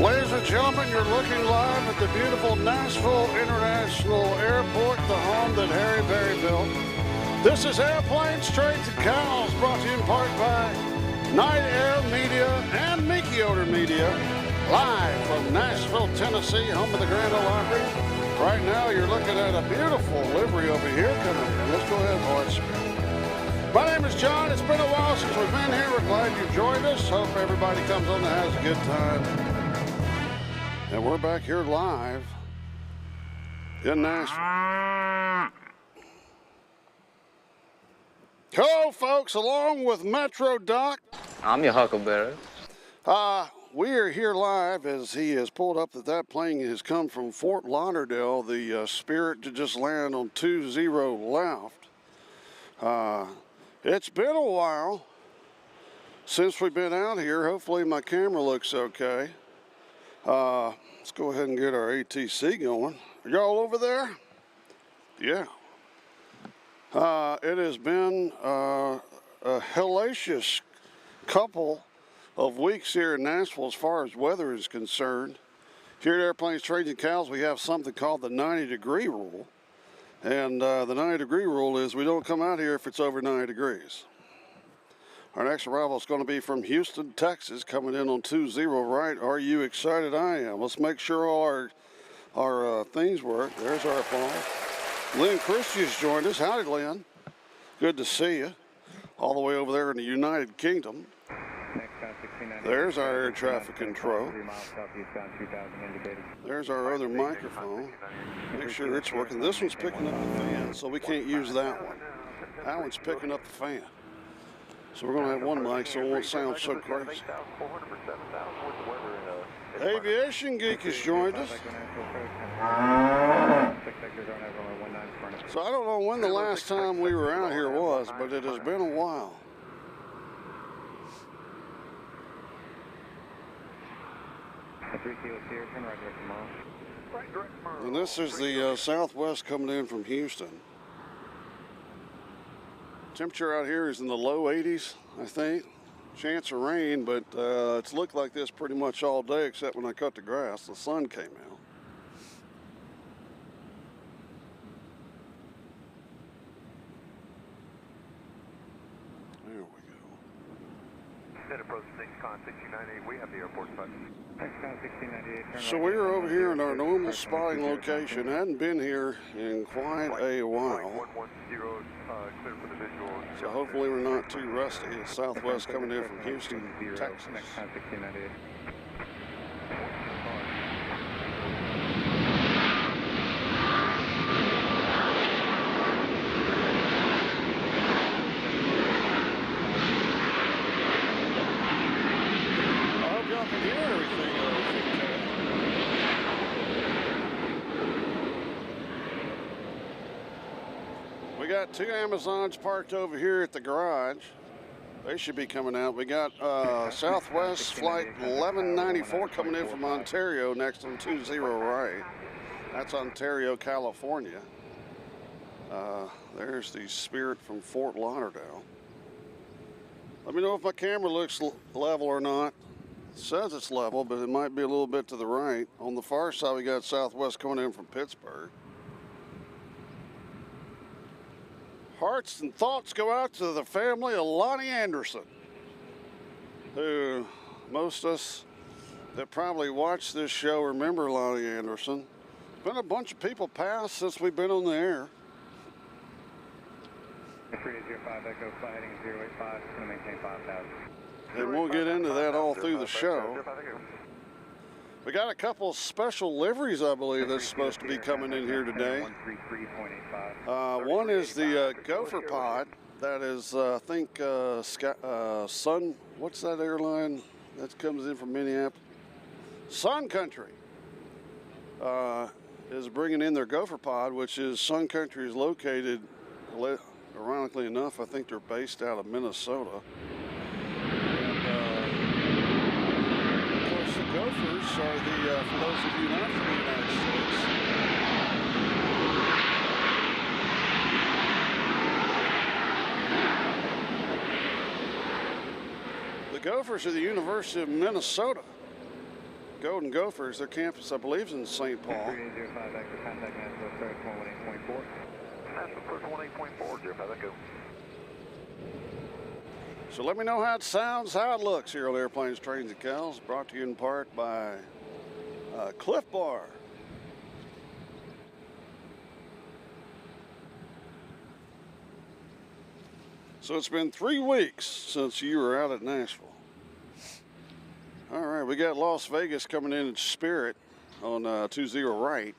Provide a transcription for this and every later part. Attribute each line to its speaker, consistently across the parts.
Speaker 1: Ladies and gentlemen, you're looking live at the beautiful Nashville International Airport, the home that Harry Berry built. This is Airplanes, Trains, and Cows, brought to you in part by Night Air Media and Mickey Odor Media, live from Nashville, Tennessee, home of the Grand Ole Opry. Right now, you're looking at a beautiful livery over here coming in. Let's go ahead and watch it. My name is John. It's been a while since we've been here. We're glad you joined us. Hope everybody comes on and has a good time. And we're back here live in Nashville. Hello, folks, along with Metro Doc.
Speaker 2: I'm your huckleberry.
Speaker 1: We are here live as he has pulled up that plane has come from Fort Lauderdale, the Spirit to just land on 20 left. It's been a while since we've been out here. Hopefully my camera looks okay. Let's go ahead and get our ATC going. Are y'all over there? Yeah. It has been a hellacious couple of weeks here in Nashville as far as weather is concerned. Here at Airplanes, Trains, and Cows, we have something called the 90-degree rule. And the 90-degree rule is we don't come out here if it's over 90 degrees. Our next arrival is going to be from Houston, Texas, coming in on 20 right. Are you excited? I am. Let's make sure all our things work. There's our applause. Lynn Christie's joined us. Howdy, Lynn. Good to see you. All the way over there in the United Kingdom. There's our air traffic control. There's our other microphone. Make sure it's working. This one's picking up the fan, so we can't use that one. That one's picking up the fan. So we're going to have one mic so it won't sound so crazy. Aviation Geek has joined us. So I don't know when the last time we were out here was, but it has been a while. And this is the Southwest coming in from Houston. Temperature out here is in the low 80s, I think. Chance of rain, but it's looked like this pretty much all day except when I cut the grass. The sun came out. There we go.
Speaker 3: Set approach 6con 1698. We have the airport button.
Speaker 1: So we are over here in our normal spotting location. Hadn't been here in quite a while. So hopefully we're not too rusty. It's Southwest coming in from Houston, Texas. We got two Amazons parked over here at the garage. They should be coming out. We got Southwest Flight 1194 coming in from Ontario next on 20 right. That's Ontario, California. There's the Spirit from Fort Lauderdale. Let me know if my camera looks level or not. It says it's level, but it might be a little bit to the right. On the far side, we got Southwest coming in from Pittsburgh. Hearts and thoughts go out to the family of Lonnie Anderson, who most of us that probably watch this show remember Lonnie Anderson. Been a bunch of people passed since we've been on the air.
Speaker 3: 305 Echo, fly heading 085, going to maintain 5,000.
Speaker 1: And we'll get into that all through the show. We got a couple special liveries, I believe, that's supposed to be coming in here today. One is the Gopher Pod. That is, I think, Sun, what's that airline that comes in from Minneapolis? Sun Country is bringing in their Gopher Pod, which is Sun Country is located, ironically enough, I think they're based out of Minnesota. Gophers are the, for those of you not from the United States, the Gophers are the University of Minnesota. Golden Gophers, their campus, I believe, is in St. Paul.
Speaker 3: 3805 Echo, contact Nashville approach 118.4.
Speaker 2: Nashville approach 118.4, 05 Echo.
Speaker 1: So let me know how it sounds, how it looks here on Airplanes, Trains, and Cows. Brought to you in part by Cliff Bar. So it's been 3 weeks since you were out at Nashville. All right, we got Las Vegas coming in Spirit on 20 right.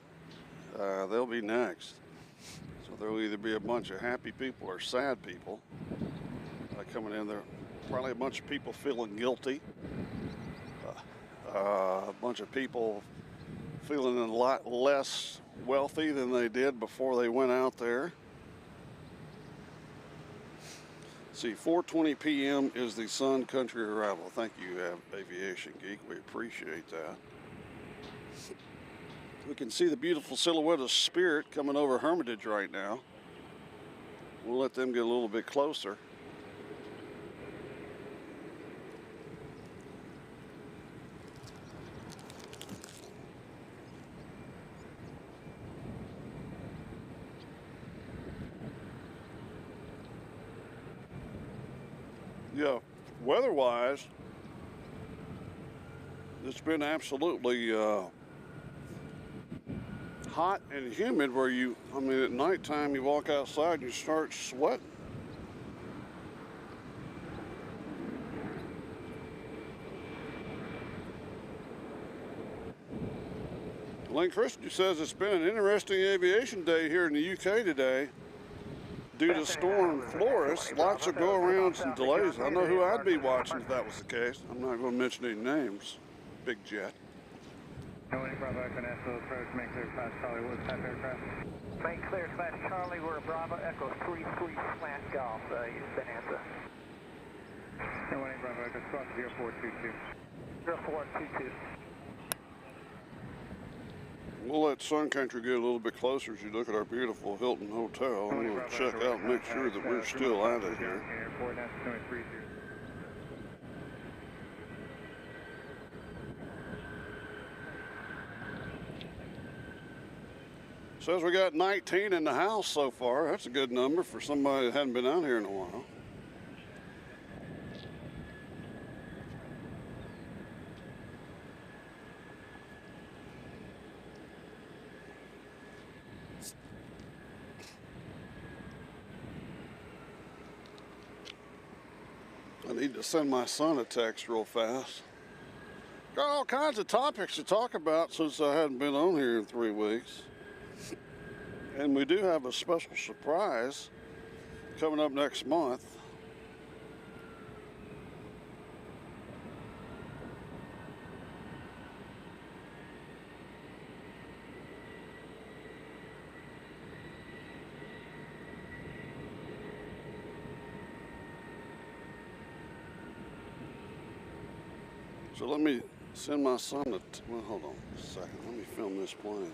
Speaker 1: They'll be next. So there'll either be a bunch of happy people or sad people coming in there. Probably a bunch of people feeling guilty. A bunch of people feeling a lot less wealthy than they did before they went out there. See, 4:20 p.m. is the Sun Country arrival. Thank you, Aviation Geek. We appreciate that. We can see the beautiful silhouette of Spirit coming over Hermitage right now. We'll let them get a little bit closer. Yeah, weather-wise, it's been absolutely hot and humid where I mean, at nighttime you walk outside and you start sweating. Lane Christie says it's been an interesting aviation day here in the UK today. Due to Storm Flores, lots of go-arounds and delays. I know who I'd be watching if that was the case. I'm not going to mention any names. Big jet.
Speaker 3: No, any Bravo Echo Nashville approach, main clear slash Charlie, what type aircraft?
Speaker 2: Main clear slash Charlie, we're Bravo Echo 33 slant golf, Bonanza.
Speaker 3: No, any Bravo Echo, squawk 0422.
Speaker 2: 0422.
Speaker 1: We'll let Sun Country get a little bit closer as you look at our beautiful Hilton Hotel. I'm going to check out and make sure that we're still out of here.
Speaker 3: Airport, that's 230.
Speaker 1: Says we got 19 in the house so far. That's a good number for somebody that hadn't been out here in a while. I need to send my son a text real fast. Got all kinds of topics to talk about since I hadn't been on here in 3 weeks. And we do have a special surprise coming up next month. So let me send my son well, hold on a second. Let me film this plane.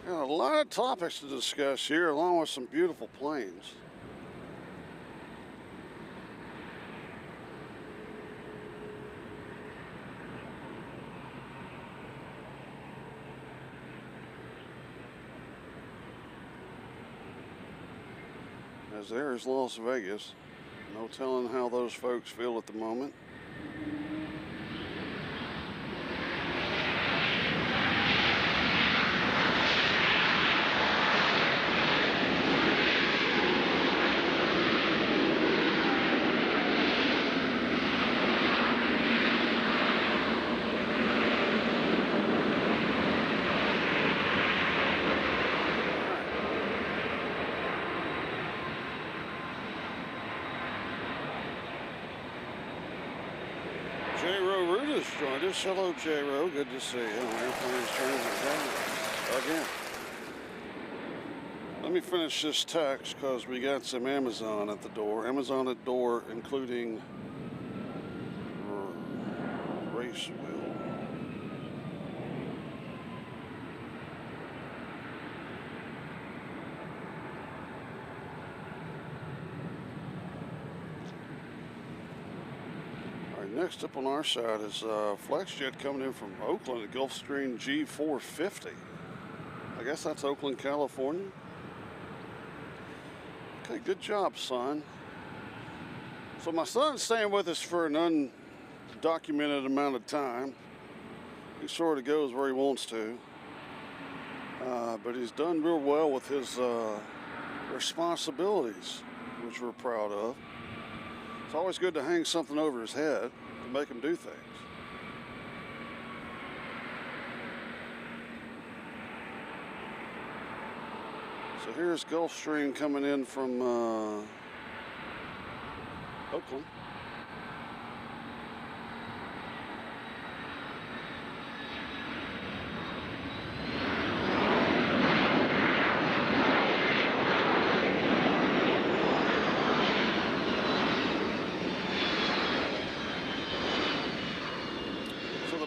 Speaker 1: Got a lot of topics to discuss here, along with some beautiful planes. As there is Las Vegas. No telling how those folks feel at the moment. Joined us. Hello, J-Ro. Good to see you on Airplanes, Trains, and Cows again. Let me finish this text because we got some Amazon at the door. Amazon at door, including race wheel. Next up on our side is flex jet coming in from Oakland, a Gulfstream G450. I guess that's Oakland, California. Okay, good job, son. So my son's staying with us for an undocumented amount of time. He sort of goes where he wants to. But he's done real well with his responsibilities, which we're proud of. It's always good to hang something over his head to make him do things. So here's Gulfstream coming in from Oakland.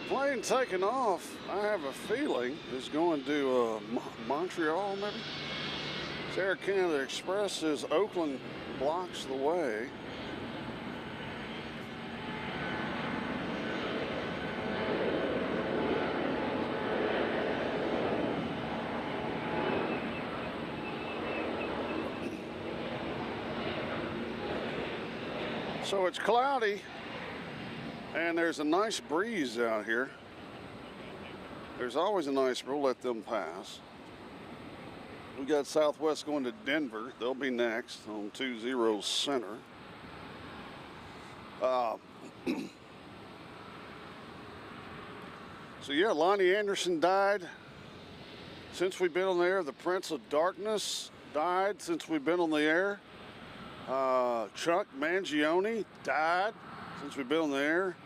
Speaker 1: Plane taking off, I have a feeling, is going to Montreal, maybe? It's Air Canada Express says Oakland blocks the way. So it's cloudy. And there's a nice breeze out here. There's always a nice breeze. We'll let them pass. We got Southwest going to Denver. They'll be next on 20 Center. So yeah, Lonnie Anderson died since we've been on the air. The Prince of Darkness died since we've been on the air. Chuck Mangione died since we've been on the air.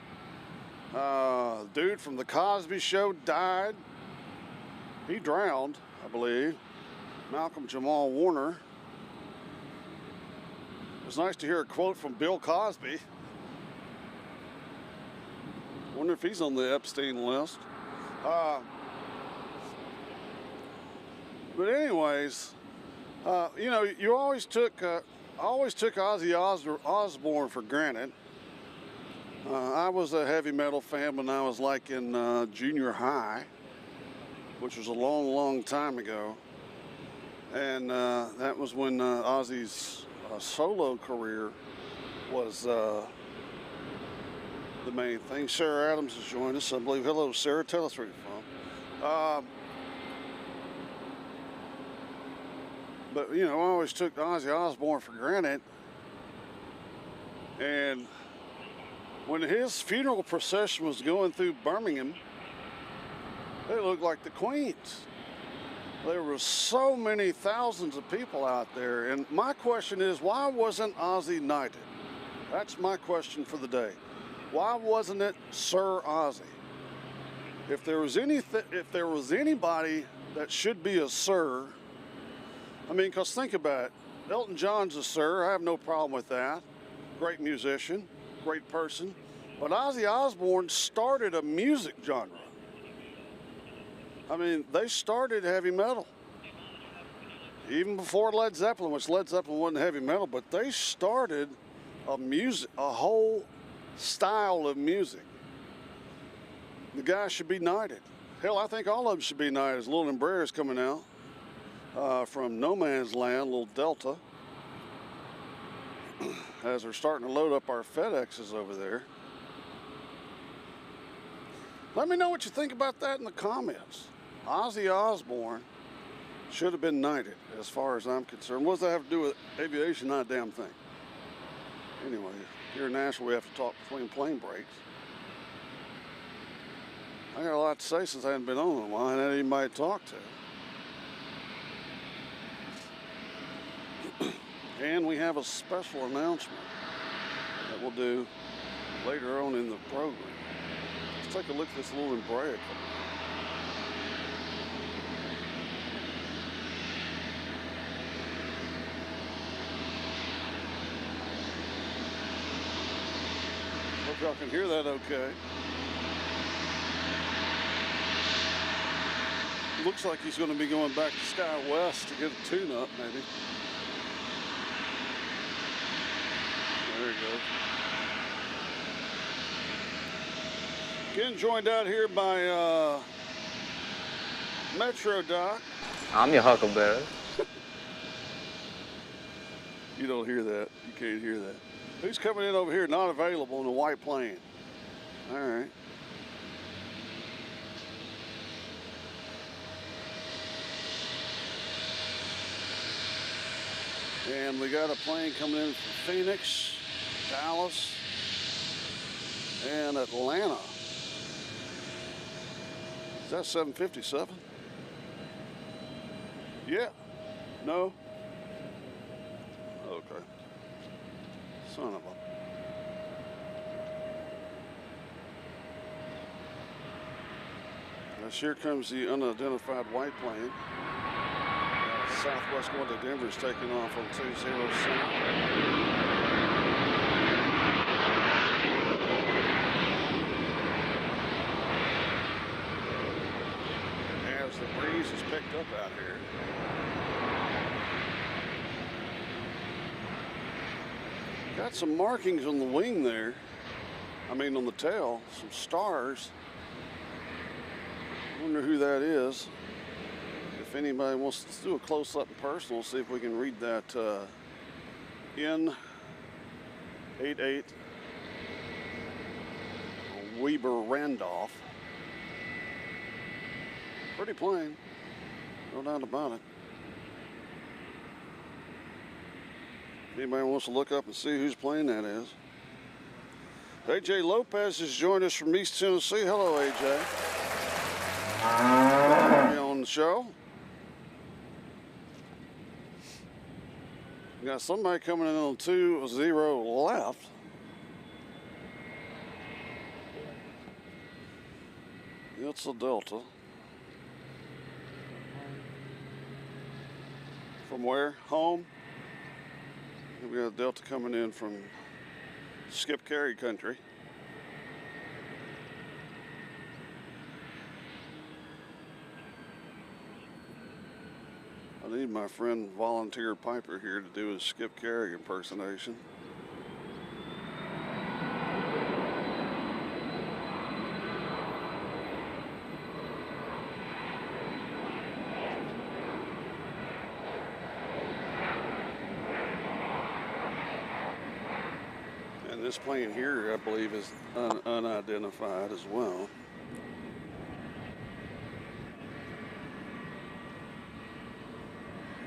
Speaker 1: Dude from the Cosby Show died. He drowned, I believe. Malcolm Jamal Warner. It was nice to hear a quote from Bill Cosby. Wonder if he's on the Epstein list. But anyways, you know, I always took Ozzy Osbourne for granted. I was a heavy metal fan when I was like in junior high, which was a long, long time ago. And that was when Ozzy's solo career was the main thing. Sarah Adams has joined us, I believe. Hello, Sarah. Tell us where you're from. But, you know, I always took Ozzy Osbourne for granted. And when his funeral procession was going through Birmingham, they looked like the Queens. There were so many thousands of people out there. And my question is, why wasn't Ozzy knighted? That's my question for the day. Why wasn't it Sir Ozzy? If there was anybody that should be a sir, I mean, because think about it. Elton John's a sir. I have no problem with that. Great musician, great person. But Ozzy Osbourne started a music genre. I mean, they started heavy metal. Even before Led Zeppelin, which Led Zeppelin wasn't heavy metal, but they started a whole style of music. The guy should be knighted. Hell, I think all of them should be knighted. There's a little Embraer's coming out from no man's land, a little Delta, as we're starting to load up our FedExes over there. Let me know what you think about that in the comments. Ozzy Osbourne should have been knighted, as far as I'm concerned. What does that have to do with aviation? Not a damn thing. Anyway, here in Nashville, we have to talk between plane breaks. I got a lot to say since I haven't been on in a while. I hadn't had anybody to talk to. And we have a special announcement that we'll do later on in the program. Let's take a look at this little Embraer. Hope y'all can hear that okay. Looks like he's going to be going back to Sky West to get a tune-up, maybe. There he goes. Getting joined out here by Metro Doc.
Speaker 4: I'm your huckleberry.
Speaker 1: You don't hear that. You can't hear that. Who's coming in over here? Not available in the white plane. All right. And we got a plane coming in from Phoenix, Dallas, and Atlanta. Is that 757? Yeah. No? Okay. Son of a... Here comes the unidentified white plane. Southwest going to Denver is taking off on 207. As the breeze is picked up out here. Got some markings on the wing there. I mean on the tail, some stars. I wonder who that is. If anybody wants to do a close-up and personal, see if we can read that N88 Weber Randolph. Pretty plane, no doubt about it. Anybody wants to look up and see whose plane that is? AJ Lopez has joined us from East Tennessee. Hello, AJ. You on the show? We got somebody coming in on 20 left. It's a Delta. From where? Home? We got a Delta coming in from Skip Carry country. I need my friend Volunteer Piper here to do his Skip Carry impersonation. And this plane here, I believe, is unidentified as well.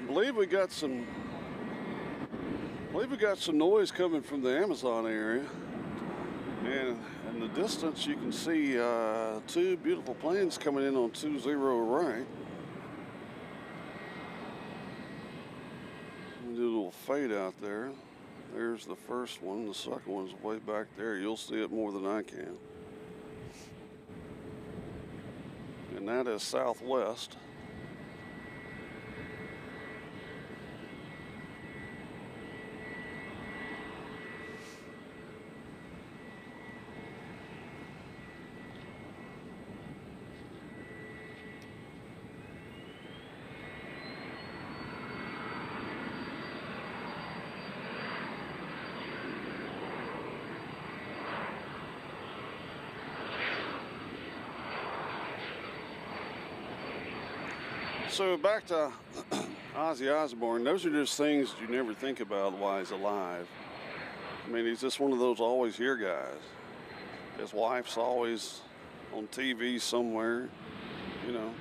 Speaker 1: I believe we got some noise coming from the Amazon area, and in the distance you can see two beautiful planes coming in on 20 right. Do a little fade out there. There's the first one. The second one's way back there. You'll see it more than I can. And that is Southwest. So back to Ozzy Osbourne, those are just things you never think about while he's alive. I mean, he's just one of those always here guys. His wife's always on TV somewhere, you know.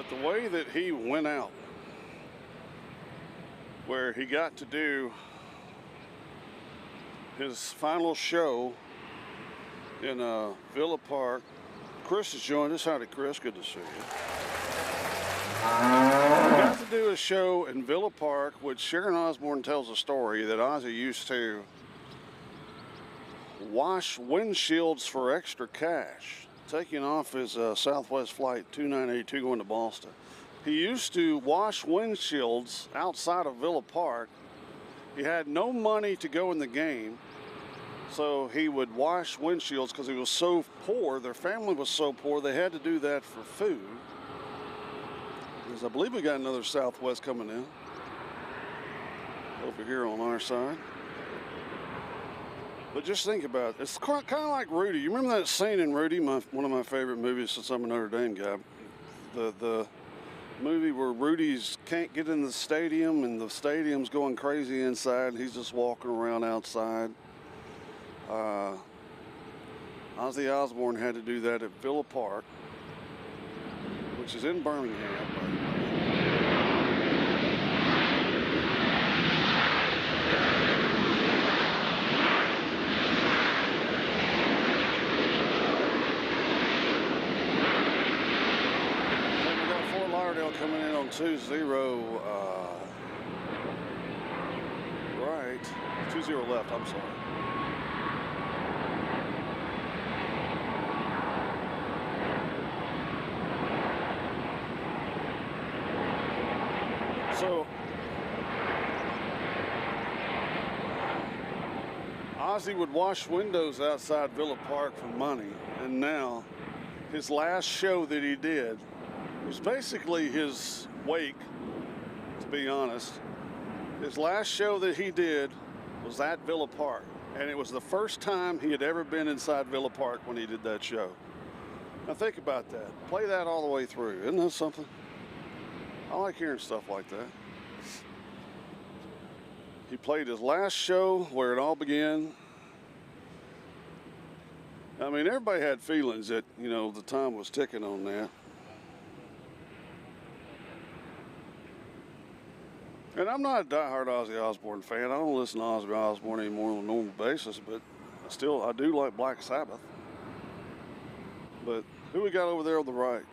Speaker 1: The way that he went out, where he got to do his final show in Villa Park. Chris has joined us. Howdy, Chris. Good to see you. He got to do a show in Villa Park, which Sharon Osbourne tells a story that Ozzy used to wash windshields for extra cash, taking off his Southwest Flight 2982 going to Boston. He used to wash windshields outside of Villa Park. He had no money to go in the game. So he would wash windshields because he was so poor. Their family was so poor they had to do that for food. Because I believe we got another Southwest coming in over here on our side. But just think about it. It's kind of like Rudy. You remember that scene in Rudy, one of my favorite movies since I'm a Notre Dame guy. The movie where Rudy's can't get in the stadium and the stadium's going crazy inside and he's just walking around outside. Ozzy Osbourne had to do that at Villa Park, which is in Birmingham. Then we got Fort Lauderdale coming in on 20, right, 20 left, I'm sorry. So, Ozzy would wash windows outside Villa Park for money, and now his last show that he did was basically his wake, to be honest. His last show that he did was at Villa Park, and it was the first time he had ever been inside Villa Park when he did that show. Now think about that. Play that all the way through. Isn't that something? I like hearing stuff like that. He played his last show where it all began. I mean, everybody had feelings that, you know, the time was ticking on that. And I'm not a diehard Ozzy Osbourne fan. I don't listen to Ozzy Osbourne anymore on a normal basis, but still, I do like Black Sabbath. But who we got over there on the right?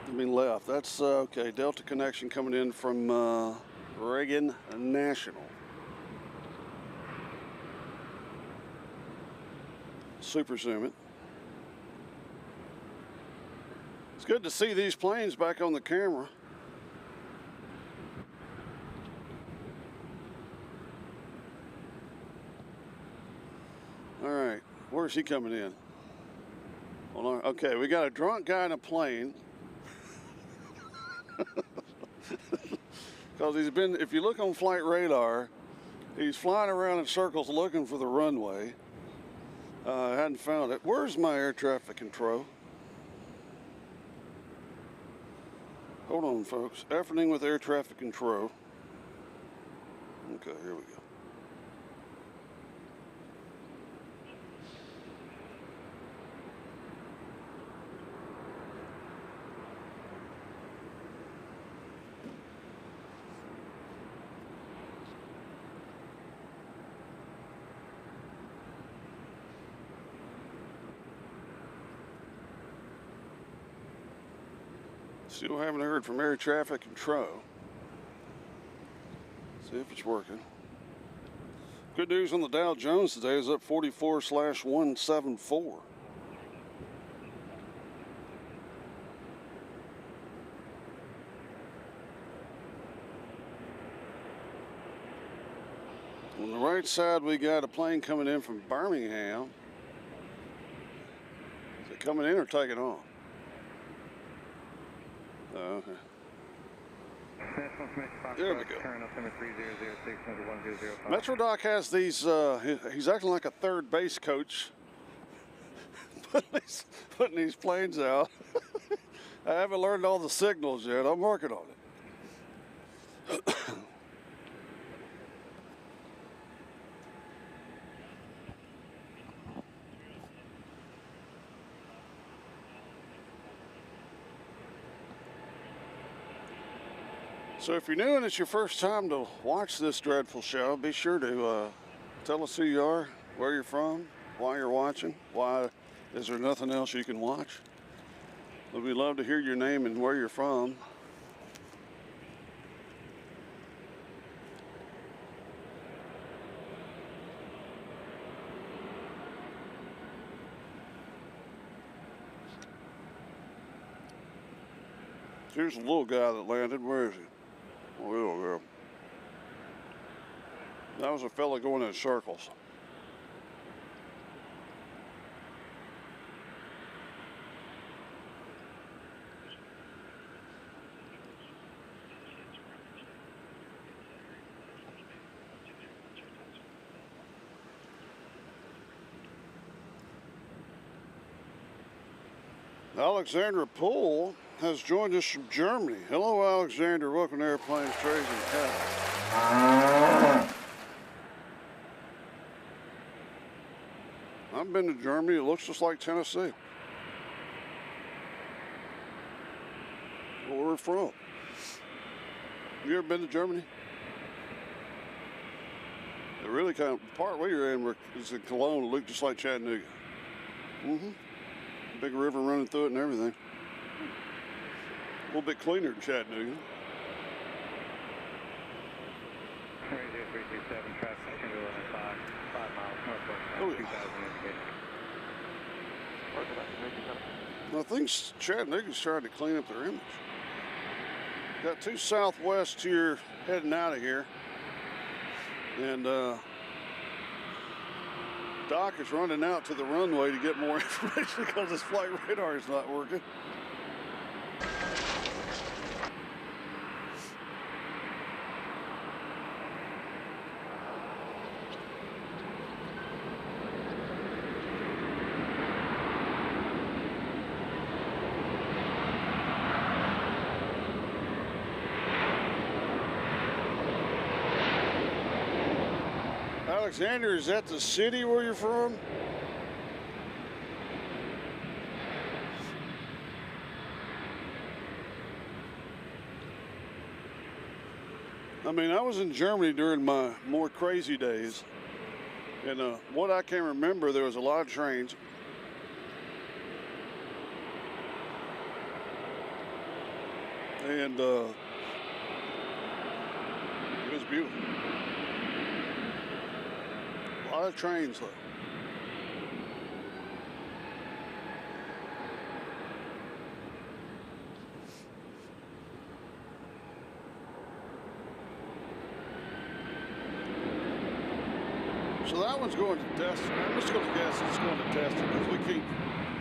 Speaker 1: I mean left. That's okay. Delta connection coming in from Reagan National. Super zoom it. It's good to see these planes back on the camera. All right, where's he coming in? Hold on. Okay, we got a drunk guy in a plane. Because he's been, if you look on flight radar, he's flying around in circles looking for the runway. Hadn't found it. Where's my air traffic control? Hold on, folks. Efforting with air traffic control. Okay, here we go. Still haven't heard from air traffic control. See if it's working. Good news on the Dow Jones today is up 44/174. On the right side, we got a plane coming in from Birmingham. Is it coming in or taking off? Oh, okay. There we go. Metrodoc has these, he's acting like a third base coach, putting these planes out. I haven't learned all the signals yet. I'm working on it. So if you're new and it's your first time to watch this dreadful show, be sure to tell us who you are, where you're from, why you're watching, why is there nothing else you can watch. We'd love to hear your name and where you're from. Here's a little guy that landed. Where is he? Oh, there. That was a fella going in circles. Alexandra Poole has joined us from Germany. Hello, Alexandra. Welcome to Airplanes, Trades, and Cattle. I've been to Germany. It looks just like Tennessee. Where we're from. You ever been to Germany? It really kind of, the part we were in is in Cologne. It looked just like Chattanooga. Big river running through it and everything. A little bit cleaner than Chattanooga.
Speaker 3: Radio 327, traffic continue on 5 miles northwest.
Speaker 1: Oh,
Speaker 3: 2000
Speaker 1: I
Speaker 3: indicated.
Speaker 1: think Chattanooga's trying to clean up their image. Got 2 Southwest here heading out of here. And Doc is running out to the runway to get more information because his flight radar is not working. Alexander, is that the city where you're from? I mean, I was in Germany during my more crazy days, and what I can remember, there was a lot of trains. And it was beautiful. A lot of trains, though. So that one's going to Destin. I'm just going to guess it's going to Destin because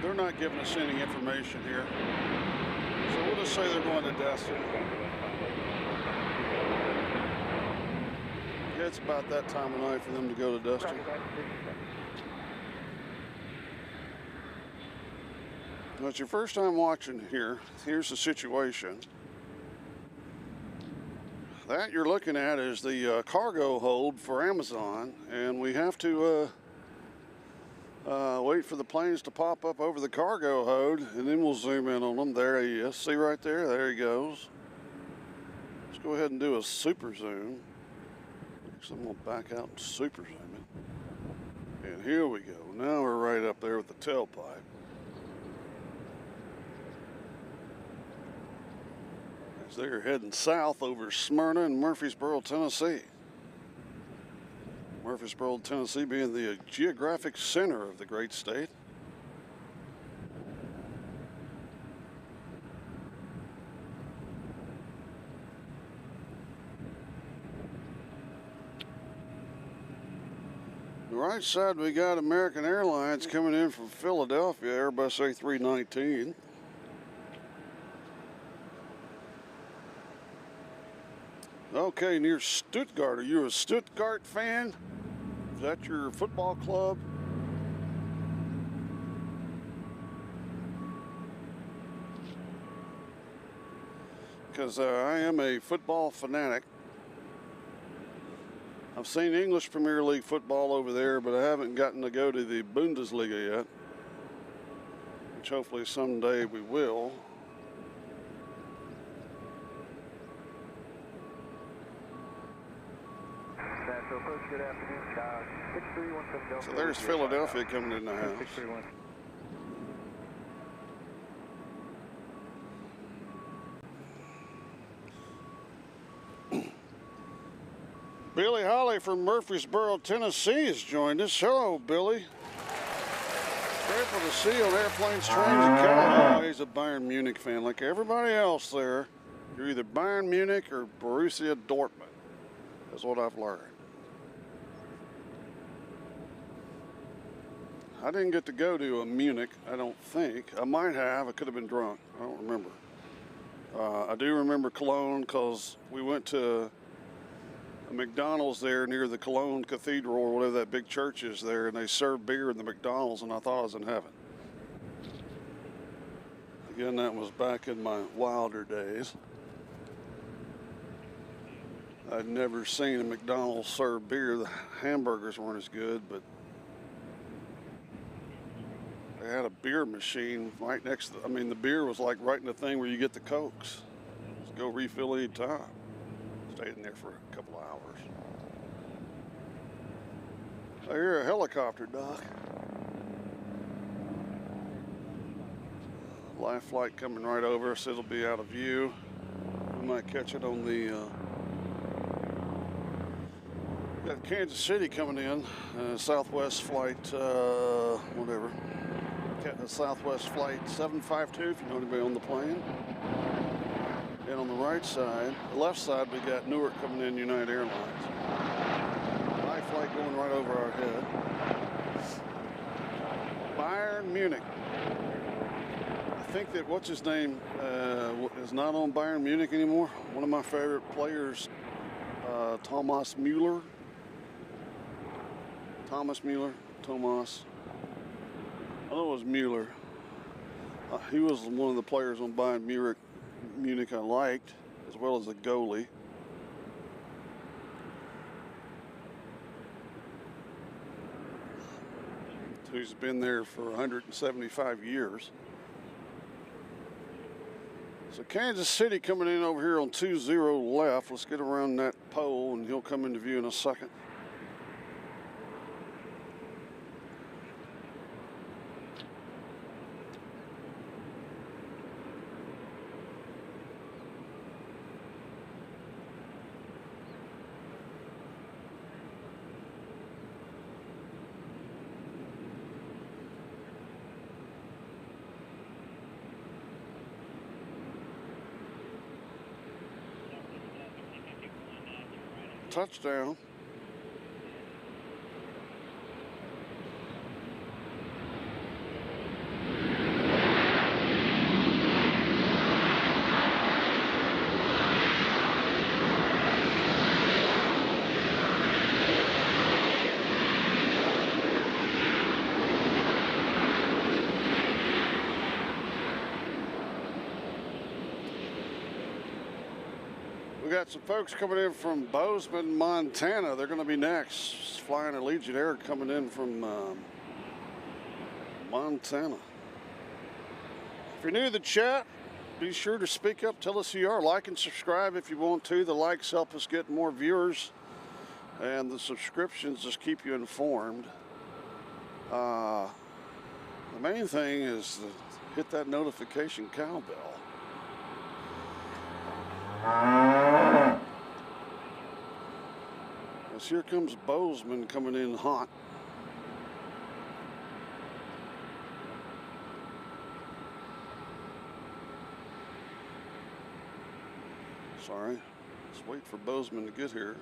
Speaker 1: they're not giving us any information here. So we'll just say they're going to Destin. Yeah, it's about that time of night for them to go to Destin. Now, it's your first time watching here. Here's the situation. That you're looking at is the cargo hold for Amazon, and we have to wait for the planes to pop up over the cargo hold, and then we'll zoom in on them. There he is. See right there? There he goes. Let's go ahead and do a super zoom. So I'm going to back out and super zoom it. And here we go. Now we're right up there with the tailpipe. As they're heading south over Smyrna and Murfreesboro, Tennessee. Murfreesboro, Tennessee being the geographic center of the great state. The right side, we got American Airlines coming in from Philadelphia, Airbus A319. Okay, near Stuttgart. Are you a Stuttgart fan? Is that your football club? Because I am a football fanatic. I've seen English Premier League football over there, but I haven't gotten to go to the Bundesliga yet, which hopefully someday we will.
Speaker 2: Nashville approach, good afternoon. 6317
Speaker 1: So there's Philadelphia coming in the house.
Speaker 3: 631.
Speaker 1: Billy Holly from Murfreesboro, Tennessee has joined us. Hello, Billy. Grateful to see you on Airplanes, Trains, and Cattle. Oh, he's a Bayern Munich fan like everybody else there. You're either Bayern Munich or Borussia Dortmund. That's what I've learned. I didn't get to go to a Munich, I don't think. I might have. I could have been drunk. I don't remember. I do remember Cologne because we went to a McDonald's there near the Cologne Cathedral or whatever that big church is there, and they served beer in the McDonald's, and I thought I was in heaven. Again, that was back in my wilder days. I'd never seen a McDonald's serve beer. The hamburgers weren't as good, but they had a beer machine right next to, I mean, the beer was like right in the thing where you get the Cokes. Just go refill any time. Stayed in there for a couple of hours. I hear a helicopter, Doc. Live flight coming right over us. It'll be out of view. We might catch it on the got Kansas City coming in, Southwest flight, whatever. Southwest flight 752, if you know anybody on the plane. And on the right side, the left side, we got Newark coming in, United Airlines. High flight going right over our head. Bayern Munich. I think that, what's his name, is not on Bayern Munich anymore. One of my favorite players, Thomas Müller. I know it was Mueller. He was one of the players on Bayern Munich I liked, as well as the goalie. Who's been there for 175 years. So Kansas City coming in over here on 20 left. Let's get around that pole and he'll come into view in a second. Touchdown. We got some folks coming in from Bozeman, Montana. They're going to be next. Flying Allegiant Air coming in from Montana. If you're new to the chat, be sure to speak up. Tell us who you are. Like and subscribe if you want to. The likes help us get more viewers. And the subscriptions just keep you informed. The main thing is to hit that notification cowbell. As here comes Bozeman coming in hot. Sorry, let's wait for Bozeman to get here.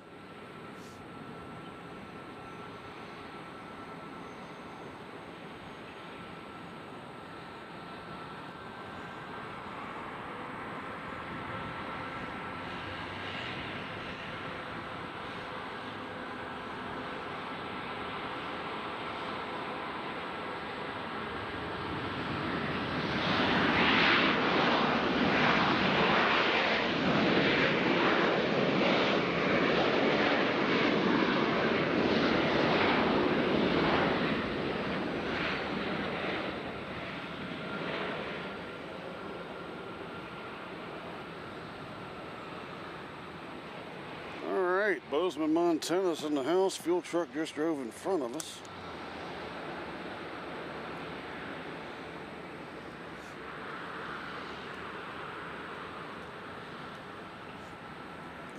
Speaker 1: Bozeman, Montana's in the house. Fuel truck just drove in front of us.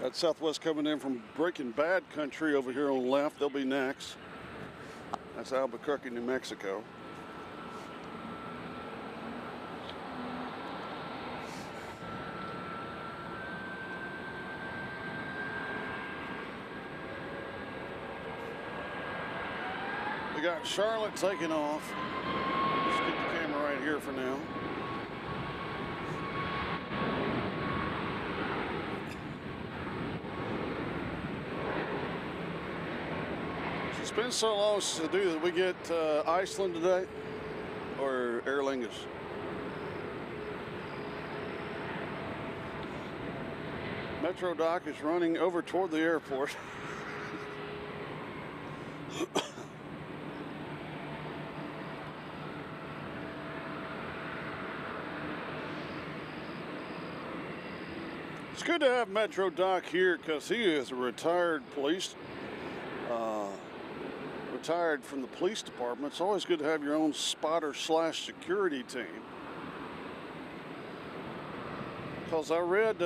Speaker 1: Got Southwest coming in from Breaking Bad country over here on the left. They'll be next. That's Albuquerque, New Mexico. We got Charlotte taking off. Let's get the camera right here for now. It's been so long since I do that. We get Iceland today or Aer Lingus. Metro dock is running over toward the airport. It's good to have Metro Doc here because he is a retired retired from the police department. It's always good to have your own spotter / security team. Because I read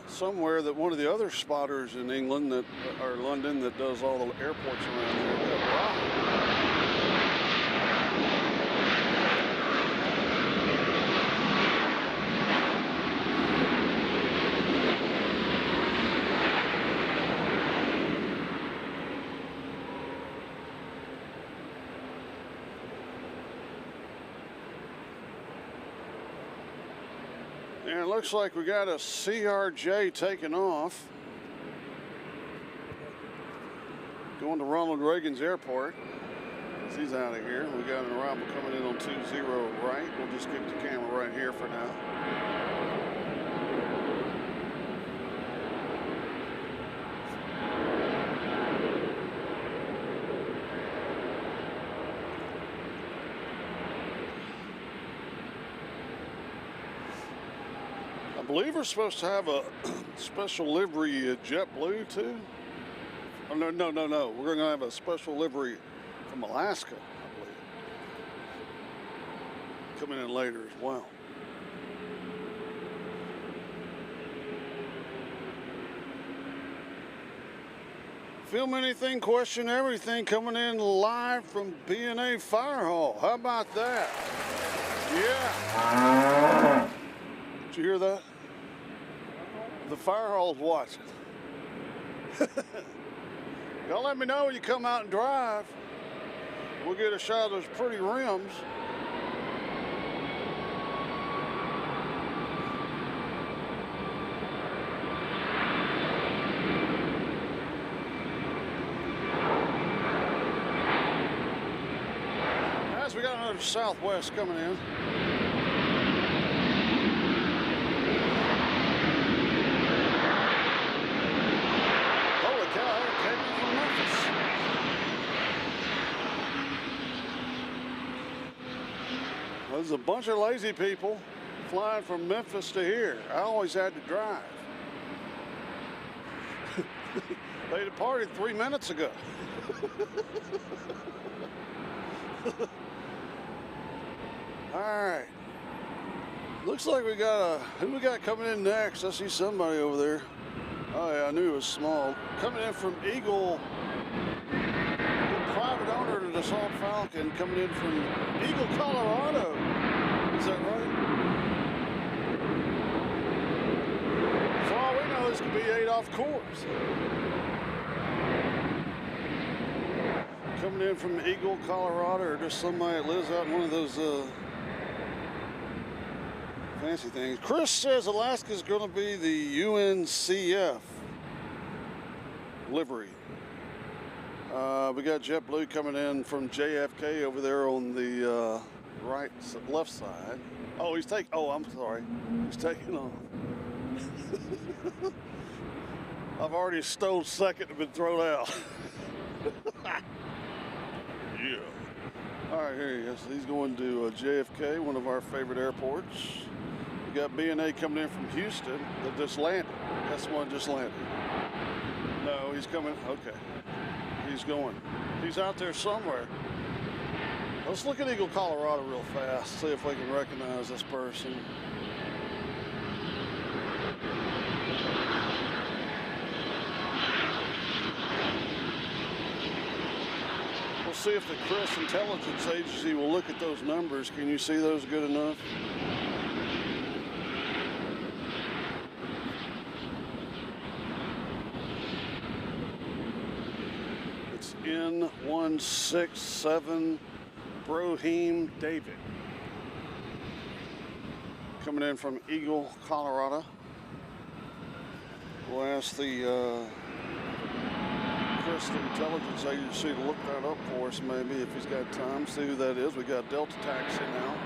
Speaker 1: somewhere that one of the other spotters in England or London that does all the airports around there got robbed. And it looks like we got a CRJ taking off, going to Ronald Reagan's airport. He's out of here. We got an arrival coming in on 20 right. We'll just keep the camera right here for now. I believe we're supposed to have a special livery at JetBlue too. Oh, no. We're going to have a special livery from Alaska, I believe. Coming in later as well. Film anything, question everything, coming in live from KBNA Fire Hall. How about that? Yeah. Did you hear that? The fire hall's watching. Y'all let me know when you come out and drive. We'll get a shot of those pretty rims. As we got another Southwest coming in. There's a bunch of lazy people flying from Memphis to here. I always had to drive. They departed 3 minutes ago. All right. Looks like we got who we got coming in next? I see somebody over there. Oh yeah, I knew it was small. Coming in from Eagle. Private owner to the Assault Falcon coming in from Eagle, Colorado. Is that right? For all we know, this could be 8 off course. Coming in from Eagle, Colorado, or just somebody that lives out in one of those fancy things. Chris says Alaska's going to be the UNCF livery. We got JetBlue coming in from JFK over there on the left side. Oh, he's taking. Oh, I'm sorry. He's taking off. I've already stole second and been thrown out. Yeah. All right, here he is. He's going to JFK, one of our favorite airports. We got BNA coming in from Houston that just landed. That's the one just landed. No, he's coming. Okay. He's going. He's out there somewhere. Let's look at Eagle, Colorado real fast, see if we can recognize this person. We'll see if the Chris Intelligence Agency will look at those numbers. Can you see those good enough? N167 Broheem David. Coming in from Eagle, Colorado. We'll ask the Chris Intelligence Agency to look that up for us maybe if he's got time. See who that is. We got Delta taxi now.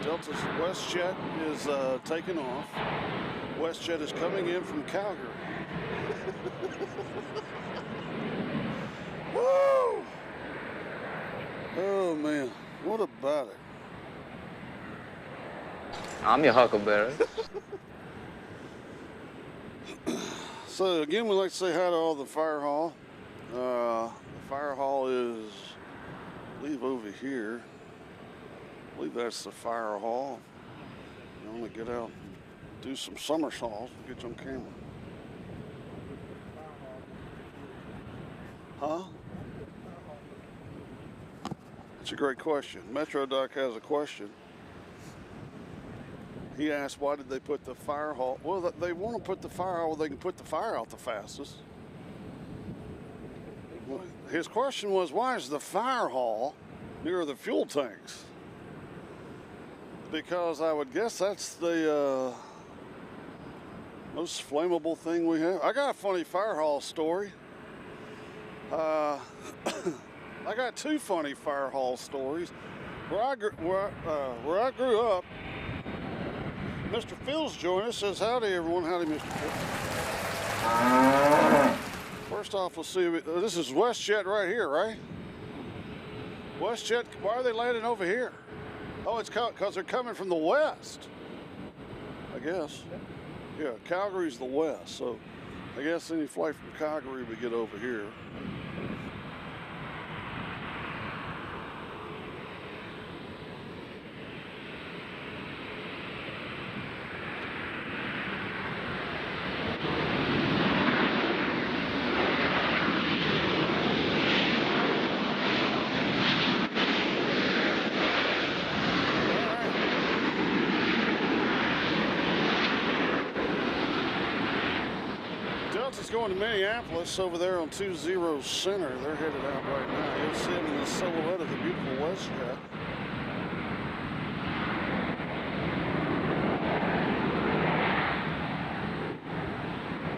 Speaker 1: Delta's WestJet is taking off. WestJet is coming in from Calgary. Woo! Oh man, what about it?
Speaker 4: I'm your huckleberry.
Speaker 1: So again, we'd like to say hi to all the fire hall. The fire hall is, I believe, over here. I believe that's the fire hall. You want to get out and do some somersaults, get you on camera. Huh? That's a great question. Metro Doc has a question. He asked, why did they put the fire hall? Well, they want to put the fire hall where they can put the fire out the fastest. His question was, why is the fire hall near the fuel tanks? Because I would guess that's the most flammable thing we have. I got a funny fire hall story. I got two funny fire hall stories. Where I grew up, Mr. Fields joined us. Says, howdy, everyone. Howdy, Mr. Fields. First off, let's see. This is WestJet right here, right? WestJet, why are they landing over here? Oh, it's because they're coming from the west, I guess. Yeah, Calgary's the west, so I guess any flight from Calgary would get over here. Delta's going to Minneapolis over there on 20 Center. They're headed out right now. You'll see them in the silhouette of the beautiful WestJet.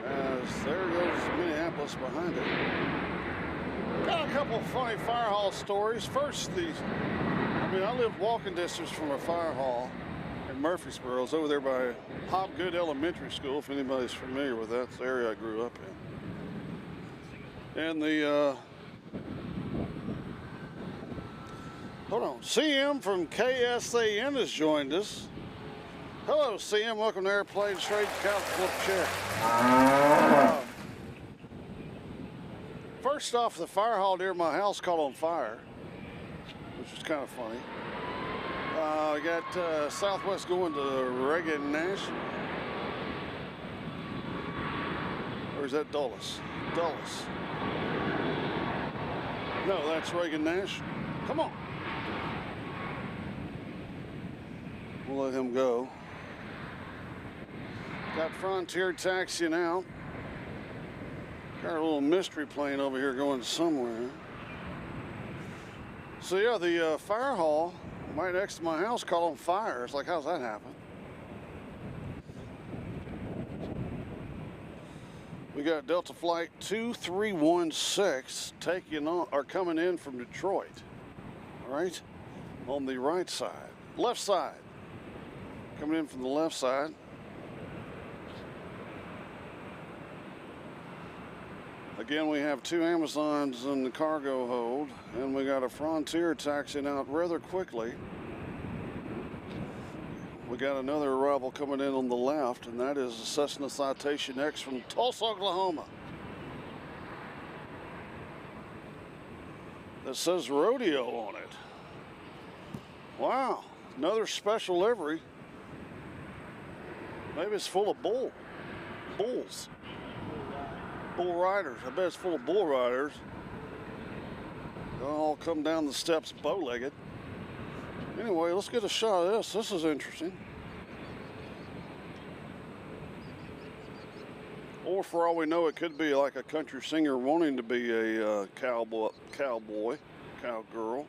Speaker 1: As there goes Minneapolis behind it. Got a couple of funny fire hall stories. First, I lived walking distance from a fire hall in Murfreesboro. It's over there by Hobgood Elementary School, if anybody's familiar with that. It's the area I grew up in. And hold on, CM from KSAN has joined us. Hello, CM. Welcome to Airplane Trade. Couch flip chair. First off, the fire hall near my house caught on fire, which is kind of funny. We got Southwest going to Reagan Nashville. Or is that Dulles? Dulles. No, that's Reagan Nashville. Come on. We'll let him go. Got Frontier taxiing out. Got a little mystery plane over here going somewhere. So yeah, the fire hall right next to my house caught on fire. It's like, how's that happen? We got Delta Flight 2316 coming in from Detroit. All right, on the right side, left side, coming in from the left side. Again, we have two Amazons in the cargo hold, and we got a Frontier taxiing out rather quickly. We got another arrival coming in on the left, and that is a Cessna Citation X from Tulsa, Oklahoma. That says Rodeo on it. Wow, another special livery. Maybe it's full of bulls. Bull riders. I bet it's full of bull riders. They'll all come down the steps bow-legged. Anyway, let's get a shot of this. This is interesting. Or for all we know, it could be like a country singer wanting to be a cowboy, cowgirl.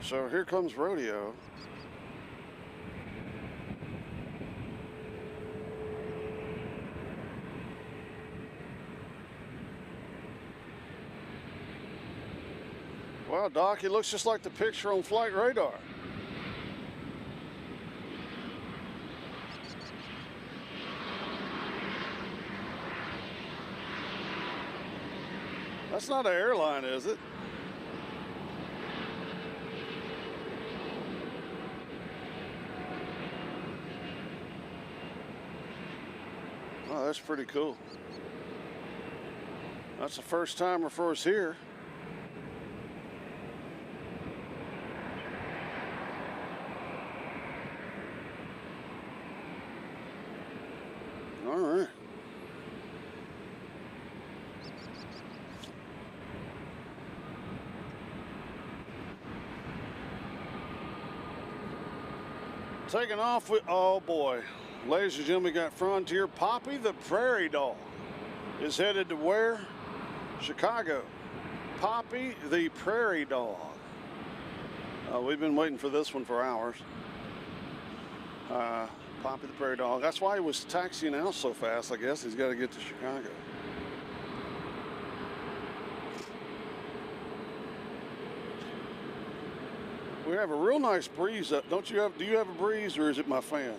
Speaker 1: So here comes Rodeo. Wow, Doc, it looks just like the picture on flight radar. That's not an airline, is it? Oh, that's pretty cool. That's the first timer for us here. All right. Taking off with, oh boy. Ladies and gentlemen, we got Frontier. Poppy the Prairie Dog is headed to where? Chicago. Poppy the Prairie Dog. We've been waiting for this one for hours. Poppy the Prairie Dog. That's why he was taxiing out so fast, I guess. He's got to get to Chicago. We have a real nice breeze up. Don't you have, do you have a breeze or is it my fan?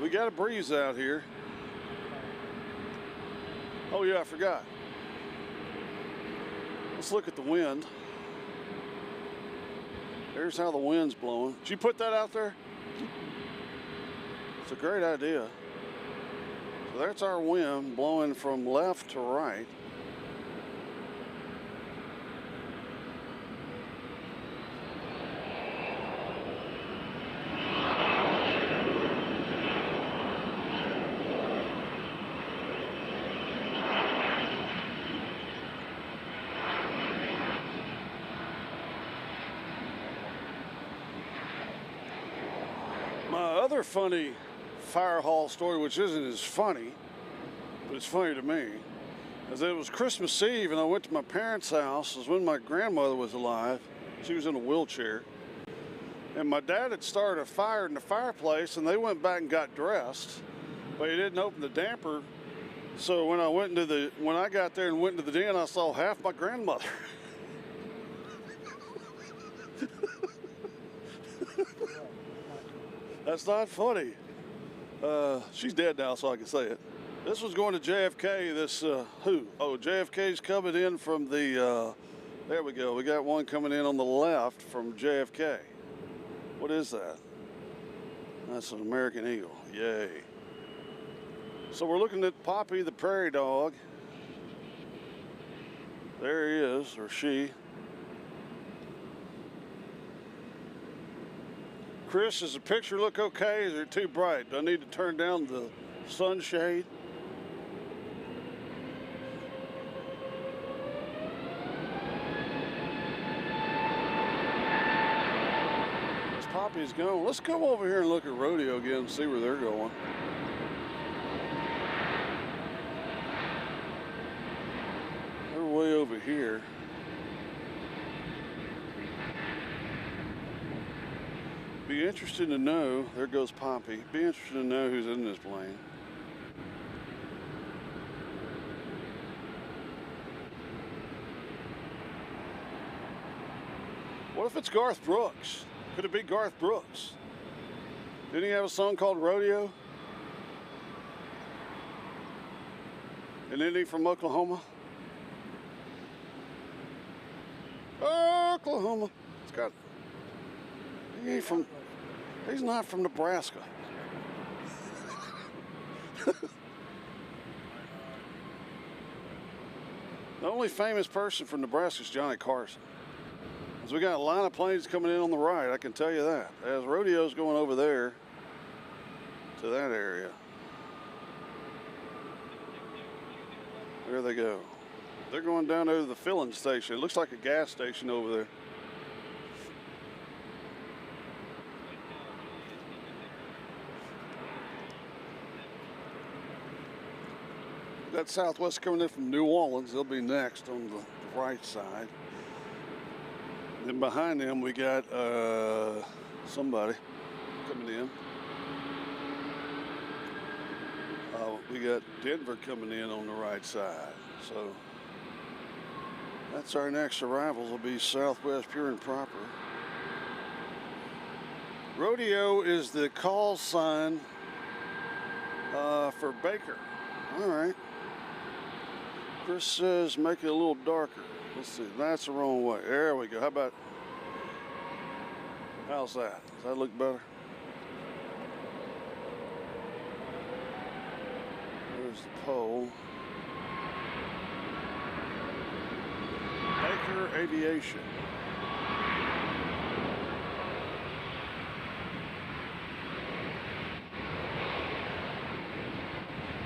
Speaker 1: We got a breeze out here. Oh yeah, I forgot. Let's look at the wind. There's how the wind's blowing. Did you put that out there? It's a great idea. So that's our wind blowing from left to right. My other funny fire hall story, which isn't as funny, but it's funny to me, is that it was Christmas Eve and I went to my parents' house. It was when my grandmother was alive. She was in a wheelchair. And my dad had started a fire in the fireplace and they went back and got dressed, but he didn't open the damper. So when I got there and went into the den, I saw half my grandmother. That's not funny. She's dead now, so I can say it. This was going to JFK. This, who? Oh, JFK's coming in from the, there we go. We got one coming in on the left from JFK. What is that? That's an American Eagle. Yay. So we're looking at Poppy the Prairie Dog. There he is, or she. Chris, does the picture look okay? Is it too bright? Do I need to turn down the sunshade? This Poppy's going. Let's come over here and look at Rodeo again and see where they're going. They're way over here. Be interested to know, there goes Poppy, be interested to know who's in this plane. What if it's Garth Brooks? Could it be Garth Brooks? Didn't he have a song called Rodeo? And isn't he from Oklahoma? Oklahoma. It's got. He ain't from. He's not from Nebraska. The only famous person from Nebraska is Johnny Carson. As we got a line of planes coming in on the right, I can tell you that. As Rodeo's going over there to that area. There they go. They're going down over the filling station. It looks like a gas station over there. Got Southwest coming in from New Orleans. They'll be next on the right side. Then behind them we got somebody coming in. We got Denver coming in on the right side. So That's our next arrivals, will be Southwest Pure and Proper. Rodeo is the call sign for Baker. All right. Chris says make it a little darker. Let's see, that's the wrong way. There we go. How's that? Does that look better? There's the pole. Baker Aviation.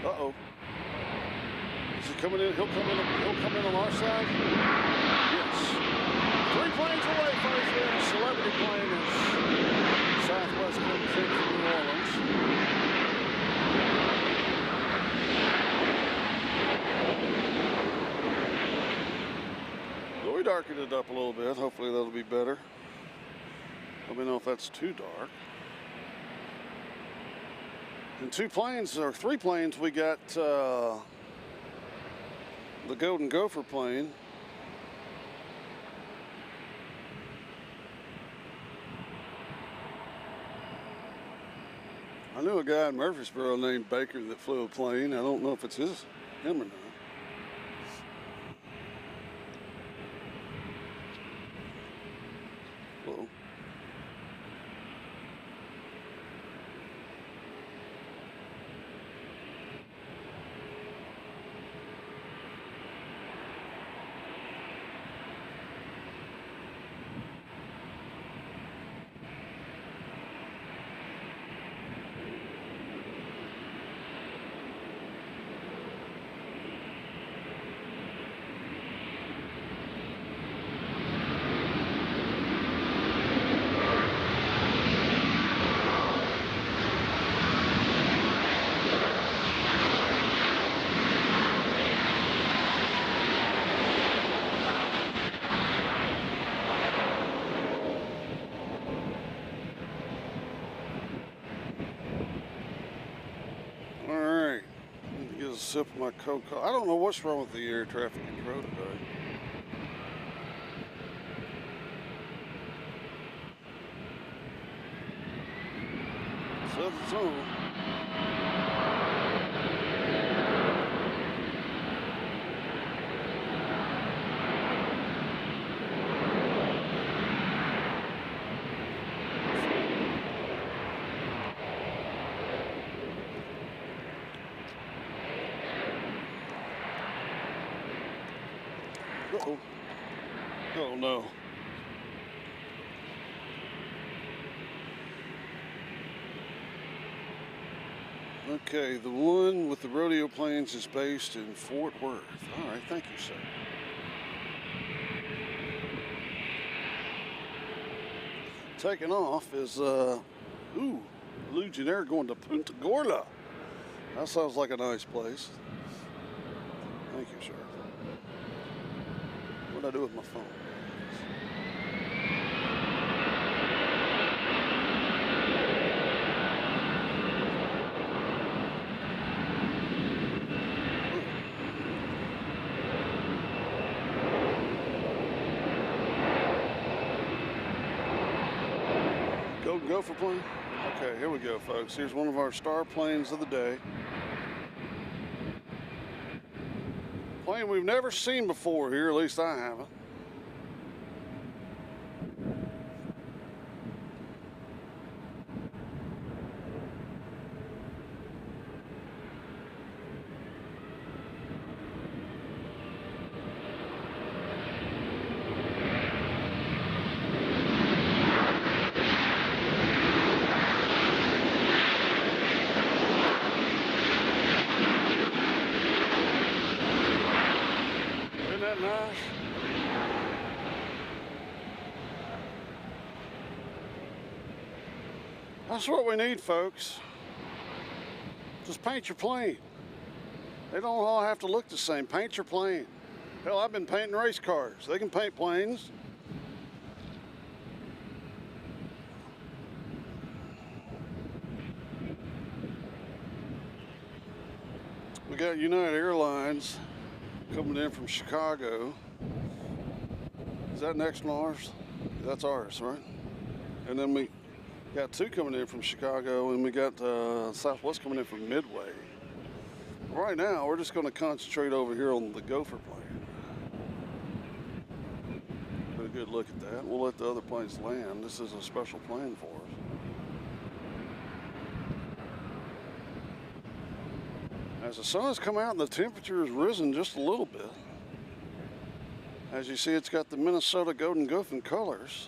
Speaker 1: Uh-oh. Is he coming in? He'll come in on our side? Yes. 3 planes away, folks. We have a celebrity plane as Southwest comes in from New Orleans. So we darkened it up a little bit. Hopefully that'll be better. Let me know if that's too dark. And 2 planes, or 3 planes, we got the Golden Gopher plane. I knew a guy in Murfreesboro named Baker that flew a plane. I don't know if it's him or not. Whoa. Sip of my Coke. I don't know what's wrong with the air traffic control today. Says it's on. Uh-oh. Oh no. Okay, the one with the rodeo planes is based in Fort Worth. All right, thank you, sir. Taking off is, Legionnaire going to Punta Gorda. That sounds like a nice place. Thank you, sir. What did I do with my phone? Go for plane? Okay, here we go, folks. Here's one of our star planes of the day. Plane we've never seen before here, at least I haven't. Nice. That's what we need, folks. Just paint your plane. They don't all have to look the same. Paint your plane. Hell, I've been painting race cars. They can paint planes. We got United Airlines coming in from Chicago. Is that next one ours? That's ours, right? And then we got two coming in from Chicago, and we got Southwest coming in from Midway. Right now, we're just going to concentrate over here on the Gopher plane. Get a good look at that. We'll let the other planes land. This is a special plane for us. As the sun has come out and the temperature has risen just a little bit. As you see, it's got the Minnesota Golden Gopher colors.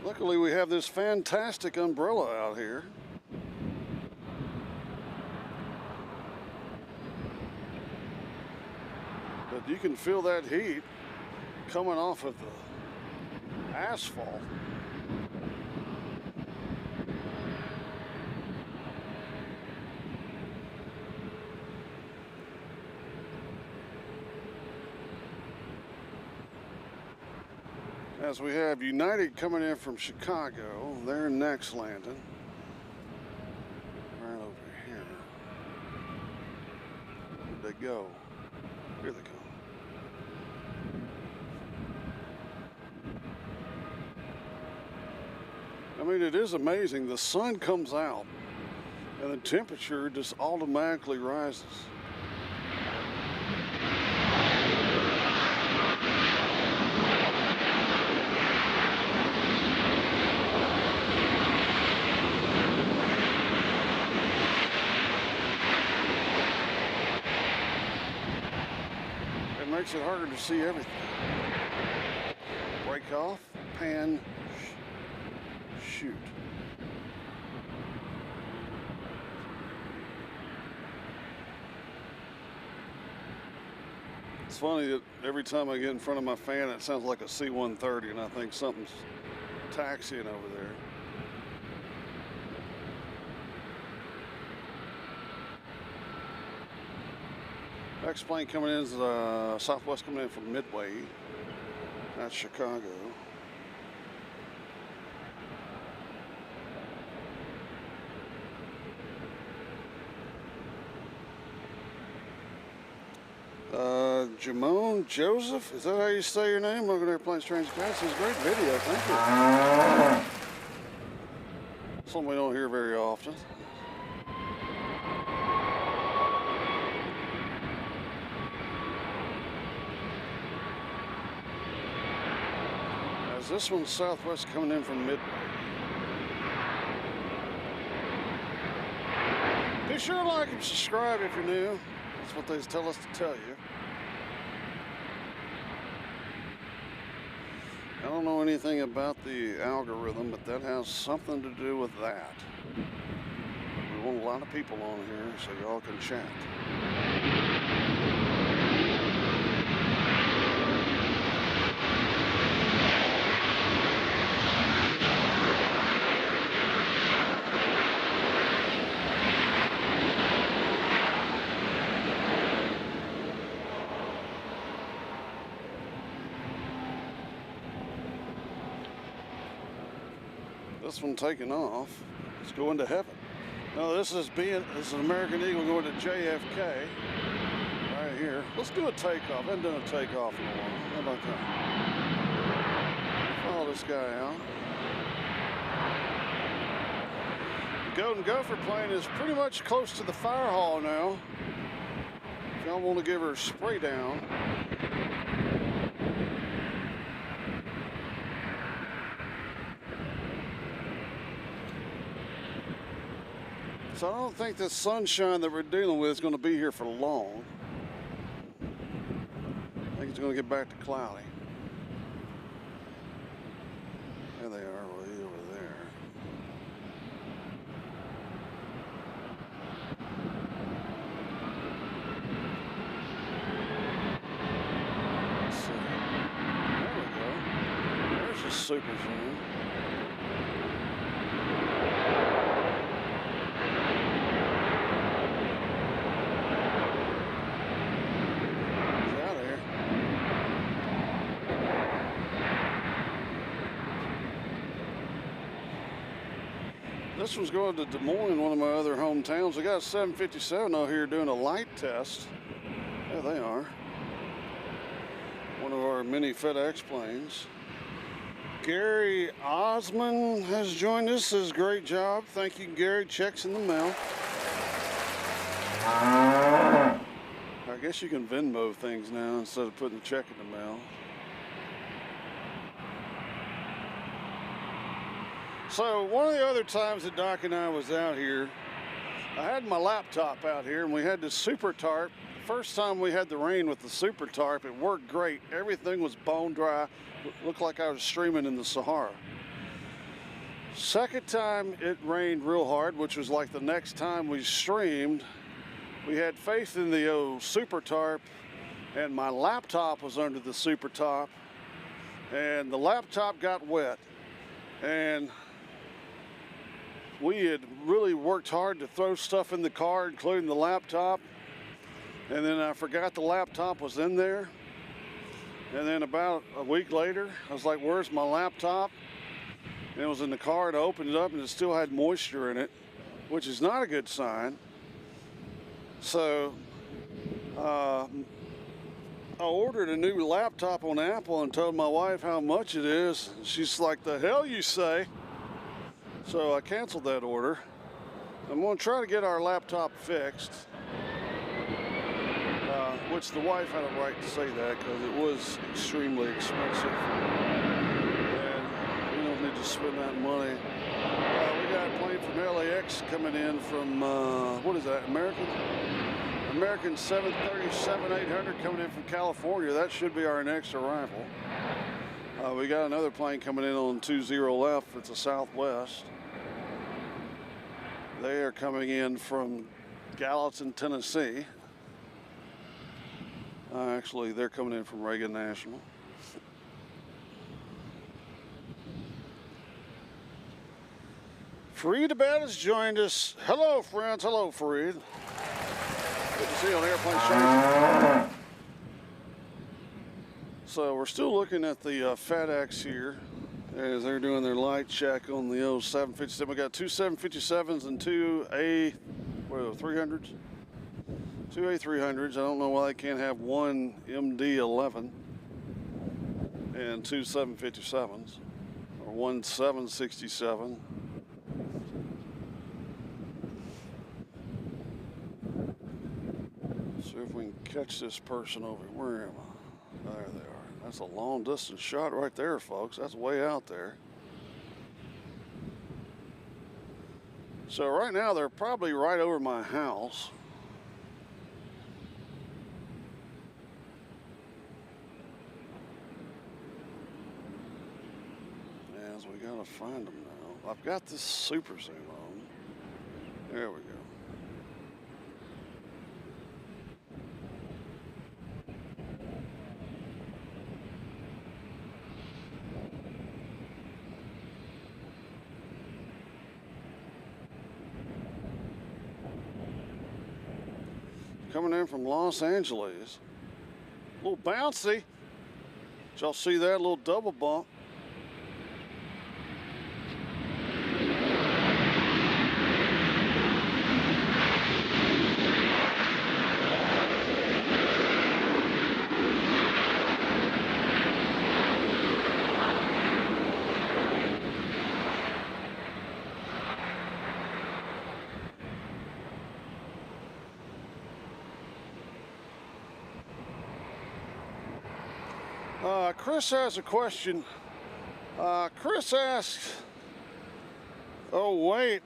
Speaker 1: Luckily, we have this fantastic umbrella out here. But you can feel that heat coming off of the asphalt. As we have United coming in from Chicago, they're next landing. Right over here. Where'd they go? Here they go. I mean, it is amazing. The sun comes out and the temperature just automatically rises. Makes it harder to see everything. Break off, pan, shoot. It's funny that every time I get in front of my fan, it sounds like a C-130, and I think something's taxiing over there. Next plane coming in is Southwest coming in from Midway. That's Chicago. Jamone Joseph, is that how you say your name? Welcome to Airplanes, Trains, and Cats. It's a great video, thank you. Something we don't hear very often. This one's Southwest coming in from Midway. Be sure to like and subscribe if you're new. That's what they tell us to tell you. I don't know anything about the algorithm, but that has something to do with that. We want a lot of people on here so y'all can chat. This one taking off. It's going to heaven. No, this is an American Eagle going to JFK. Right here. Let's do a takeoff. I haven't done a takeoff in a while. How about that? Follow this guy out. The Golden Gopher plane is pretty much close to the fire hall now. If y'all want to give her a spray down. So I don't think this sunshine that we're dealing with is going to be here for long. I think it's going to get back to cloudy. There they are, way over there. Let's see. There we go. There's a super zoom. This one's going to Des Moines, one of my other hometowns. We got a 757 out here doing a light test. There they are. one of our mini FedEx planes. Gary Osman has joined us. Says great job. Thank you, Gary. Checks in the mail. I guess you can Venmo things now instead of putting a check in the mail. So one of the other times that Doc and I was out here, I had my laptop out here and we had this super tarp. First time we had the rain with the super tarp, it worked great. Everything was bone dry. Looked like I was streaming in the Sahara. Second time it rained real hard, which was like the next time we streamed. We had faith in the old super tarp, and my laptop was under the super tarp, and the laptop got wet. And we had really worked hard to throw stuff in the car, including the laptop. And then I forgot the laptop was in there. And then about a week later, I was like, where's my laptop? And it was in the car, and I opened it up and it still had moisture in it, which is not a good sign. So I ordered a new laptop on Apple and told my wife how much it is. She's like, the hell you say? So I canceled that order. I'm going to try to get our laptop fixed, which the wife had a right to say that because it was extremely expensive. And we don't need to spend that money. We got a plane from LAX coming in from, what is that, American 737-800 coming in from California. That should be our next arrival. We got another plane coming in on 20 left. It's a Southwest. They are coming in from Gallatin, Tennessee. Actually, they're coming in from Reagan National. Fareed Abad has joined us. Hello, friends. Hello, Fareed. Good to see you on Airplane Show. So we're still looking at the FedEx here as they're doing their light check on the old 757. We got two 757s and two A300s. Two A300s. I don't know why they can't have one MD-11 and two 757s or one 767. See if we can catch this person over. Where am I? There they are. That's a long distance shot right there, folks. That's way out there. So right now they're probably right over my house. As we gotta find them now. I've got this super zoom on. There we go. Coming in from Los Angeles. A little bouncy. Did y'all see that? A little double bump. Chris has a question. Chris asks, oh wait,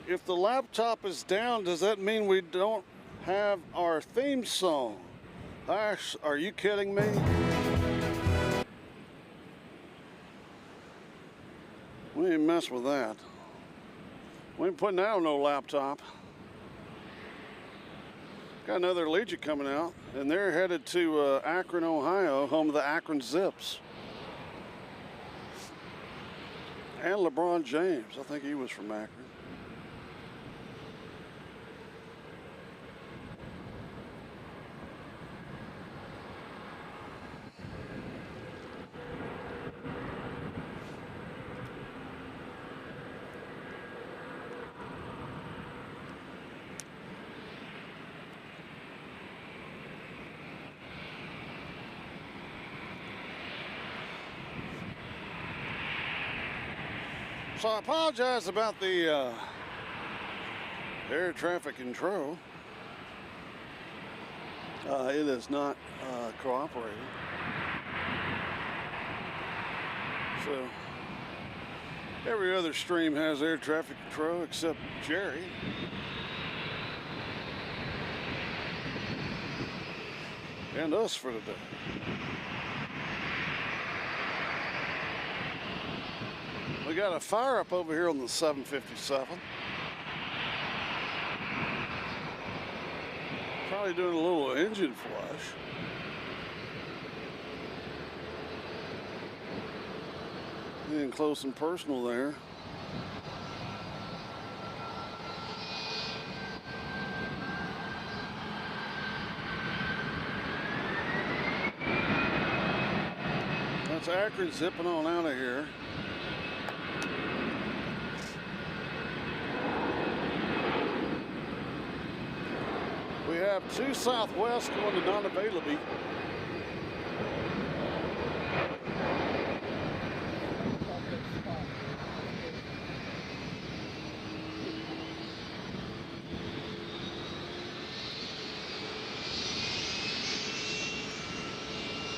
Speaker 1: if the laptop is down, does that mean we don't have our theme song? Ash, are you kidding me? We ain't mess with that. We ain't putting that on no laptop. Got another Legion coming out, and they're headed to Akron, Ohio, home of the Akron Zips. And LeBron James, I think he was from Akron. So I apologize about the air traffic control. It is not cooperating. So every other stream has air traffic control except Jerry. And us for today. We got a fire up over here on the 757. Probably doing a little engine flush. Getting close and personal there. That's Akron zipping on out of here. We have 2 Southwest going to non-available.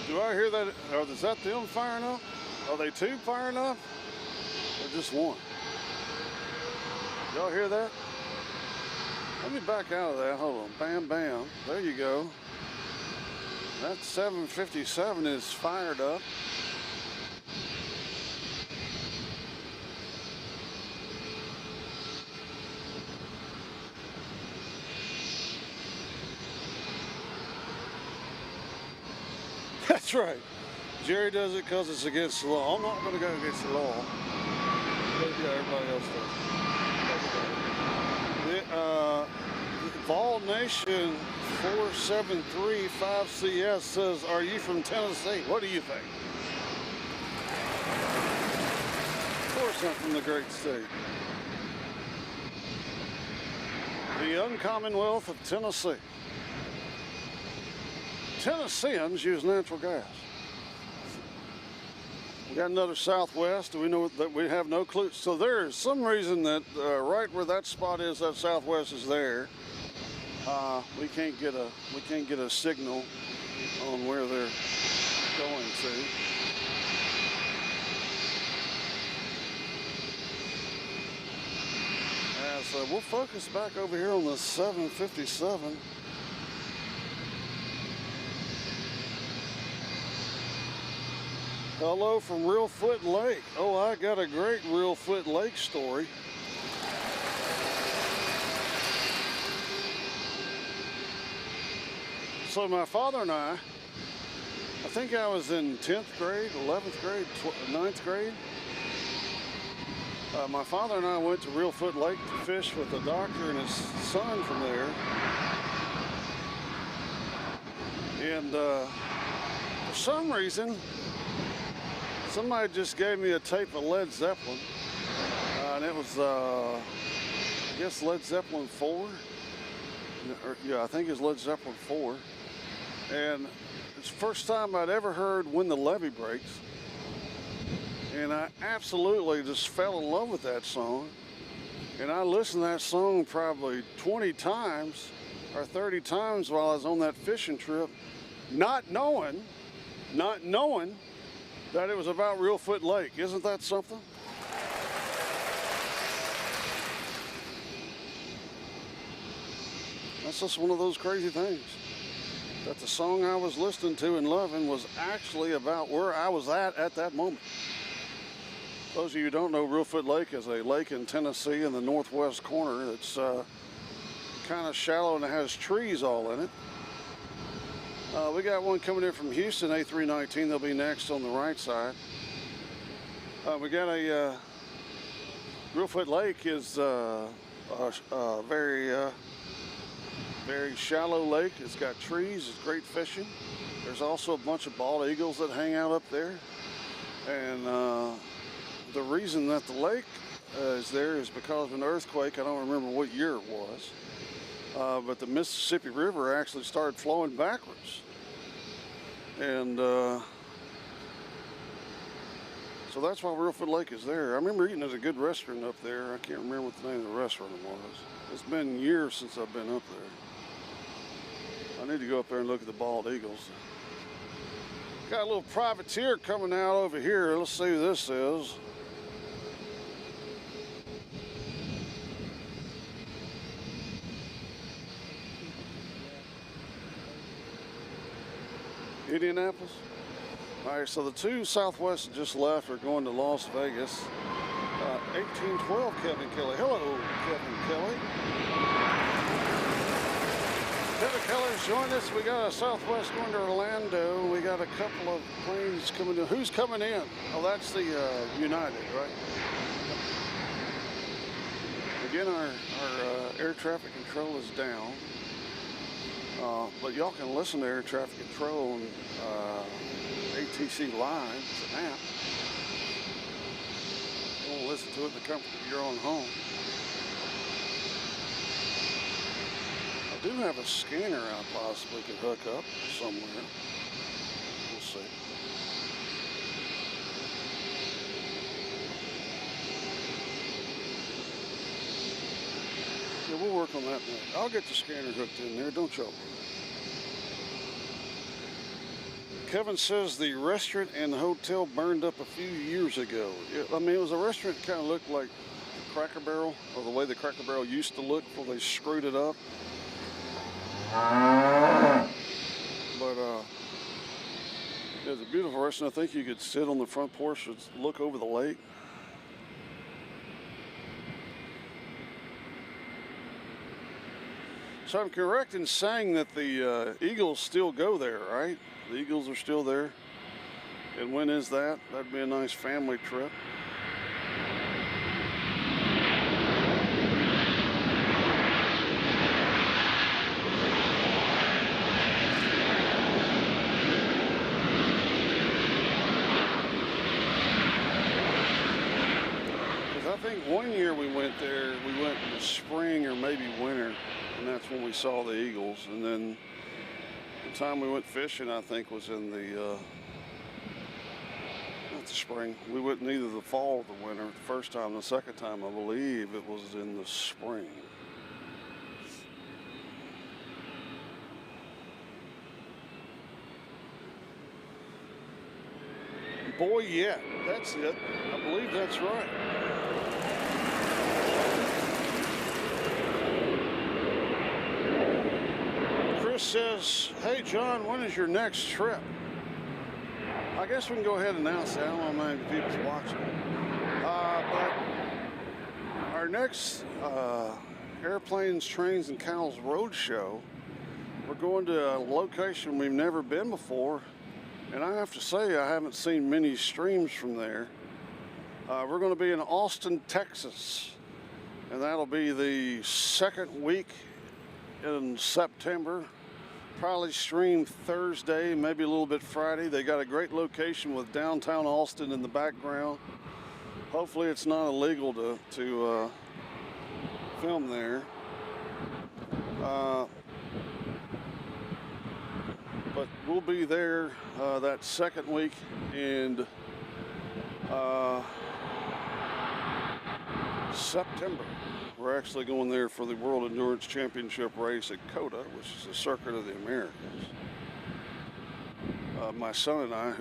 Speaker 1: Do I hear that? Or is that them firing up? Are they 2 firing up? Or just 1? Y'all hear that? Let me back out of that. Hold on. Bam, bam. There you go. That 757 is fired up. That's right. Jerry does it because it's against the law. I'm not going to go against the law. Yeah, everybody else does. Vol Nation 4735CS says, "Are you from Tennessee?" What do you think? Of course I'm from the great state. The uncommonwealth of Tennessee. Tennesseans use natural gas. We got another Southwest. We know that we have no clue. So there is some reason that right where that spot is, that Southwest is there. We can't get a signal on where they're going to. So we'll focus back over here on the 757. Hello from Reelfoot Lake. Oh, I got a great Reelfoot Lake story. So my father and I think I was in 10th grade, 11th grade, 9th grade. My father and I went to Reelfoot Lake to fish with the doctor and his son from there. And for some reason, somebody just gave me a tape of Led Zeppelin. And it was, I guess, Led Zeppelin 4. Yeah, I think it's Led Zeppelin 4. And it's the first time I'd ever heard When the Levee Breaks. And I absolutely just fell in love with that song. And I listened to that song probably 20 times or 30 times while I was on that fishing trip, not knowing that it was about Reelfoot Lake. Isn't that something? That's just one of those crazy things. That the song I was listening to and loving was actually about where I was at that moment. Those of you who don't know, Reelfoot Lake is a lake in Tennessee in the northwest corner. It's kind of shallow and it has trees all in it. We got one coming in from Houston, A319. They'll be next on the right side. We got a Reelfoot Lake is a very shallow lake. It's got trees. It's great fishing. There's also a bunch of bald eagles that hang out up there. And the reason that the lake is there is because of an earthquake. I don't remember what year it was. But the Mississippi River actually started flowing backwards. And as So that's why Reelfoot Lake is there. I remember eating at a good restaurant up there. I can't remember what the name of the restaurant was. It's been years since I've been up there. I need to go up there and look at the bald eagles. Got a little privateer coming out over here. Let's see who this is. Indianapolis? All right, so the two Southwest that just left are going to Las Vegas. 1812 Kevin Kelly. Hello, Kevin Kelly. Kevin Kelly's joined us. We got a Southwest going to Orlando. We got a couple of planes coming in. Who's coming in? Oh, that's the United, right? Again, our air traffic control is down. But y'all can listen to air traffic control on ATC Live. It's an app. You want to listen to it in the comfort of your own home. I do have a scanner I possibly could hook up somewhere. We'll see. Yeah, we'll work on that next. I'll get the scanner hooked in there, don't y'all? Kevin says the restaurant and the hotel burned up a few years ago. Yeah, I mean, it was a restaurant that kind of looked like Cracker Barrel, or the way the Cracker Barrel used to look before they screwed it up. But it was a beautiful restaurant. I think you could sit on the front porch and look over the lake. So I'm correct in saying that the Eagles still go there, right? The Eagles are still there. And when is that? That'd be a nice family trip. Because I think one year we went there, we went in the spring or maybe winter, and that's when we saw the Eagles. And then the time we went fishing, I think, was in the not the spring. We went in either the fall or the winter. The first time, the second time, I believe it was in the spring. Boy, yeah, that's it. I believe that's right. Chris says, hey John, when is your next trip? I guess we can go ahead and announce that. I don't know how many people's watching. But our next Airplanes, Trains, and Cows Road Show, we're going to a location we've never been before. And I have to say, I haven't seen many streams from there. We're going to be in Austin, Texas. And that'll be the second week in September. Probably stream Thursday, maybe a little bit Friday. They got a great location with downtown Austin in the background. Hopefully it's not illegal to film there. But we'll be there that second week, and September. We're actually going there for the World Endurance Championship race at COTA, which is the Circuit of the Americas. My son and I,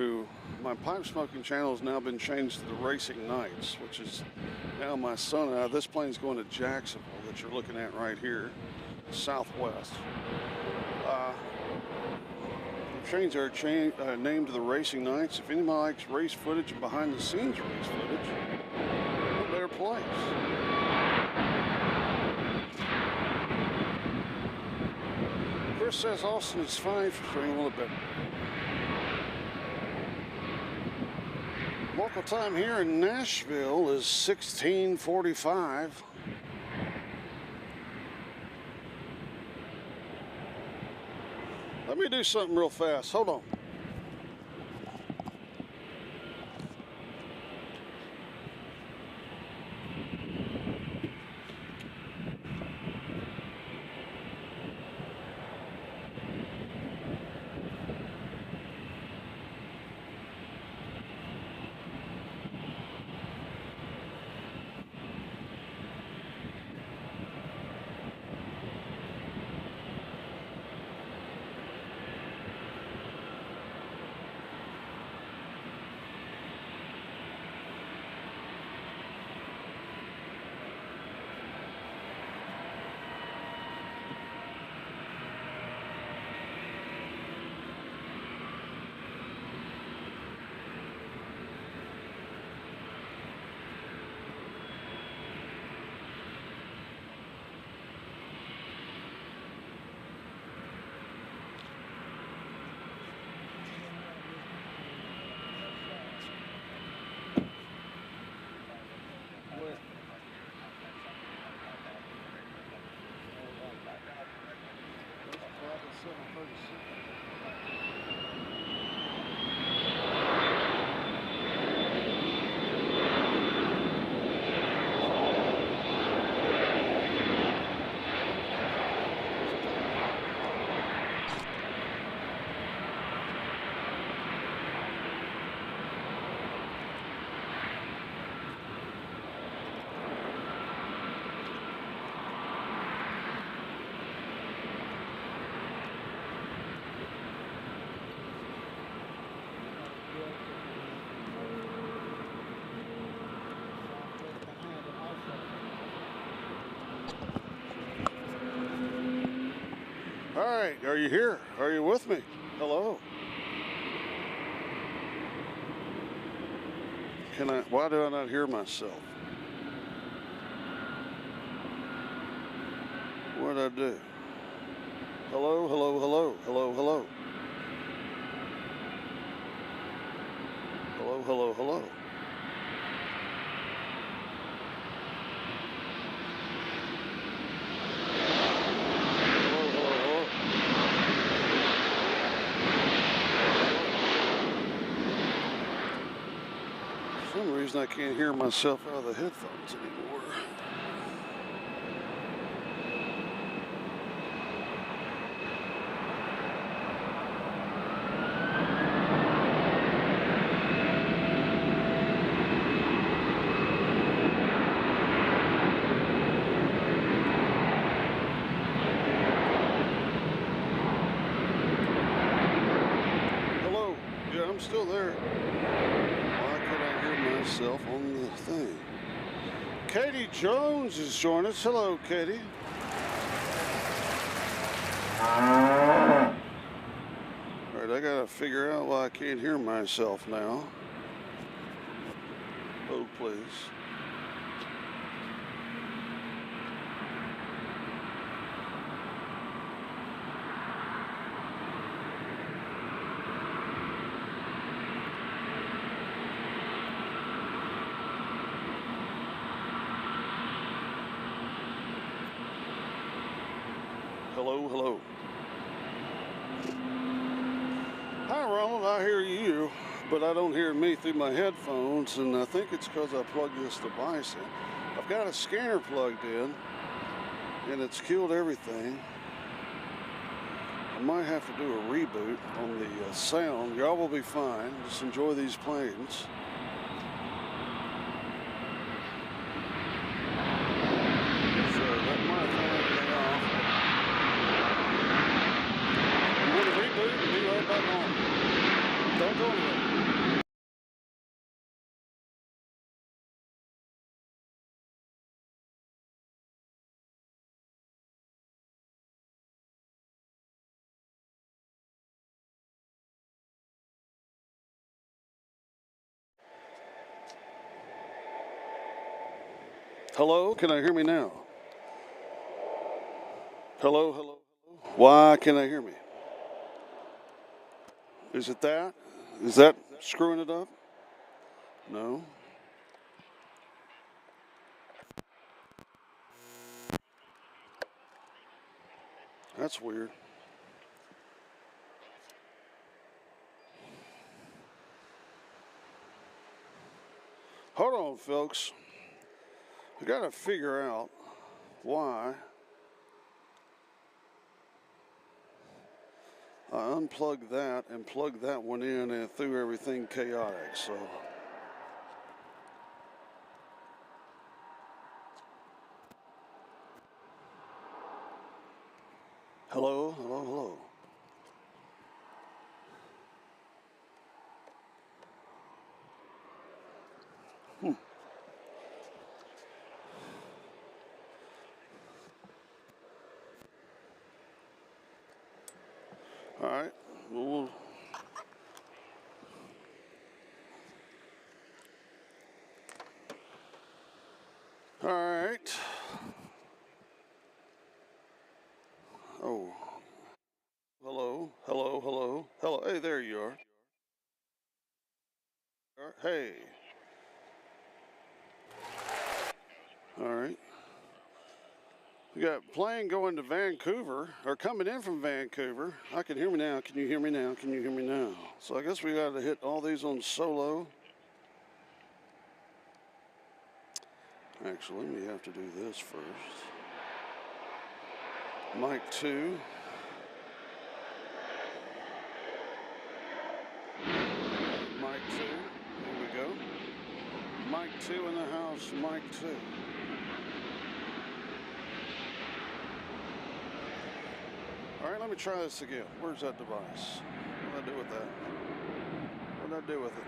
Speaker 1: my pipe smoking channel has now been changed to the Racing Nights, which is now my son and I. This plane's going to Jacksonville that you're looking at right here, Southwest. We've changed our name to the Racing Nights. If anybody likes race footage and behind the scenes race footage, what better place? Chris says Austin is fine for streaming a little bit. Local time here in Nashville is 16:45. Let me do something real fast. Hold on. All right, are you here? Are you with me? Hello. Why do I not hear myself? What did I do? Hello, hello, hello, hello, hello. Hello, hello, hello. Hello, hello, hello. For some reason I can't hear myself out of the headphones anymore. Hello, yeah, I'm still there. Why could I hear myself on the thing? Katie Jones is joining us. Hello, Katie. All right, I gotta figure out why I can't hear myself now. Oh, please. Hello, hello. Hi, Ronald. I hear you, but I don't hear me through my headphones, and I think it's because I plugged this device in. I've got a scanner plugged in, and it's killed everything. I might have to do a reboot on the sound. Y'all will be fine. Just enjoy these planes. So that might throw everything off. I'm going to reboot and be right back on. Don't go anywhere. Hello, can I hear me now? Hello, hello, hello. Why can't I hear me? Is it that? Is that screwing it up? No. That's weird. Hold on, folks. We got to figure out why I unplugged that and plugged that one in and threw everything chaotic. So hello, hello, hello. All right. Well, all right. Oh. Hello, hello, hello, hello. Hey, there you are. Hey. All right. We got a plane going to Vancouver, or coming in from Vancouver. I can hear me now. Can you hear me now? Can you hear me now? So I guess we got to hit all these on solo. Actually, we have to do this first. Mic 2. Mic 2. Here we go. Mic 2 in the house. Mic 2. All right, let me try this again. Where's that device? What did I do with that? What did I do with it?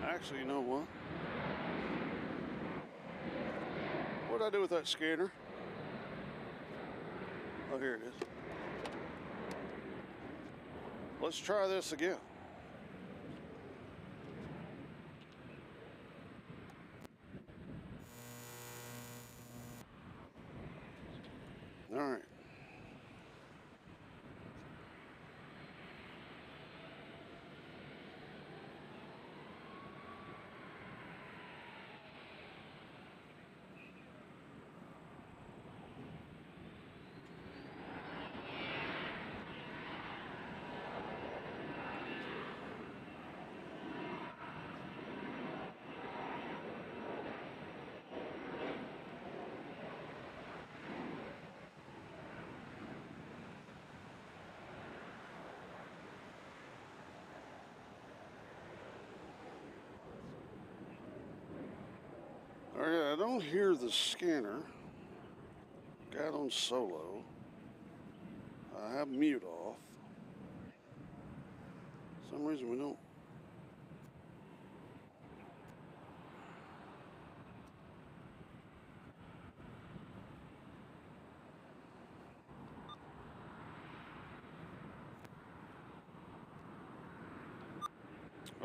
Speaker 1: Actually, you know what? What did I do with that scanner? Oh, here it is. Let's try this again. All right. All right, I don't hear the scanner. Got on solo. I have mute off. For some reason we don't.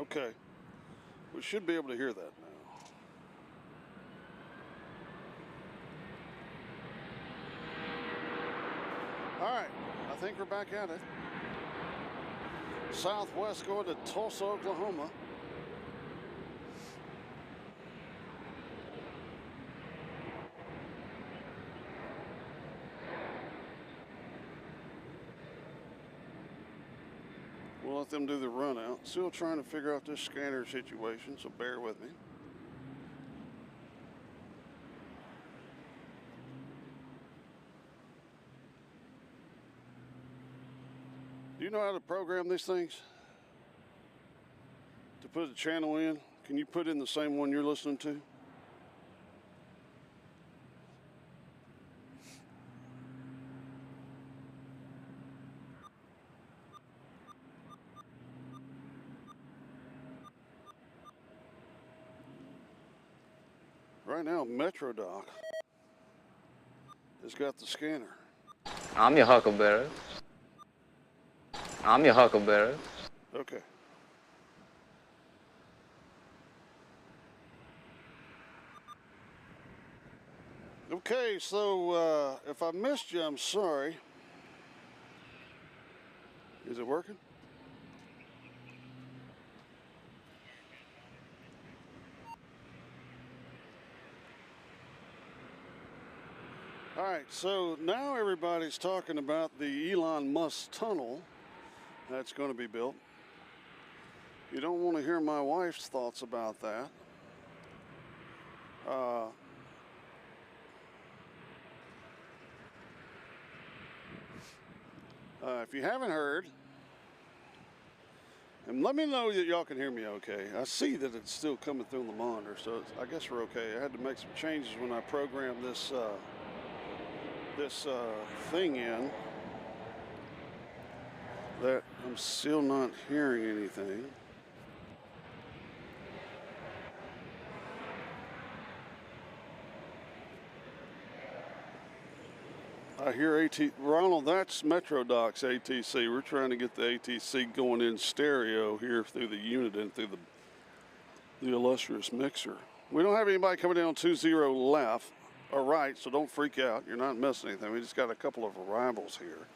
Speaker 1: Okay. We should be able to hear that now. All right, I think we're back at it. Southwest going to Tulsa, Oklahoma. We'll let them do the run out. Still trying to figure out this scanner situation, so bear with me. Do you know how to program these things? To put a channel in? Can you put in the same one you're listening to? Right now, MetroDoc has got the scanner.
Speaker 4: I'm your huckleberry. I'm your huckleberry.
Speaker 1: Okay. Okay, so if I missed you, I'm sorry. Is it working? All right, so now everybody's talking about the Elon Musk tunnel that's going to be built. You don't want to hear my wife's thoughts about that. If you haven't heard, and let me know that y'all can hear me okay. I see that it's still coming through the monitor, so I guess we're okay. I had to make some changes when I programmed this thing in that I'm still not hearing anything. I hear Ronald, that's MetroDoc's ATC. We're trying to get the ATC going in stereo here through the unit and through the illustrious mixer. We don't have anybody coming in on 20 left or right, so don't freak out. You're not missing anything. We just got a couple of arrivals here.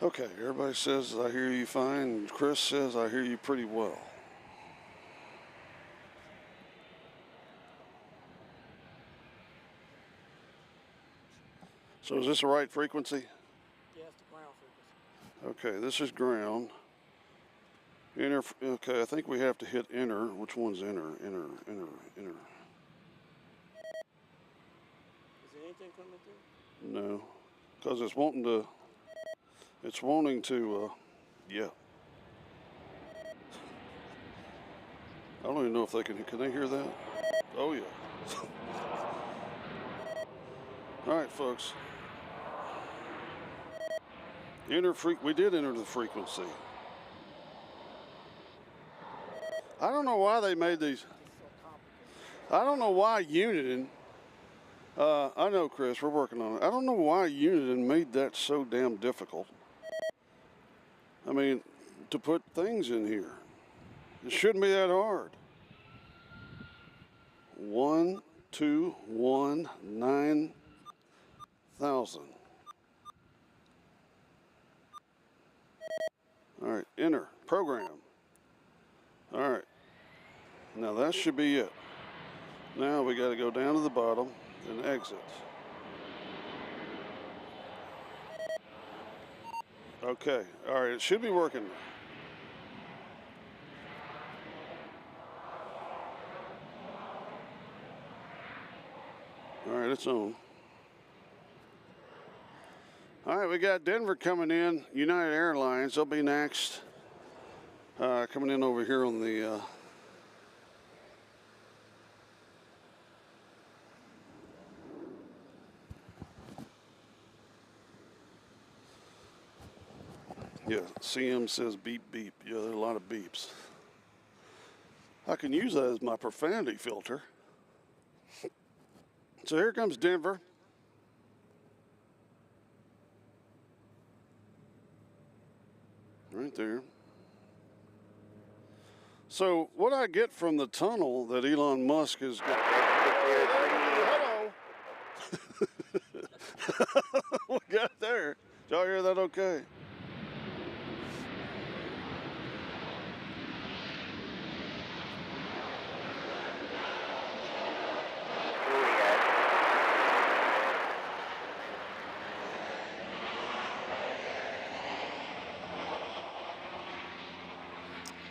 Speaker 1: Okay, everybody says I hear you fine. Chris says I hear you pretty well. So is this the right frequency?
Speaker 5: Yeah, it's the ground frequency.
Speaker 1: Okay, this is ground. Enter, okay, I think we have to hit enter. Which one's enter? Enter.
Speaker 5: Is there anything coming through?
Speaker 1: No, because it's wanting to, yeah. I don't even know if can they hear that? Oh yeah. All right, folks. We did enter the frequency. I don't know why they made these. I don't know why Uniden, I know, Chris, we're working on it. I don't know why Uniden made that so damn difficult. I mean, to put things in here. It shouldn't be that hard. 1, 2, 1, 9,000. All right, enter, program. All right, now that should be it. Now we got to go down to the bottom and exit. Okay, all right, it should be working now. All right, it's on. All right, we got Denver coming in, United Airlines. They'll be next. Coming in over here on the yeah, CM says beep beep. Yeah, there are a lot of beeps. I can use that as my profanity filter. So here comes Denver. Right there. So what I get from the tunnel that Elon Musk is got. Hello. We got it there. Did y'all hear that okay?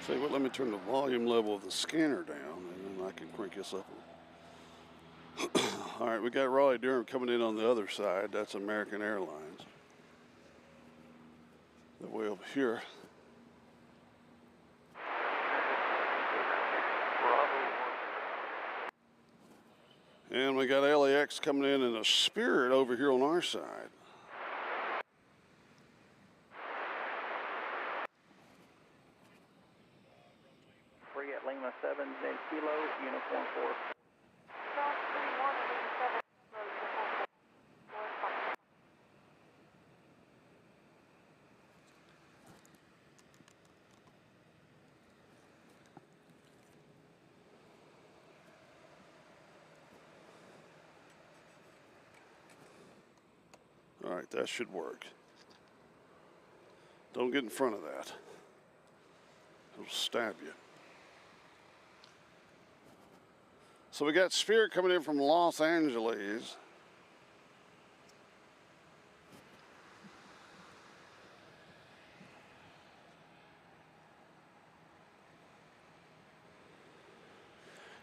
Speaker 1: Say what, let me turn the volume level of the scanner down and then I can crank this up. All right, we got Raleigh Durham coming in on the other side. That's American Airlines. The way over here. And we got LAX coming in a Spirit over here on our side.
Speaker 2: Free at Lima 7, then Kilo, Uniform 4.
Speaker 1: All right, that should work. Don't get in front of that. It'll stab you. So we got Spirit coming in from Los Angeles.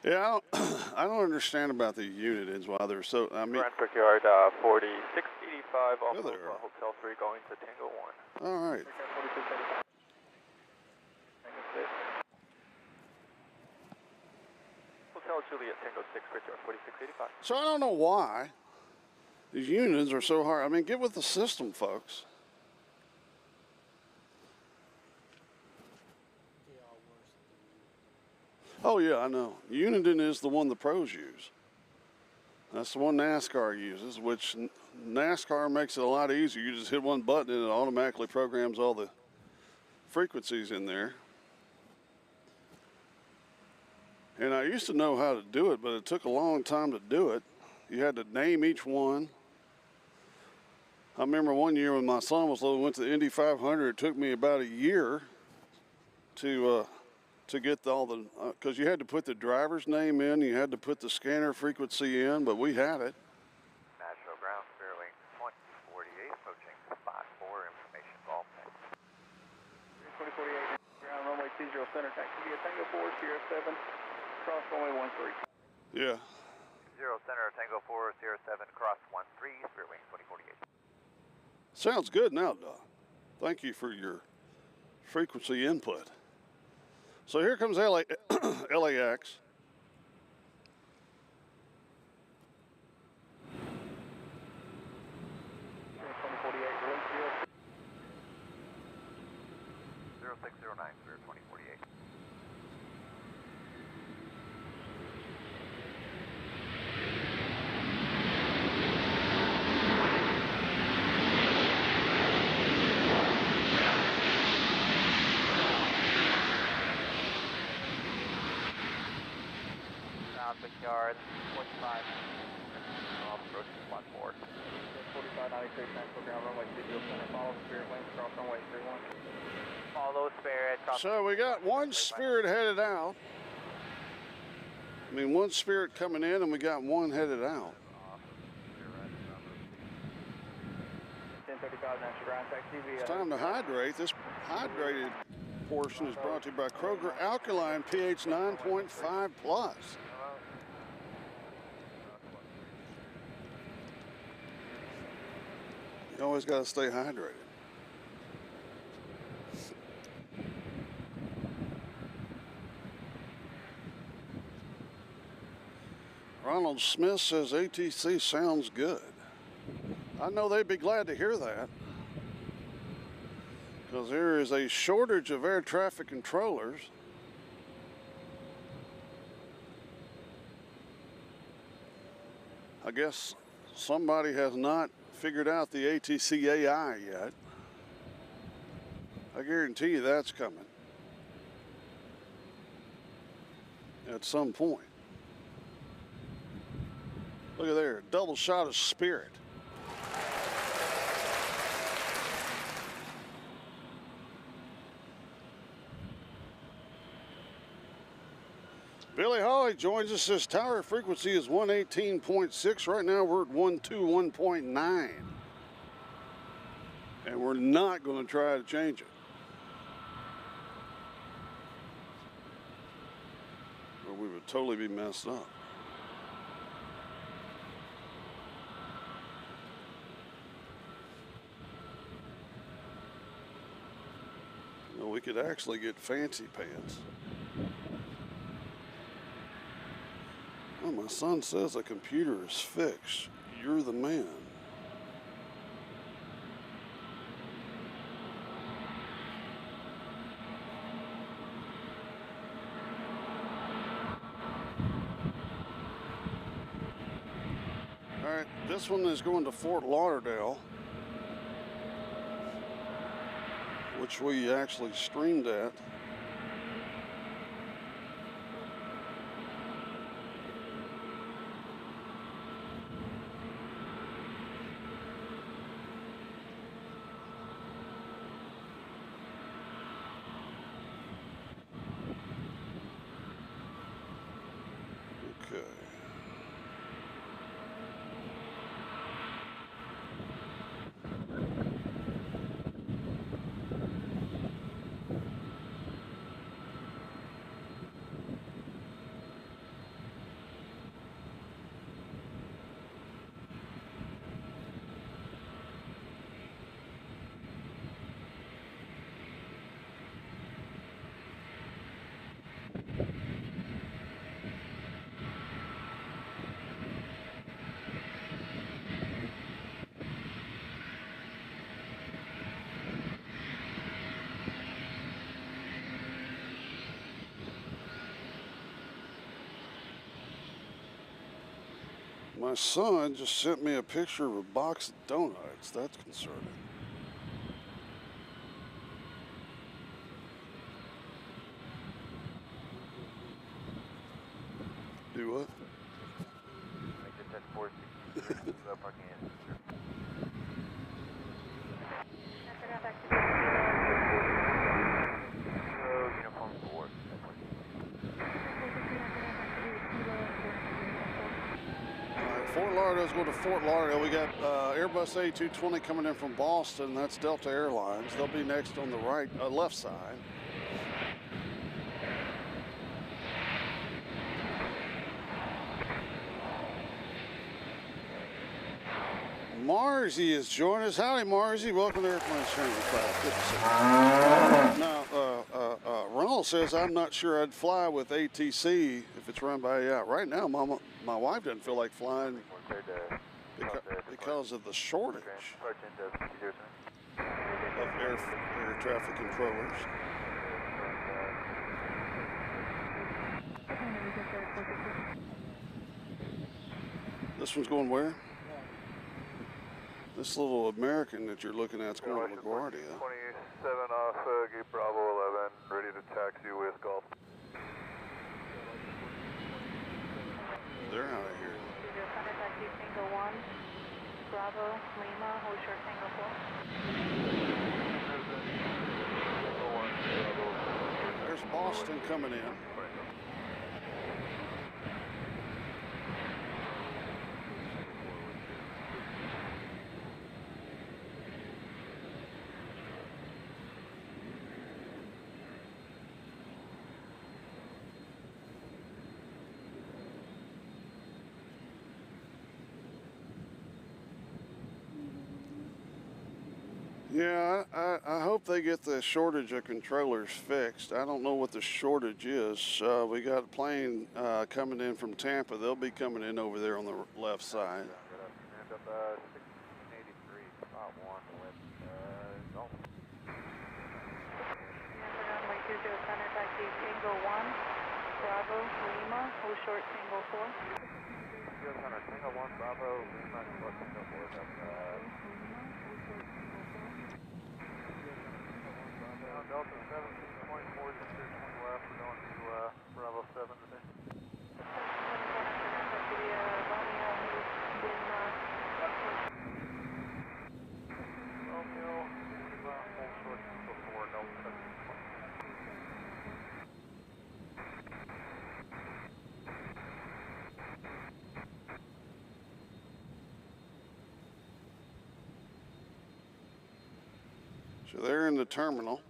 Speaker 1: Yeah, I don't understand about the Unidens, why they're so, I mean.
Speaker 6: Brentford Yard 4685 off of Hotel 3 going to Tango 1.
Speaker 1: All right.
Speaker 6: Hotel Juliet Tango 6, Brentford 4685.
Speaker 1: So I don't know why these Unidens are so hard. I mean, get with the system, folks. Oh yeah, I know. Uniden is the one the pros use. That's the one NASCAR uses, which NASCAR makes it a lot easier. You just hit one button and it automatically programs all the frequencies in there. And I used to know how to do it, but it took a long time to do it. You had to name each one. I remember one year when my son was little, went to the Indy 500. It took me about a year to get all the, because you had to put the driver's name in, you had to put the scanner frequency in, but we had it.
Speaker 6: Nashville ground, Fairway 2048, approaching spot 4, information ball.
Speaker 2: 2048, ground runway 20 center, taxi via Tango 4, Sierra 7, cross runway 13.
Speaker 1: Yeah.
Speaker 6: 0 center, Tango 4, Sierra 7, cross 13, Spirit Wing 2048.
Speaker 1: Sounds good now, Doc. Thank you for your frequency input. So here comes LAX.
Speaker 2: 2048, release
Speaker 6: 0609, Spirit 2048. 6 yards, 45. Approaching flat 4.
Speaker 2: 4593 Nashville ground runway 20 center. Follow Spirit wings cross runway 31.
Speaker 6: Follow Spirit. Cross.
Speaker 1: So we got one Spirit headed out. I mean, one Spirit coming in, and we got one headed out.
Speaker 2: 1035 Nashville ground taxi.
Speaker 1: It's time to hydrate. This hydrated portion is brought to you by Kroger Alkaline pH 9.5 plus. You always got to stay hydrated. Ronald Smith says ATC sounds good. I know they'd be glad to hear that, because there is a shortage of air traffic controllers. I guess somebody has not figured out the ATC AI yet. I guarantee you that's coming at some point. Look at there, double shot of Spirit. Billy Holly joins us, says tower frequency is 118.6. Right now we're at 121.9. And we're not going to try to change it. Or we would totally be messed up. You know, we could actually get fancy pants. Oh, my son says the computer is fixed. You're the man. All right, this one is going to Fort Lauderdale, which we actually streamed at. My son just sent me a picture of a box of donuts. That's concerning. Do what?
Speaker 6: Make it 10-4, parking in. Uniform 4.
Speaker 1: Fort Lauderdale's going to Fort Lauderdale. We got Airbus A220 coming in from Boston. That's Delta Airlines. They'll be next on the right, left side. Marzi is joining us. Howdy, Marzi. Welcome to Airplane Training Class. Good to see you. Now, Ronald says, I'm not sure I'd fly with ATC if it's run by AI. Right now, my wife doesn't feel like flying because of the shortage of air traffic controllers. This one's going where? This little American that you're looking at is going to LaGuardia.
Speaker 6: 27 off Gate Bravo 11, ready to taxi with Golf.
Speaker 1: they're out of here.
Speaker 2: Studio Center, taxi Tango 1, Bravo, Lima, hold short Tango 4.
Speaker 1: There's Boston coming in. Yeah, I hope they get the shortage of controllers fixed. I don't know what the shortage is. We got a plane coming in from Tampa. They'll be coming in over there on the left side.
Speaker 6: Stand up 1683, spot 1 with Dalton.
Speaker 2: Runway 20 Center, taxi Tango 1, Bravo, Lima, hold short Tango 4.
Speaker 6: Studio Center, Tango 1, Bravo, Lima, short Tango 4, that's Delta 17.4, just 2 left, we're going to Bravo 7 today. Romeo, hold short before Delta 17.4.
Speaker 1: So they're in the terminal.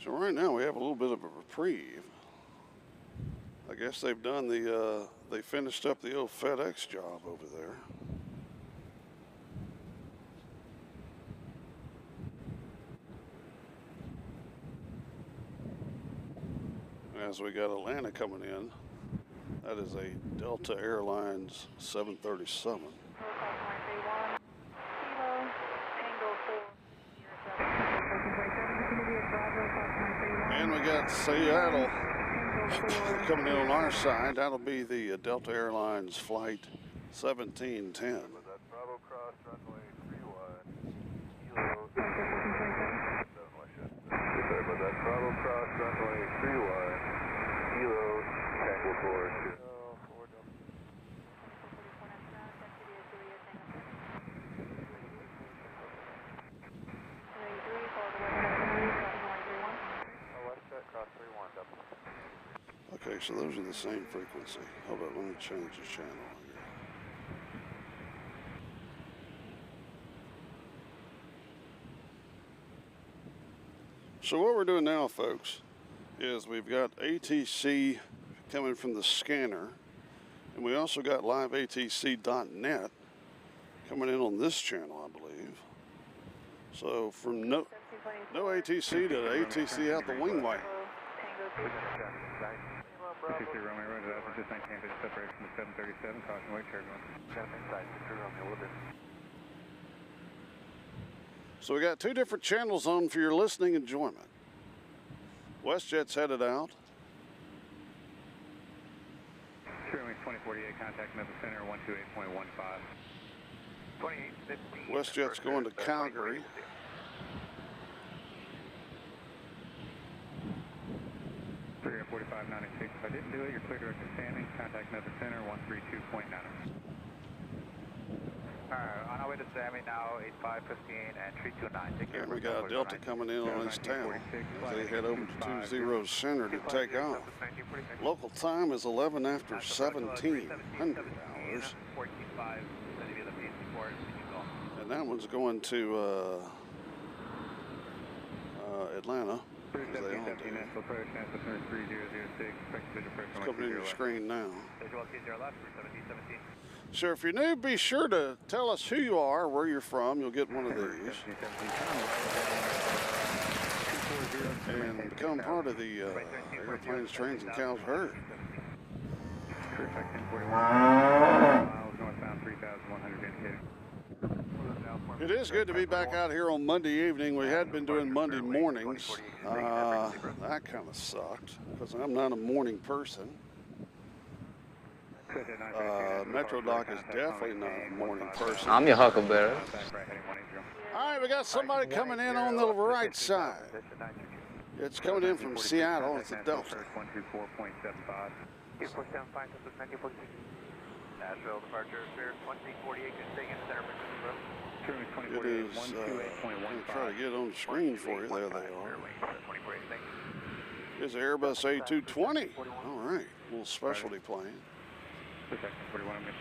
Speaker 1: So right now we have a little bit of a reprieve. I guess they've done they finished up the old FedEx job over there. As we got Atlanta coming in, that is a Delta Airlines 737. And we got Seattle coming in on our side. That'll be the Delta Airlines flight 1710.
Speaker 6: That's Bravo cross runway 3 wide. Kilo. Sorry about that. Bravo cross runway 3 wide. Kilo Tango 4.
Speaker 1: Okay, so those are the same frequency. Hold on, let me change the channel here. So what we're doing now, folks, is we've got ATC coming from the scanner, and we also got liveatc.net coming in on this channel, I believe. So from no ATC to ATC out the wingway.
Speaker 3: 263 Romeo, roger that. Just 19 inch separation to 737, caution weight turbulence.
Speaker 1: So we got two different channels on for your listening enjoyment. WestJet's headed out.
Speaker 3: Sure, 2048, contact Memphis Center 128.15.
Speaker 6: 2815.
Speaker 1: WestJet's going to Calgary.
Speaker 3: Figure 4596. If I didn't do it, you're clear direct to standing. Contact Memphis Center 132.9.
Speaker 6: Alright, on our way to Sammy now, 8515 and 329. Take care.
Speaker 1: And we got Delta coming in on his tail as they head over to 20 Center to take off. Local time is 11 after 1700 hours. And that one's going to Atlanta. As they all do. It's coming in your screen now. So if you're new, be sure to tell us who you are, where you're from. You'll get one of these. And become part of the Airplanes, Trains, and Cows herd. It is good to be back out here on Monday evening. We had been doing Monday mornings. That kind of sucked because I'm not a morning person. Metro Doc is definitely not a morning person.
Speaker 4: I'm your huckleberry.
Speaker 1: All right, we got somebody coming in on the right side. It's coming in from Seattle. It's a Delta.
Speaker 2: 2475, this is 1946.
Speaker 6: Nashville departure, Spirit 2048, just staying in center frequency, bro.
Speaker 1: It is, I'm going to try to get on the screen for you. There they are.
Speaker 6: 2048, thank you.
Speaker 1: It's an Airbus A220. All right, little specialty plane.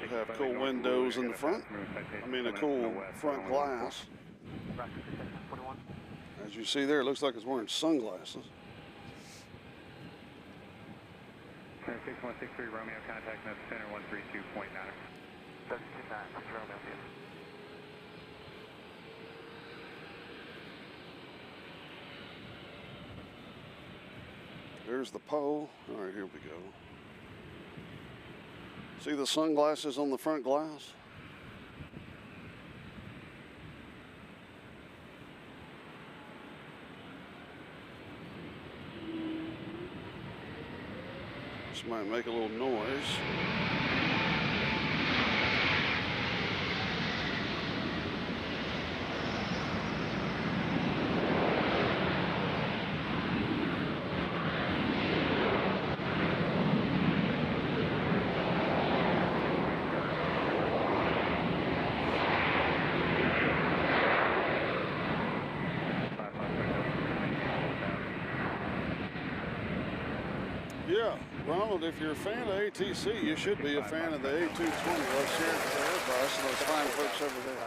Speaker 1: Have cool windows in the front. I mean, a cool front glass. As you see there, it looks like it's wearing sunglasses.
Speaker 3: 6163 Romeo, contact Nova Center 132.9.
Speaker 2: 729, Romeo.
Speaker 1: There's the pole. All right, here we go. See the sunglasses on the front glass? This might make a little noise. Yeah, Ronald, if you're a fan of ATC, you should be a fan of the A220. Let's hear it for Airbus and those fine folks over there.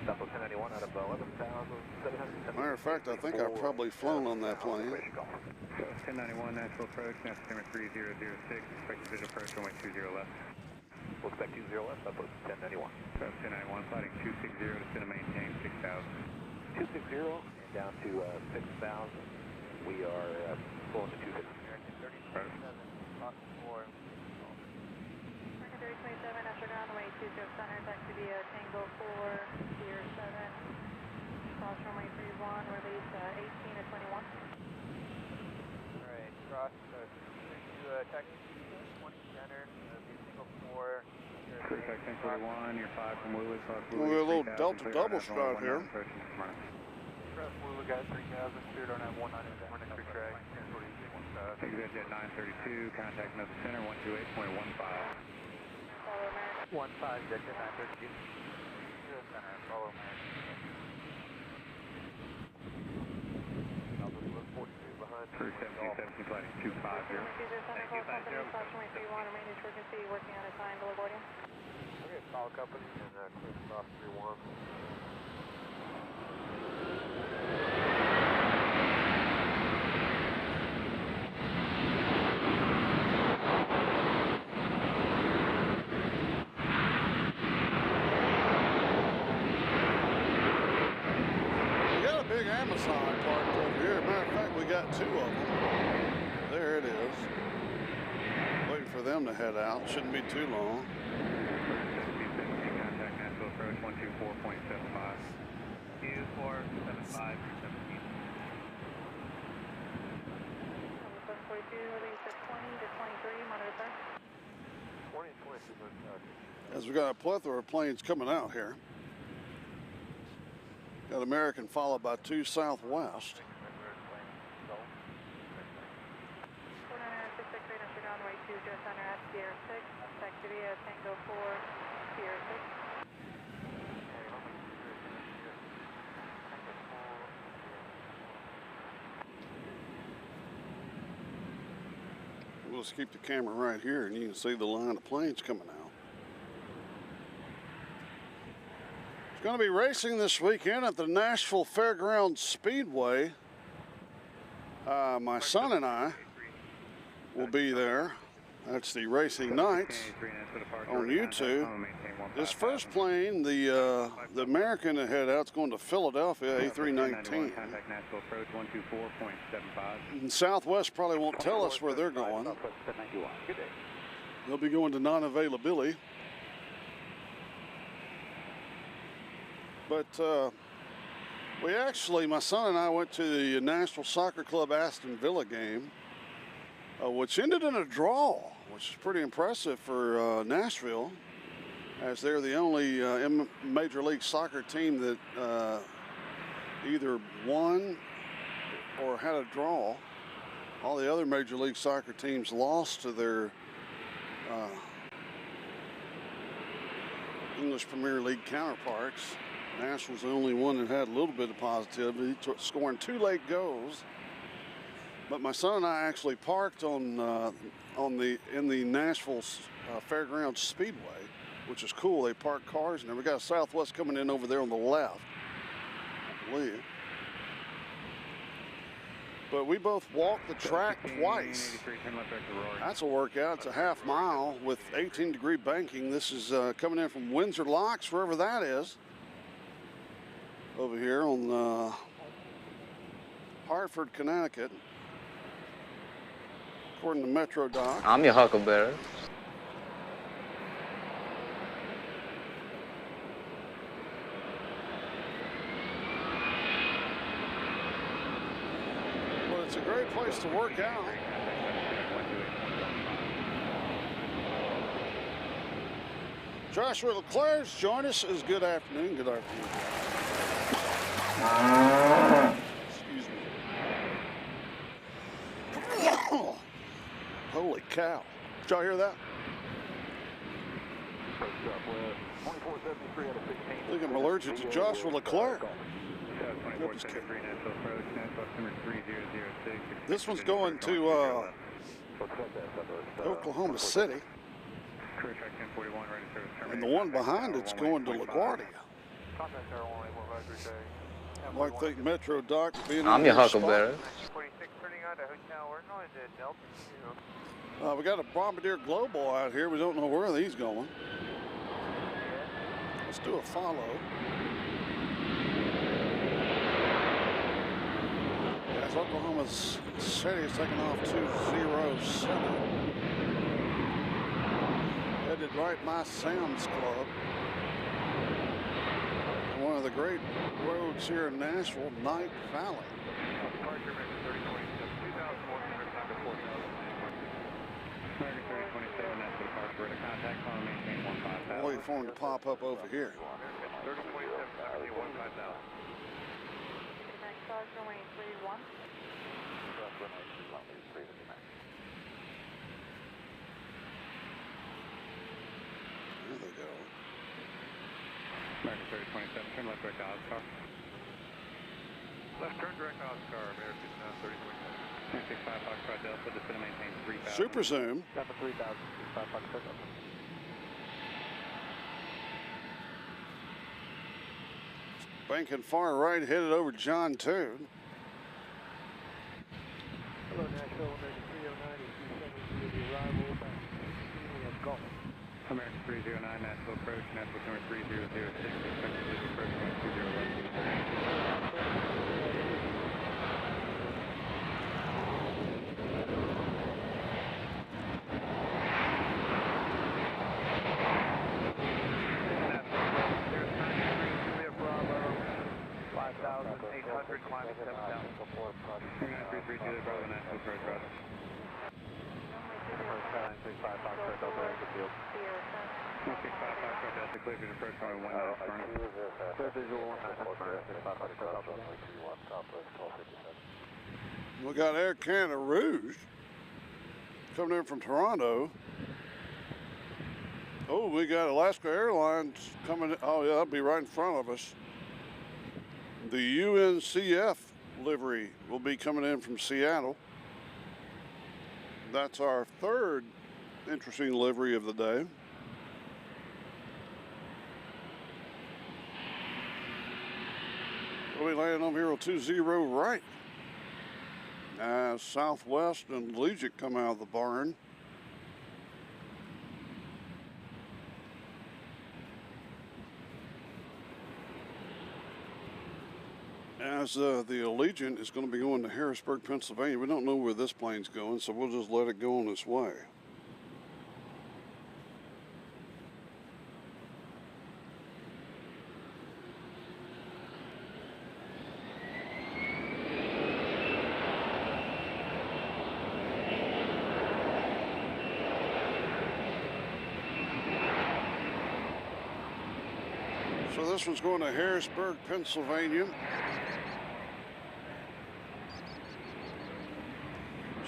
Speaker 2: Double 1091 out of 11,700.
Speaker 1: Matter of fact, I think I've probably flown on that plane.
Speaker 3: 1091, Nashville approach, Nashville 3006, expected visual approach, runway 20 left.
Speaker 2: We'll expect 20 left, up 1091.
Speaker 3: 1091, sliding 260 to center maintain 6,000.
Speaker 2: 260 and down to 6,000. We are pulling to 250.
Speaker 6: 3027,
Speaker 7: 3027, after runway 20 center, taxi via Tango 4, Pier 7, cross runway 31, release 18 to 21.
Speaker 6: Alright, cross to taxi 20 center, be single 4.
Speaker 3: Perfect, 1041, you're 5 from Woolly, cross
Speaker 1: We'll get a little Delta double shot here.
Speaker 6: Cross Blue, guys, 3000, Spirit on that 19, we're next to track, 1048,
Speaker 3: Exit 932, contact Nova Center 128.15.
Speaker 7: Follow American.
Speaker 2: 15, Jet 932.
Speaker 6: center, follow American. Alpha Blue 42 behind.
Speaker 3: Cruise 1717, sliding 250.
Speaker 7: Center, call company, cross runway 31, remaining frequency, working on a time below boarding.
Speaker 6: Okay, call company and clear cross 31.
Speaker 1: Big Amazon parked over here. Matter of fact, we got 2 of them. There it is. Waiting for them to head out. Shouldn't be too long.
Speaker 3: 1717, contact Nashville approach 124.75.
Speaker 6: 2475 17.
Speaker 7: 742, release 20 to 23, monitor sir.
Speaker 6: 20 and 22.
Speaker 1: As we got a plethora of planes coming out here. Got American followed by 2 Southwest.
Speaker 7: 49663, after runway 20 center at Pier 6, taxi via Tango 4, Pier 6.
Speaker 1: We'll just keep the camera right here and you can see the line of planes coming out. Going to be racing this weekend at the Nashville Fairgrounds Speedway. My son and I will be there. That's the Racing Nights on YouTube. This first plane, the American that head out's going to Philadelphia, A319. And Southwest probably won't tell us where they're going. They'll be going to non-availability. But we actually, my son and I went to the Nashville Soccer Club Aston Villa game, which ended in a draw, which is pretty impressive for Nashville, as they're the only Major League Soccer team that either won or had a draw. All the other Major League Soccer teams lost to their English Premier League counterparts. Nashville's the only one that had a little bit of positivity, scoring 2 late goals. But my son and I actually parked in the Nashville Fairgrounds Speedway, which is cool. They park cars, and we got a Southwest coming in over there on the left, I believe. But we both walked the track twice. That's a workout. It's a half mile with 18-degree banking. This is coming in from Windsor Locks, wherever that is, over here on Hartford, Connecticut, according to Metro Doc.
Speaker 4: I'm your huckleberry.
Speaker 1: Well, it's a great place to work out. Joshua Leclerc's join us. Is good afternoon. Good afternoon. Excuse me. Holy cow. Did y'all hear that? I think I'm allergic to Joshua Leclerc. This one's going to Oklahoma City. And the one behind it's going to LaGuardia. I think Metro Doc being
Speaker 4: I'm your huckleberry.
Speaker 1: We got a Bombardier Global out here. We don't know where he's going. Let's do a follow. As Oklahoma City is taking off 207. Headed right by Sam's Club. One of the great roads here in Nashville, Night Valley. I'll wait for him to pop up over here. There they go.
Speaker 3: American 3027, turn left direct to Oscar.
Speaker 6: Left turn direct to Oscar, American 3027.
Speaker 3: 265 Foxtrot Delta, descend and maintain 3000.
Speaker 1: Super Zoom.
Speaker 2: Delta 3000, 65 Foxtrot Delta.
Speaker 1: Banking far right, headed over John Toon.
Speaker 2: Hello, Nashville, American 309 is 270 the arrival by Kennedy Golf.
Speaker 3: American 309, Nashville approach, Nashville number 3006, expected to approach 2011.
Speaker 6: Climbing 7,000.
Speaker 3: 393 Julia Bravo, Nashville approach, Roger.
Speaker 2: Skyline 65 Foxtrot Delta, exit field.
Speaker 3: 265 Foxtrot Delta, clear to approach runway 19 Furnace.
Speaker 2: Clear visual 19 Furnace, 65 Foxtrot Delta.
Speaker 1: We got Air Canada Rouge coming in from Toronto. Oh, we got Alaska Airlines coming in. Oh, yeah, that'll be right in front of us. The UNCF livery will be coming in from Seattle. That's our third interesting livery of the day. We'll be landing over here on 20 right. As Southwest and Legion come out of the barn. As the Allegiant is going to be going to Harrisburg, Pennsylvania. We don't know where this plane's going, so we'll just let it go on its way. So this one's going to Harrisburg, Pennsylvania.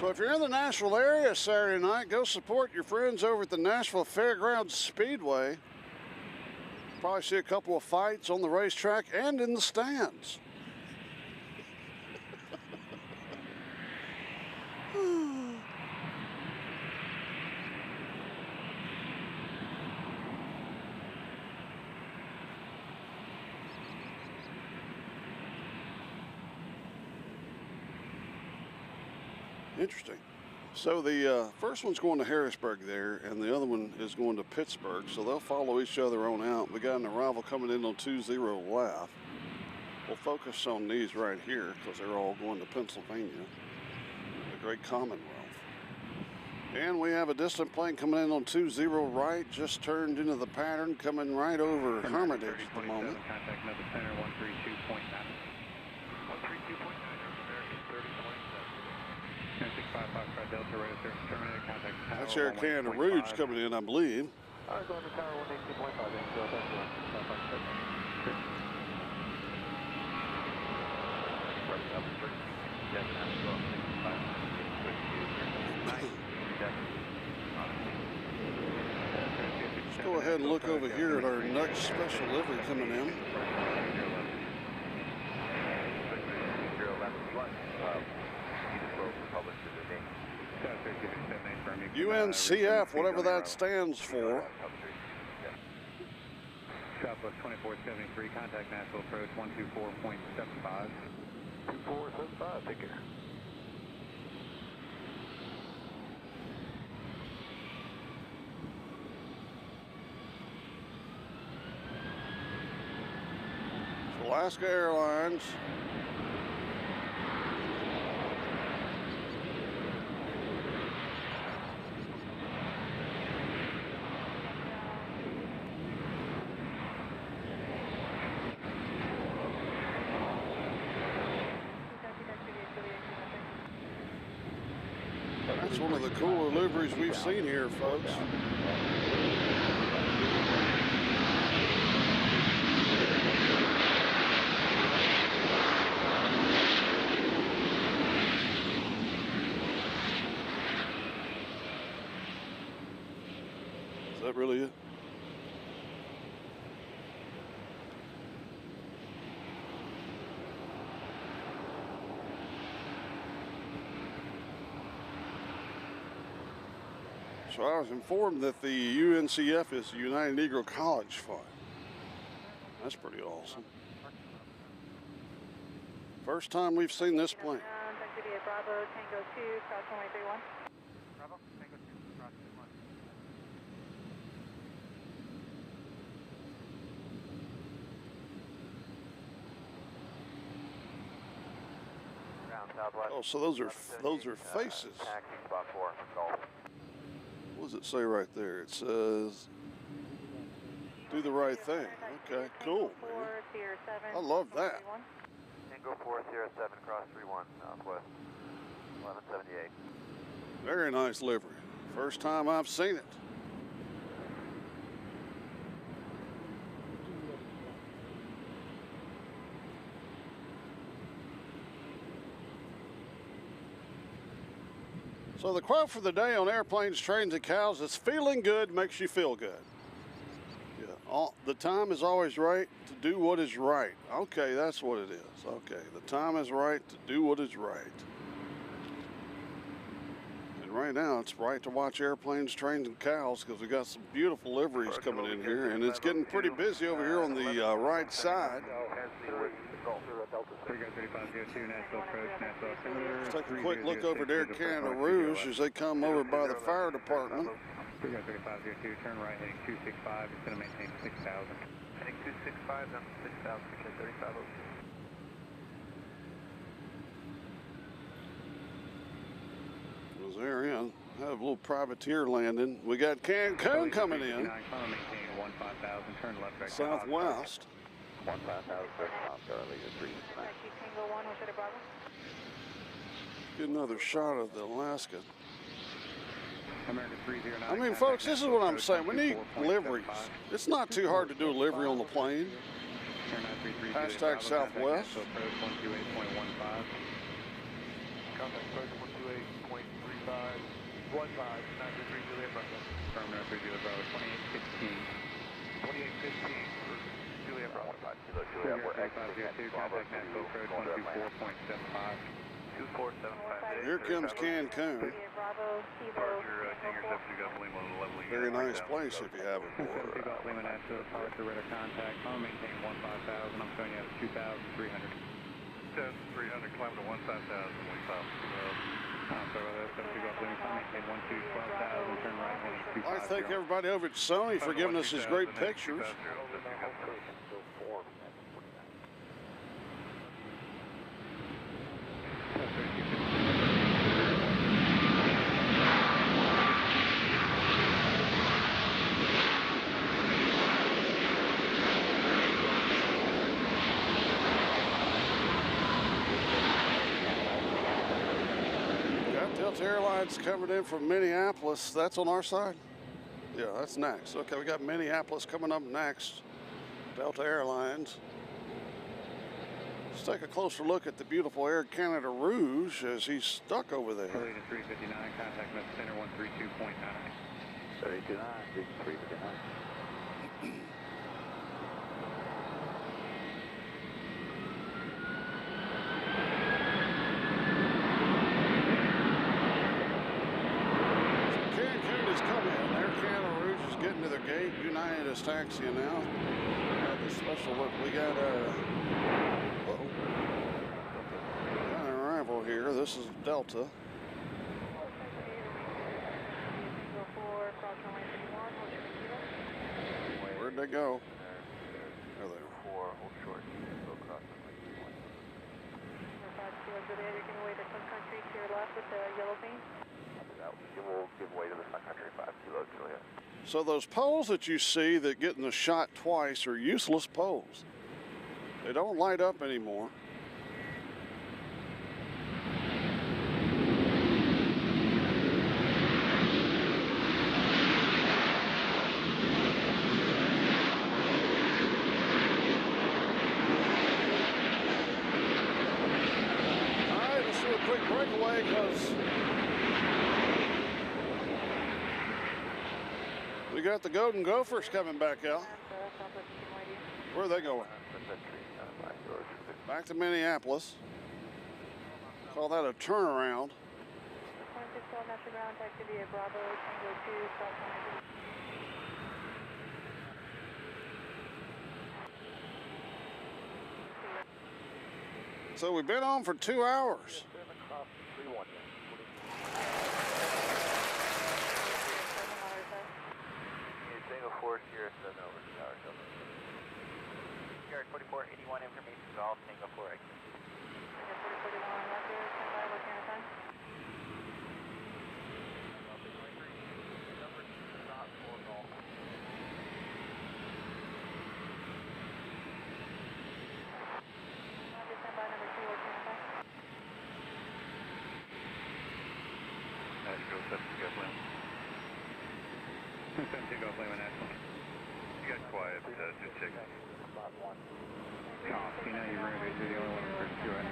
Speaker 1: So if you're in the Nashville area Saturday night, go support your friends over at the Nashville Fairgrounds Speedway. Probably see a couple of fights on the racetrack and in the stands. Interesting. So the first one's going to Harrisburg there, and the other one is going to Pittsburgh. So they'll follow each other on out. We got an arrival coming in on 20 left. We'll focus on these right here because they're all going to Pennsylvania, the great Commonwealth. And we have a distant plane coming in on 20 right, just turned into the pattern, coming right over Hermitage at the moment.
Speaker 3: Contact another center 132.9.
Speaker 6: 132.9, American 30.7.
Speaker 3: 655 Delta Radio Service terminated. Contact tower.
Speaker 1: That's Air Canada Rouge coming in, I believe.
Speaker 2: I was going to tower 182.5, so that's one.
Speaker 1: Let's go ahead and look over here at our next special livery coming in. UNCF, whatever that stands for.
Speaker 3: Southwest 2473, contact Nashville approach 124.75.
Speaker 2: 2475, take care.
Speaker 1: Alaska Airlines. That's one of the cooler liveries we've seen here, folks. Is that really it? So I was informed that the UNCF is the United Negro College Fund. That's pretty awesome. First time we've seen this plane.
Speaker 7: Bravo, Tango 2, cross runway 31.
Speaker 6: Bravo, Tango 2, cross 31. Ground southwest.
Speaker 1: Oh, so those are faces.
Speaker 6: Taxi spot 4 for golf.
Speaker 1: What does it say right there? It says, do the right thing. Okay, cool, man. I love that.
Speaker 6: Tango 4, Sierra 7, cross 31, southwest, 1178.
Speaker 1: Very nice livery. First time I've seen it. So the quote for the day on Airplanes, Trains, and Cows is feeling good makes you feel good. Yeah, the time is always right to do what is right. Okay, that's what it is. Okay, the time is right to do what is right. And right now it's right to watch Airplanes, Trains, and Cows because we got some beautiful liveries coming in here, and it's getting pretty busy over here on the right side. Let's take a quick look over at Air Canada Rouge as they come over by the fire department.
Speaker 3: 3502, turn right heading 265, it's going to maintain 6,000.
Speaker 6: Heading 265, down to 6,000, percent 3502.
Speaker 1: Was there in. Have a little privateer landing. We got Cancun coming in. Southwest.
Speaker 6: 15,000,
Speaker 1: Get another shot of the Alaska.
Speaker 3: American 309.
Speaker 1: I mean, folks, this is what I'm saying. We need liveries. It's not too hard to do a livery on the plane. Hashtag Southwest.
Speaker 2: contact approach 128.35, 933 Juliet Bravo.
Speaker 3: Affirmative, 3 Juliet Bravo, 2815.
Speaker 2: 2815 for Juliet Bravo.
Speaker 6: Juliet, we're exiting
Speaker 3: 502, contact Nashville approach 124.75.
Speaker 6: 24758.
Speaker 1: Here comes Cancun.
Speaker 7: Bravo, Kilo,
Speaker 6: Departure, Tango 72 Golf Lima, level unit.
Speaker 1: Very nice place if you haven't.
Speaker 3: 72 Golf Lima Nashville, departure, radar contact. I'm maintain 15,000. I'm showing you at 2,300.
Speaker 6: 2,300, climb to 15,000, we stop.
Speaker 3: I'm sorry about that. 72 Golf Lima, I'm maintain 12,000. Turn right, heading 250.
Speaker 1: I thank everybody over at Sony for giving us these great pictures. Got Delta Airlines coming in from Minneapolis. That's on our side? Yeah, that's next. Okay, we got Minneapolis coming up next. Delta Airlines. Let's take a closer look at the beautiful Air Canada Rouge as he's stuck over there.
Speaker 3: Leading 359, contact Mesa Center 132.9.
Speaker 6: 329, 359.
Speaker 1: Cancun is coming. Air Canada Rouge is getting to their gate. United is taxiing now. Got the special look. We got got an arrival here. This is Delta. Where'd they go? There they are.
Speaker 6: 4, hold short. Go across the lane.
Speaker 7: Juliet, you can wait at Sun Country to your left with the yellow paint.
Speaker 6: We'll give way to the Sun Country 5 Kilo Juliet.
Speaker 1: So those poles that you see that get in the shot twice are useless poles. They don't light up anymore. All right, let's do a quick breakaway because we got the Golden Gophers coming back out. Where are they going? Back to Minneapolis. Call that a turnaround.
Speaker 7: 161 Metro Ground, taxi via Bravo, Tango 2, South Carolina.
Speaker 1: So we've been on for 2 hours.
Speaker 6: Tango 4, Sierra 7 over Tower Delta. Yard 4481 information golf, Tango 4 exit.
Speaker 7: Tango 4481, Roger, stand by, what kind of time? Roger, stand by, number 2, what kind of time?
Speaker 6: Nashville 72 Golf Lima.
Speaker 3: 72 Golf Lima Nashville.
Speaker 6: You got quiet, just check.
Speaker 3: Copy, now you're ready. You're the only one for two right now.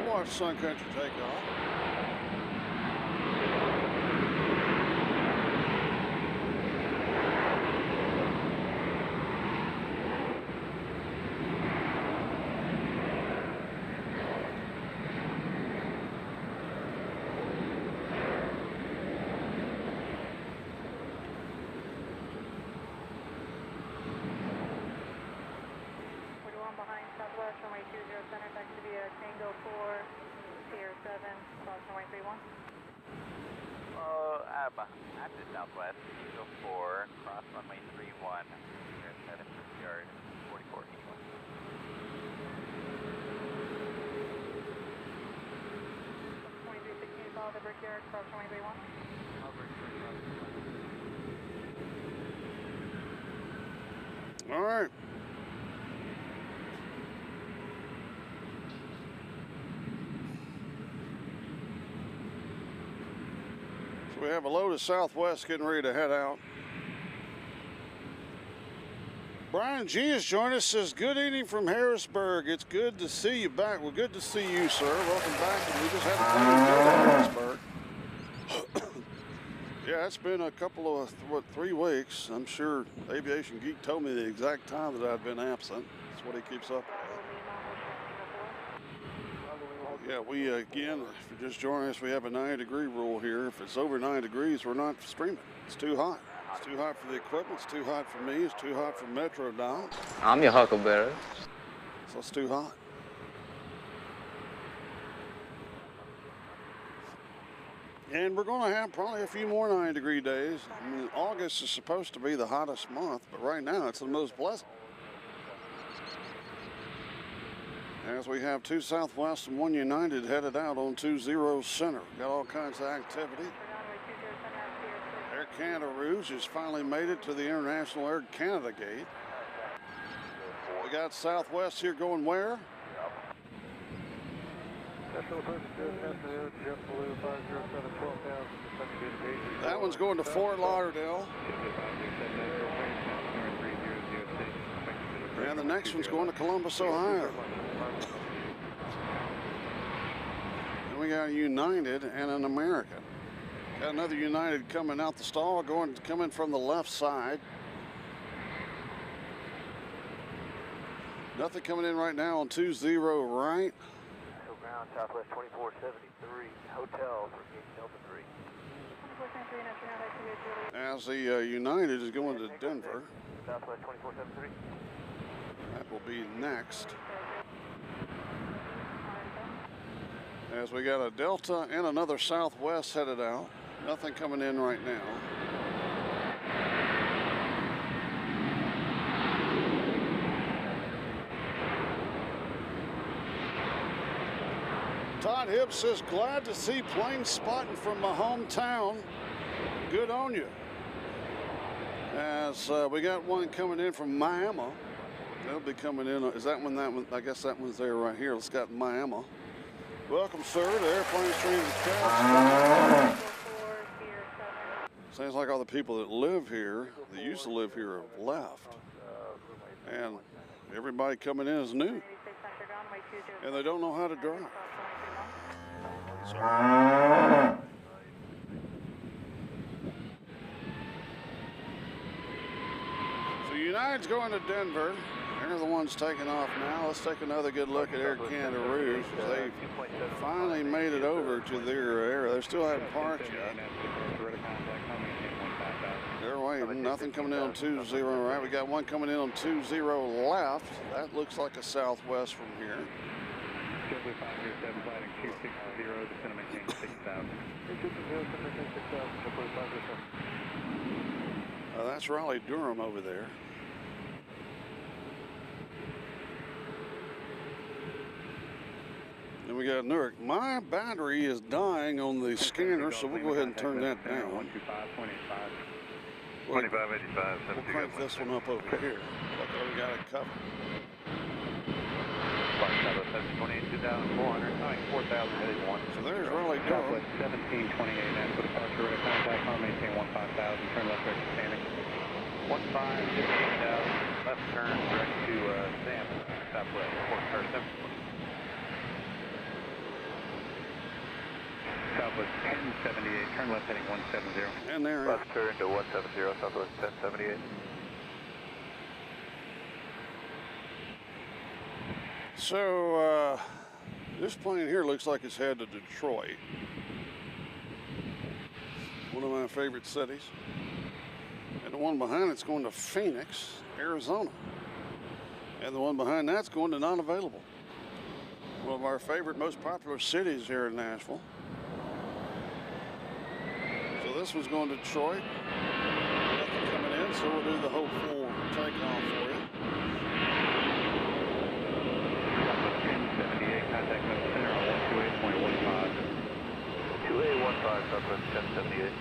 Speaker 1: We'll watch Sun Country take off.
Speaker 7: Behind Southwest, runway 20 center, taxi via Tango 4, Sierra 7, cross runway 31.
Speaker 6: After Southwest, Tango 4, cross runway 31, Sierra 7, yard 4481.
Speaker 7: 2316, follow the Brickyard, cross runway 31.
Speaker 1: All right. So we have a load of Southwest getting ready to head out. Brian G has joined us, says, good evening from Harrisburg. It's good to see you back. Well, good to see you, sir. Welcome back. And we just had a plane go to Harrisburg. Yeah, it's been a couple of, 3 weeks. I'm sure Aviation Geek told me the exact time that I'd been absent. That's what he keeps up with. Yeah, we, again, if you're just joining us, we have a 90-degree rule here. If it's over 9 degrees, we're not streaming. It's too hot. It's too hot for the equipment. It's too hot for me. It's too hot for Metro Dial.
Speaker 4: I'm your huckleberry.
Speaker 1: So it's too hot. And we're going to have probably a few more 90-degree days. I mean, August is supposed to be the hottest month, but right now it's the most pleasant. As we have 2 Southwest and 1 United headed out on 20 Center. Got all kinds of activity. Air Canada Rouge has finally made it to the International Air Canada gate. We got Southwest here going where? That one's going to Fort Lauderdale. And the next one's going to Columbus, Ohio. And we got a United and an American. Got another United coming out the stall, coming from the left side. Nothing coming in right now on 20 right.
Speaker 6: Ground Southwest 2473, hotel for gate Delta 3.
Speaker 1: As the United is going to Denver.
Speaker 6: Southwest 2473.
Speaker 1: That will be next. As we got a Delta and another Southwest headed out. Nothing coming in right now. Todd Hibbs says, glad to see Planespotting from my hometown. Good on you. As we got one coming in from Miami. They'll be coming in. Is that one? I guess that one's there right here. Let's got Miami. Welcome, sir, to Airplane Stream to Cast. Sounds like all the people that live here, that used to live here, have left. And everybody coming in is new. And they don't know how to drive. So United's going to Denver. They're the ones taking off now. Let's take another good look at Air Canada Rouge. They finally made it over to their area. They still haven't parked yet. They're waiting. Nothing coming in on 20 right. We got one coming in on 20 left. That looks like a Southwest from here. That's Raleigh Durham over there. Then we got Newark. My battery is dying on the scanner, so we'll go ahead and turn that down.
Speaker 3: 2585.
Speaker 1: We'll crank this one up over here. Look, we got it covered.
Speaker 6: 4,000 headed 1.
Speaker 1: So there's Raleigh Durham.
Speaker 3: 1728, Nashville departure, ready to contact, home, maintain 15,000, turn left direct to Santa.
Speaker 6: 15,000, left turn direct to Sam, Southwest, or
Speaker 3: Southwest 1078, turn left heading 170.
Speaker 1: And there.
Speaker 6: left turn to 170, Southwest 1078.
Speaker 1: So this plane here looks like it's headed to Detroit. One of my favorite cities. And the one behind it's going to Phoenix, Arizona. And the one behind that's going to Not Available. One of our favorite, most popular cities here in Nashville. So this one's going to Detroit. Nothing coming in, so we'll do the whole full takeoff for you.
Speaker 3: 1078, contact Memphis Center on 128.15.
Speaker 6: 2815, Southwest 1078.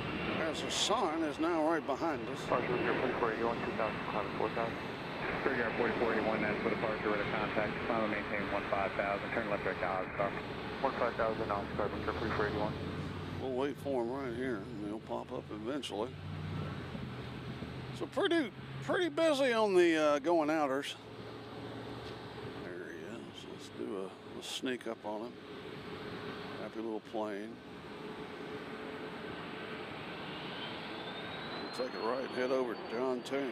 Speaker 1: As the sun is now right behind us.
Speaker 6: Departure with your 4481, 2,000, climb 4,000.
Speaker 3: Figure 4481, Nashville departure, ready to contact, climb and maintain 15,000, turn left direct to Oscar.
Speaker 6: 15,000, Oscar, with your 4481.
Speaker 1: We'll wait for them right here, and they'll pop up eventually. So pretty pretty busy on the going outers. There he is. Let's do a sneak up on him. Happy little plane. We'll take it right, head over to John Tune.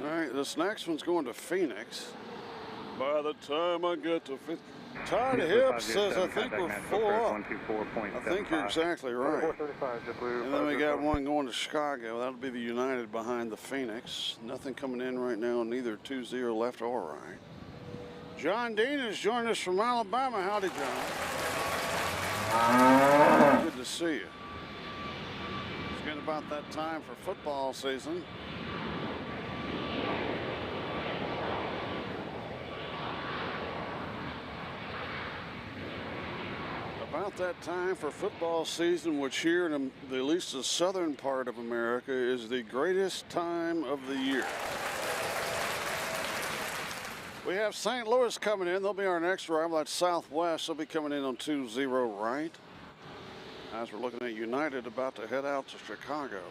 Speaker 1: All right, this next one's going to Phoenix. By the time I get to Phoenix, Todd Hibbs says I think we're full up. I think you're exactly right. And then we got one going to Chicago. That'll be the United behind the Phoenix. Nothing coming in right now, neither 20 left or right. John Dean has joined us from Alabama. Howdy, John. Good to see you. It's getting about that time for football season. About that time for football season, which here in at least the southern part of America is the greatest time of the year. We have St. Louis coming in. They'll be our next arrival. That's Southwest. They'll be coming in on 20 right. As we're looking at United about to head out to Chicago,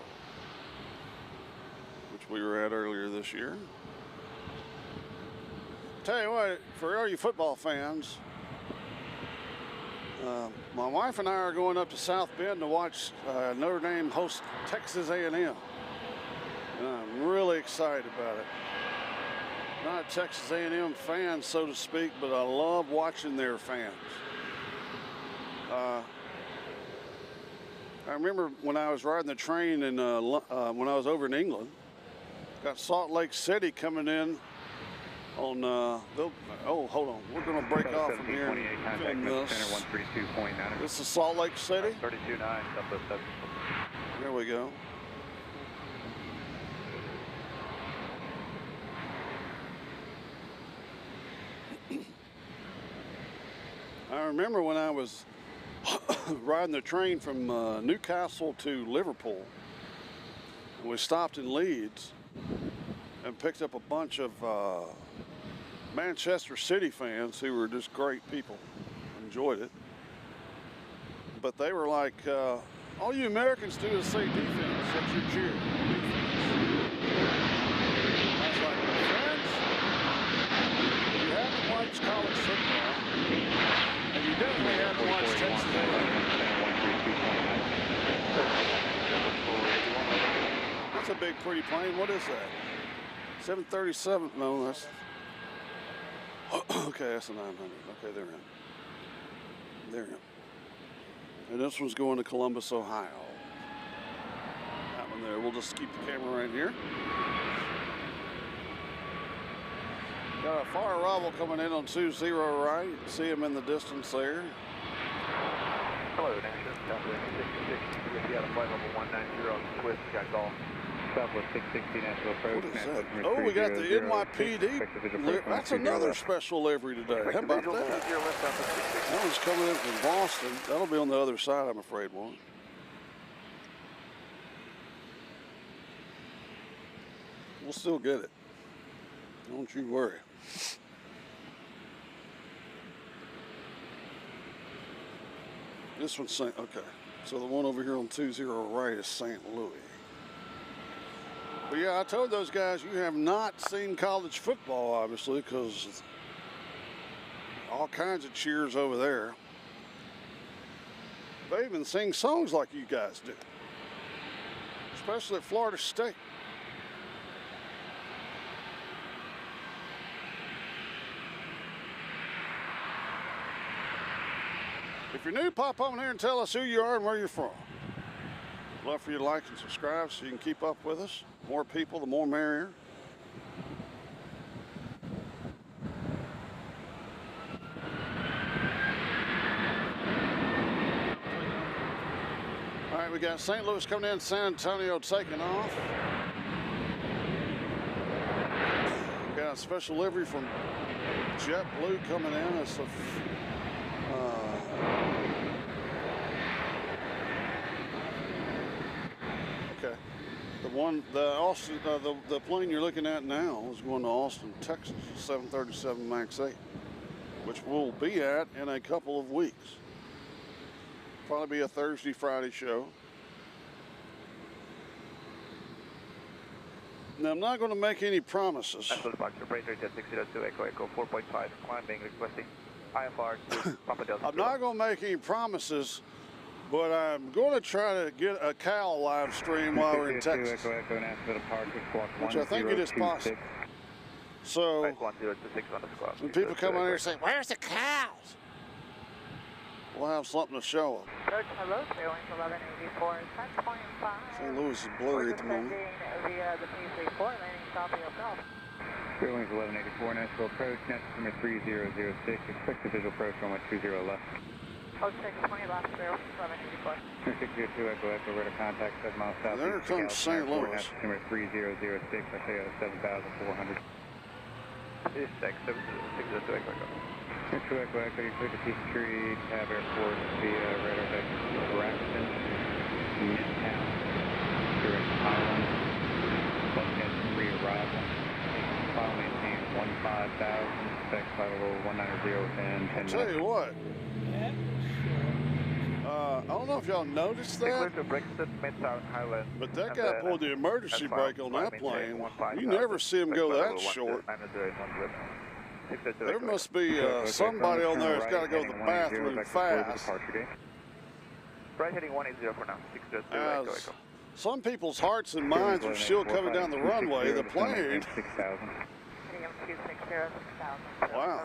Speaker 1: which we were at earlier this year. Tell you what, for all you football fans, my wife and I are going up to South Bend to watch Notre Dame host Texas A&M. And I'm really excited about it. Not a Texas A&M fan, so to speak, but I love watching their fans. I remember when I was riding the train and when I was over in England, got Salt Lake City coming in on, oh, hold on. We're going to break off from here and film this. This is Salt Lake City.
Speaker 3: 32.9,
Speaker 1: There we go. I remember when I was riding the train from Newcastle to Liverpool, and we stopped in Leeds and picked up a bunch of Manchester City fans who were just great people. Enjoyed it. But they were like, all you Americans do is say defense. That's your cheer. I was like, friends, you haven't watched college football, and you definitely haven't watched Texas A&M. That's a big, pretty plane. What is that? 737? No, that's... Okay, that's a 900. Okay, they're in. They're in. And this one's going to Columbus, Ohio. That one there. We'll just keep the camera right here. Got a far arrival coming in on 20 right. See him in the distance there.
Speaker 2: Hello, Nashville. Southwest 660. We got a flight level 190 on the Swift. Got call.
Speaker 3: Southwest 660 Nashville approach.
Speaker 1: What is that? Oh, we got the NYPD. That's another special livery today. How about that? That one's coming in from Boston. That'll be on the other side, I'm afraid, won't it? We'll still get it. Don't you worry. This one's St. Okay. So the one over here on 20 right is St. Louis. But yeah, I told those guys you have not seen college football, obviously, because all kinds of cheers over there. They even sing songs like you guys do, especially at Florida State. If you're new, pop on here and tell us who you are and where you're from. Love for you to like and subscribe so you can keep up with us. More people, the more merrier. All right, we got St. Louis coming in, San Antonio taking off. We got a special livery from JetBlue coming in. It's a okay. The plane you're looking at now is going to Austin, Texas, 737 MAX 8, which we'll be at in a couple of weeks. Probably be a Thursday, Friday show. Now, I'm not going to make any promises.
Speaker 2: Nashville departure, Brake rate at 602, Echo Echo 4.5, climbing, requesting IFR to Papa Delta.
Speaker 1: I'm not going to make any promises, but I'm going to try to get a Cal live stream while we're in Texas,
Speaker 3: Echo Echo, Nashville departure, squawk
Speaker 1: which I think it is possible. So,
Speaker 2: 1026 on the squad.
Speaker 1: when people come out here and say, "Where's the cows?" we'll have something to show them.
Speaker 7: Approach hello, trailing 1184, 10.5.
Speaker 1: St. Louis is blurry at the moment.
Speaker 7: Via the P34, landing south of yourself.
Speaker 3: Wings 1184, Nashville approach, Nashville 3006, expect the visual approach runway 20 left.
Speaker 7: 0620 left, 1184.
Speaker 3: 602 Echo Echo, radar contact 7 miles south.
Speaker 1: There comes St. Louis.
Speaker 3: Nashville 3006, I say 7,400.
Speaker 2: 602 Echo Echo.
Speaker 3: 602 Echo Echo, you clear to Peach Tree, Tab Airport via radar deck Braxton, Midtown, direct Island, Buckhead pre-arrival, file maintain 15,000, spec flight level 190 within 10 minutes.
Speaker 1: I'll tell you what. I don't know if y'all noticed that,
Speaker 2: Clear to Brixton, Midtown, Highland.
Speaker 1: but that guy pulled the emergency brake on that plane. You never see him go that short. There must be somebody on there that's got to go to the bathroom fast.
Speaker 2: Right heading 180 for now, 602 Echo
Speaker 1: As
Speaker 2: Echo.
Speaker 1: some people's hearts and minds are still coming down the runway. The plane,
Speaker 3: 6,000.
Speaker 7: Medium 260, 6,000.
Speaker 1: wow.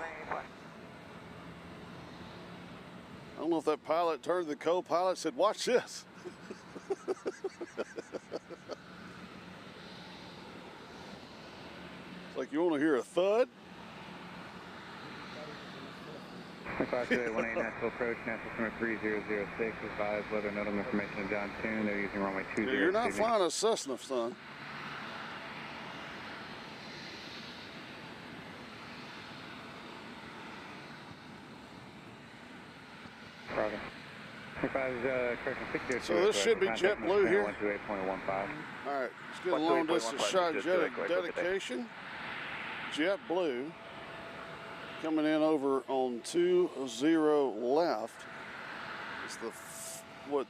Speaker 1: I don't know if that pilot turned to the co-pilot and said, "Watch this." It's like, you want to hear a thud?
Speaker 3: 52818 Nashville approach, Nashville 3006, advise weather notable information to John Toon. They're using runway 20.
Speaker 1: You're not flying a Cessna, son.
Speaker 3: Roger.
Speaker 1: So this should be JetBlue here.
Speaker 3: 128.15.
Speaker 1: All right, let's get a long distance shot of dedication. JetBlue coming in over on 20 left. It's the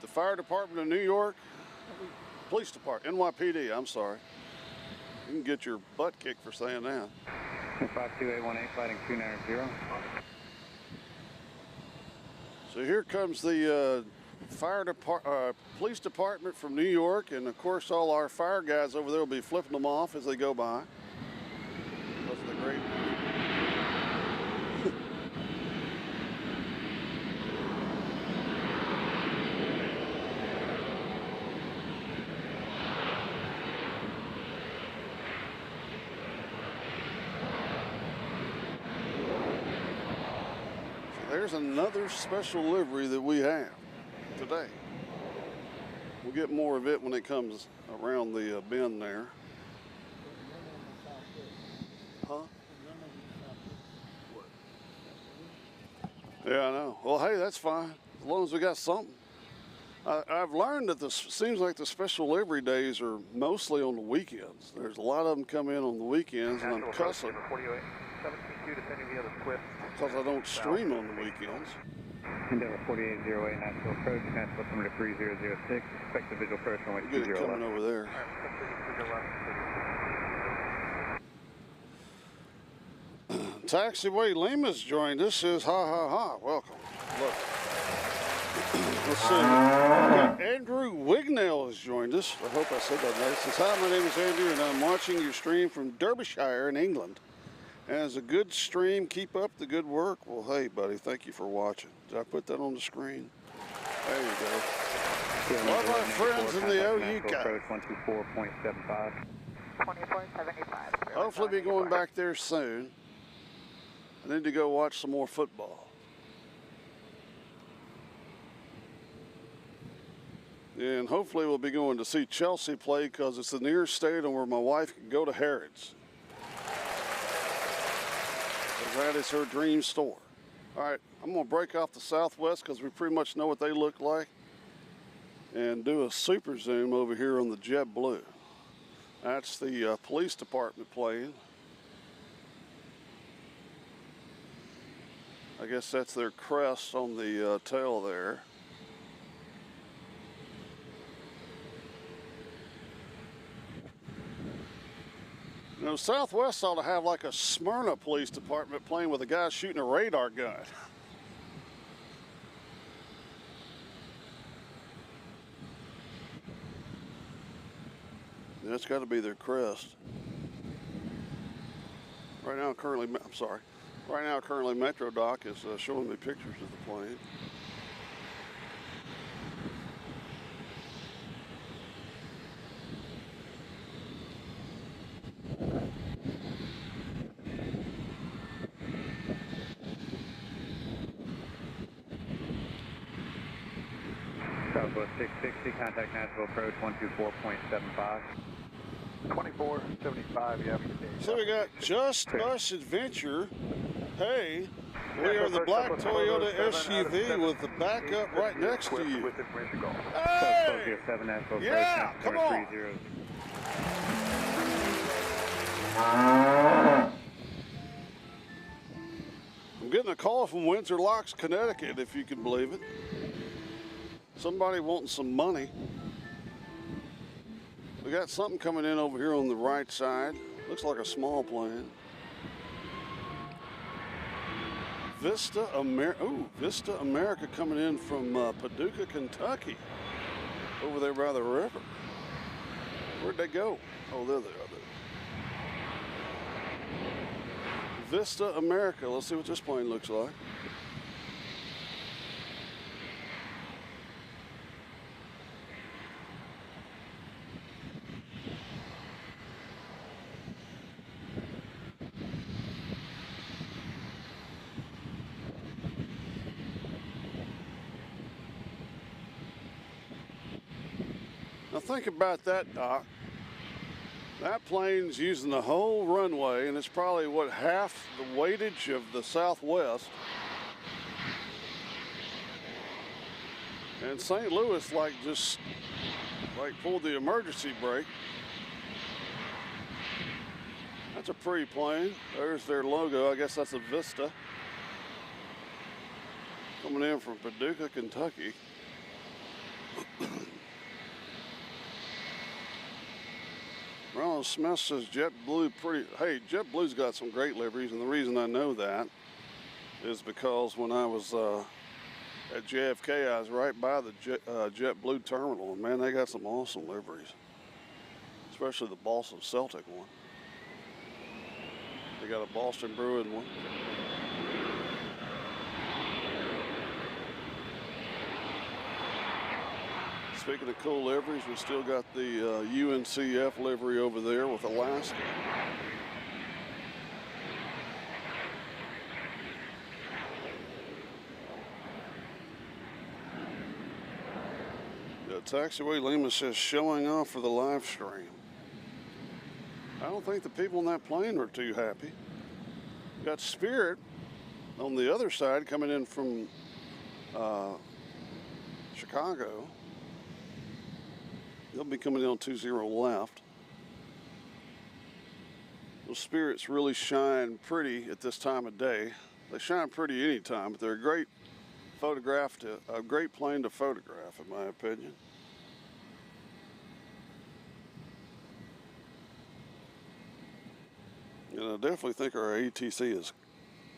Speaker 1: Fire Department of New York? Police Department, NYPD, I'm sorry. You can get your butt kicked for saying that.
Speaker 3: 52818, fighting 290.
Speaker 1: So here comes the police department from New York, and of course all our fire guys over there will be flipping them off as they go by. Those are the great. There's another special livery that we have today. We'll get more of it when it comes around the bend there. Huh? Yeah, I know. Well, hey, that's fine. As long as we got something. I've learned that this seems like the special livery days are mostly on the weekends. There's a lot of them come in on the weekends, and I'm cussing because I don't stream on the weekends.
Speaker 3: Endeavor 4808, Nashville approach, Nashville coming to 3006, expect the visual approach runway 20
Speaker 1: Get it coming over there. Taxiway Lima's joined us. Says ha ha ha. Welcome. Look. Let's see. Andrew Wignell has joined us. I hope I said that right. Says hi, my name is Andrew, and I'm watching your stream from Derbyshire in England. And it's a good stream. Keep up the good work. Well, hey, buddy, thank you for watching. Did I put that on the screen? There you go. All of our friends in the OUK.
Speaker 3: Approach 124.75.
Speaker 7: 2475.
Speaker 1: Hopefully be going back there soon. I need to go watch some more football. And hopefully we'll be going to see Chelsea play because it's the nearest stadium where my wife can go to Harrods. that is her dream store. All right, I'm gonna break off the Southwest because we pretty much know what they look like and do a super zoom over here on the JetBlue. That's the police department plane. I guess that's their crest on the tail there. You know, Southwest ought to have like a Smyrna Police Department plane with a guy shooting a radar gun. That's got to be their crest. Right now, currently Metro Doc is showing me pictures of the plane.
Speaker 3: Southwest 660, contact Nashville approach 124.75.
Speaker 2: 2475, yeah.
Speaker 1: So we got Just Us Adventure. Hey, we are the black Toyota SUV with the backup right next to you. Hey! Yeah, come on. I'm getting a call from Windsor Locks, Connecticut, if you can believe it. Somebody wanting some money. We got something coming in over here on the right side. Looks like a small plane. Vista America coming in from Paducah, Kentucky. Over there by the river. Where'd they go? Oh, there they are. Vista America. Let's see what this plane looks like. Now think about that, Doc. That plane's using the whole runway, and it's probably, what, half the weightage of the Southwest. And St. Louis, just pulled the emergency brake. That's a pretty plane. There's their logo. I guess that's a Vista. Coming in from Paducah, Kentucky. Ronald Smith says JetBlue hey, JetBlue's got some great liveries, and the reason I know that is because when I was at JFK, I was right by the JetBlue terminal, and man, they got some awesome liveries, especially the Boston Celtic one. They got a Boston Bruin one. Speaking of cool liveries, we still got the UNCF livery over there with Alaska. The Taxiway Lima says showing off for the live stream. I don't think the people in that plane are too happy. Got Spirit on the other side coming in from Chicago. They'll be coming in on 20 left. Those Spirits really shine pretty at this time of day. They shine pretty anytime, but they're a great plane to photograph, in my opinion. And I definitely think our ATC is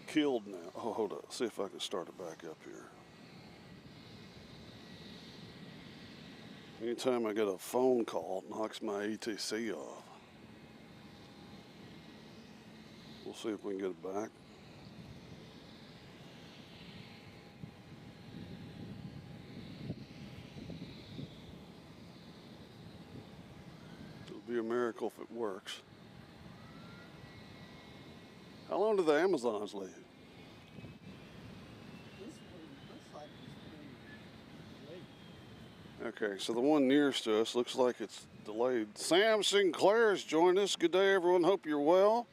Speaker 1: killed now. Oh, hold up. See if I can start it back up here. Anytime I get a phone call, it knocks my ATC off. We'll see if we can get it back. It'll be a miracle if it works. How long do the Amazons leave? Okay, so the one nearest to us looks like it's delayed. Sam Sinclair's joined us. Good day, everyone. Hope you're well.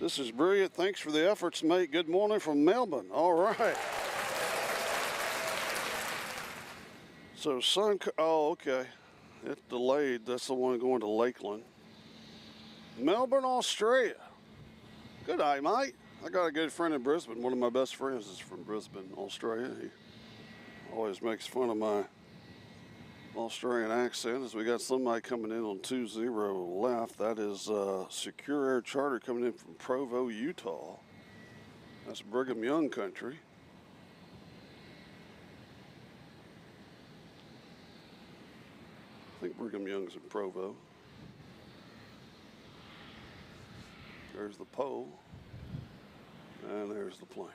Speaker 1: This is brilliant. Thanks for the efforts, mate. Good morning from Melbourne. All right. So oh, okay. It's delayed. That's the one going to Lakeland. Melbourne, Australia. Good day, mate. I got a good friend in Brisbane. One of my best friends is from Brisbane, Australia. He always makes fun of my Australian accent as we got somebody coming in on 20 left. That is Secure Air Charter coming in from Provo, Utah. That's Brigham Young country. I think Brigham Young's in Provo. There's the pole. And there's the plane.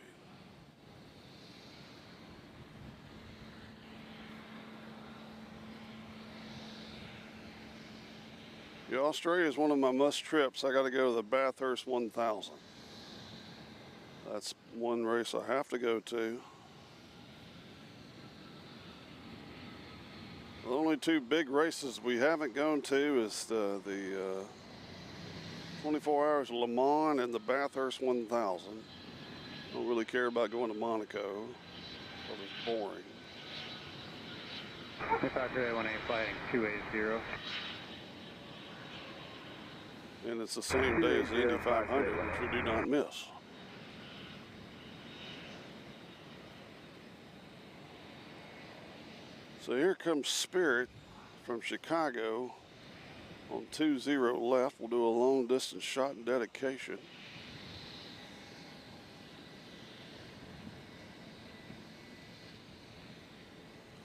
Speaker 1: Yeah, Australia is one of my must trips. I got to go to the Bathurst 1000. That's one race I have to go to. The only two big races we haven't gone to is the 24 Hours of Le Mans and the Bathurst 1000. Don't really care about going to Monaco. It's boring.
Speaker 3: Factory A18 flighting 280.
Speaker 1: And it's the same day as the Indy 500, which we do not miss. So here comes Spirit from Chicago on 20 left. We'll do a long distance shot and dedication.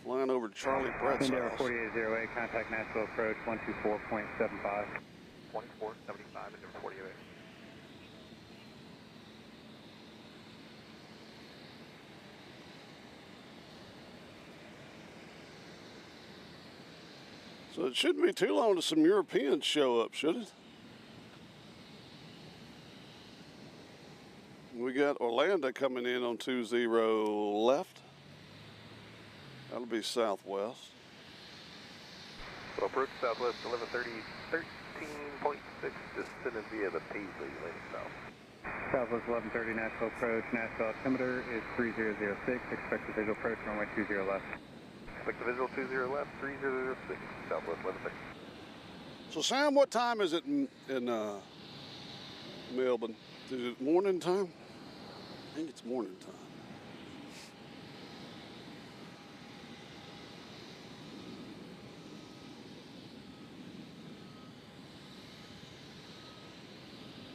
Speaker 1: Flying over to Charlie Brett's
Speaker 3: India
Speaker 1: house.
Speaker 3: 4808, contact Nashville approach 124.75.
Speaker 2: 2475 and number 48.
Speaker 1: So it shouldn't be too long till some Europeans show up, should it? We got Orlando coming in on 20 left. That'll be southwest.
Speaker 2: So approach southwest 1130, 13.6, descending via the Paisley, landing south.
Speaker 3: Southwest 1130 Nashville approach, Nashville altimeter is 3006, expected visual approach runway 20 left.
Speaker 2: Expect the visual 20 left, 3006, southwest 1130.
Speaker 1: So Sam, what time is it in Melbourne? Is it morning time? I think it's morning time.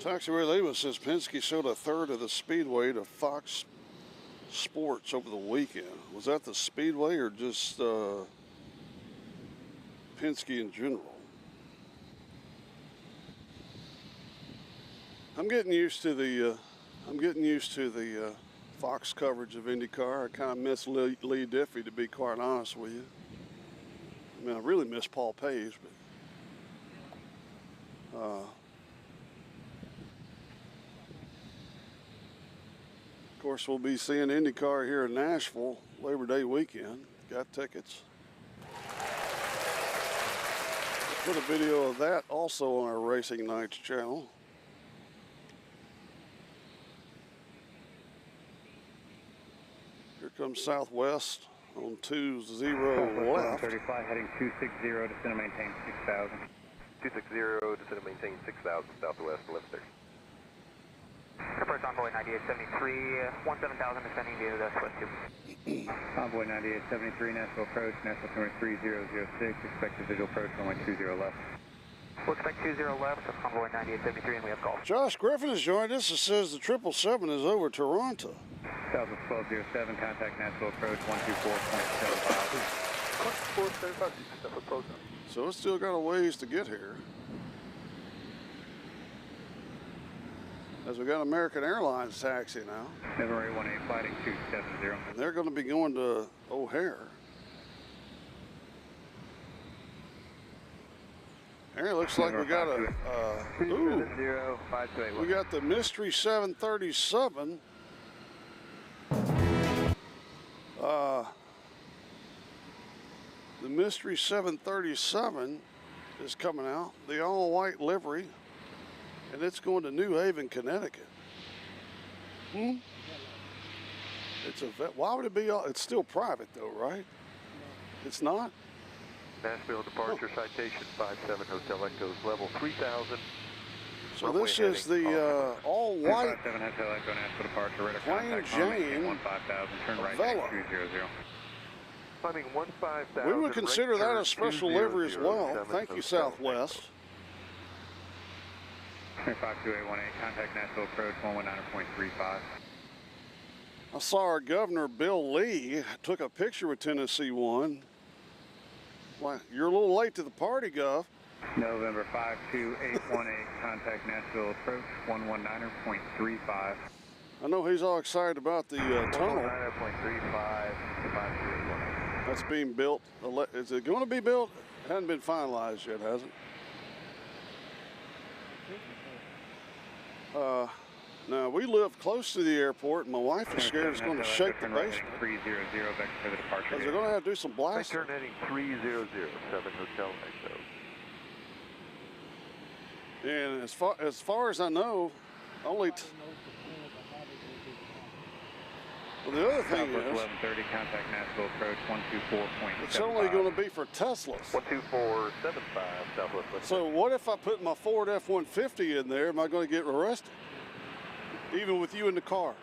Speaker 1: Taxiway Lewis says Penske sold a third of the Speedway to Fox Sports over the weekend. Was that the Speedway or just Penske in general? I'm getting used to the Fox coverage of IndyCar. I kind of miss Lee Diffie, to be quite honest with you. I mean, I really miss Paul Page, but of course, we'll be seeing IndyCar here in Nashville Labor Day weekend. Got tickets. Put a video of that also on our Racing Nights channel. Here comes Southwest on 20 left.
Speaker 3: 35 heading 260, descend and maintain 6000.
Speaker 2: 260, descend and maintain 6000, southwest 1130.
Speaker 6: Approach Envoy 9873, 17000 descending via the West 2.
Speaker 3: Envoy 9873, Nashville approach, Nashville altimeter 3006, expected visual approach runway 20 left.
Speaker 6: We'll expect 20 left, Envoy 9873, and we have call.
Speaker 1: Josh Griffin has joined us. It says the 777 is over Toronto.
Speaker 3: Southwest 1207, contact Nashville approach 124.75.
Speaker 1: So it's still got a ways to get here. As we got American Airlines taxi now.
Speaker 3: November 18 flighting 270.
Speaker 1: And they're going to be going to O'Hare. Here, it looks like we got we got the Mystery 737. The Mystery 737 is coming out. The all-white livery And it's going to New Haven, Connecticut. Hmm? It's a vet. Why would it be all? It's still private though, right? It's not?
Speaker 2: Nashville departure citation 57 Hotel Echoes, level 3000.
Speaker 1: So
Speaker 2: Runway
Speaker 1: this is
Speaker 2: heading
Speaker 1: the all white
Speaker 3: 57 Hotel Echo, Nashville departure, radar
Speaker 1: Plain
Speaker 3: contact on
Speaker 1: Jane
Speaker 3: 5000, turn right
Speaker 1: Vela.
Speaker 3: 200.
Speaker 2: Climbing 15,000.
Speaker 1: We would consider
Speaker 2: right
Speaker 1: that
Speaker 2: turn
Speaker 1: a special
Speaker 2: 200,
Speaker 1: livery as well.
Speaker 2: 7
Speaker 1: Thank you,
Speaker 2: Hotel
Speaker 1: Southwest.
Speaker 3: 52818, contact Nashville approach 119.35.
Speaker 1: I saw our governor, Bill Lee, took a picture with Tennessee One. Well, you're a little late to the party, Gov.
Speaker 3: November 52818, contact Nashville approach 119.35.
Speaker 1: I know he's all excited about the tunnel
Speaker 2: 9.35, 52818.
Speaker 1: that's being built. Is it going to be built? It hasn't been finalized yet, has it? Now, we live close to the airport, and my wife is scared it's going to shake the basement.
Speaker 3: 300, vector for the departure.
Speaker 1: Because they're going to have to do some
Speaker 2: Right
Speaker 1: blasting.
Speaker 2: turn heading 300, 7 Hotel Echo.
Speaker 1: And as far as I know, only. Well, the other thing
Speaker 3: Southwest
Speaker 1: is,
Speaker 3: 1130, contact Nashville approach 124.75.
Speaker 1: it's only going to be for Teslas.
Speaker 2: 12475 Southwest.
Speaker 1: So what if I put my Ford F-150 in there? Am I going to get arrested? Even with you in the car?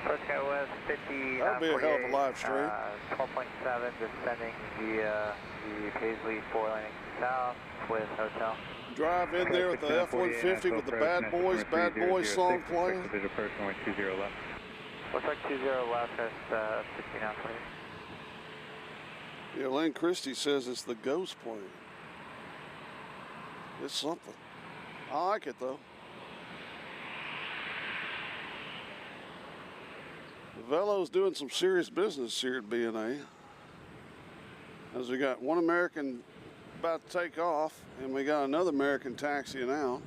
Speaker 6: Foxtrot West 50.
Speaker 1: That'll be a hell of a live stream.
Speaker 6: 12.7, descending via the Paisley 4 landing south with hotel.
Speaker 1: Drive in there with the F-150 with the Bad Boys song playing.
Speaker 3: Approach 20 left.
Speaker 6: Looks like 20 left at 59 for you.
Speaker 1: Yeah, Lynn Christie says it's the ghost plane. It's something. I like it though. Velo's doing some serious business here at BNA. As we got one American about to take off, and we got another American taxiing out.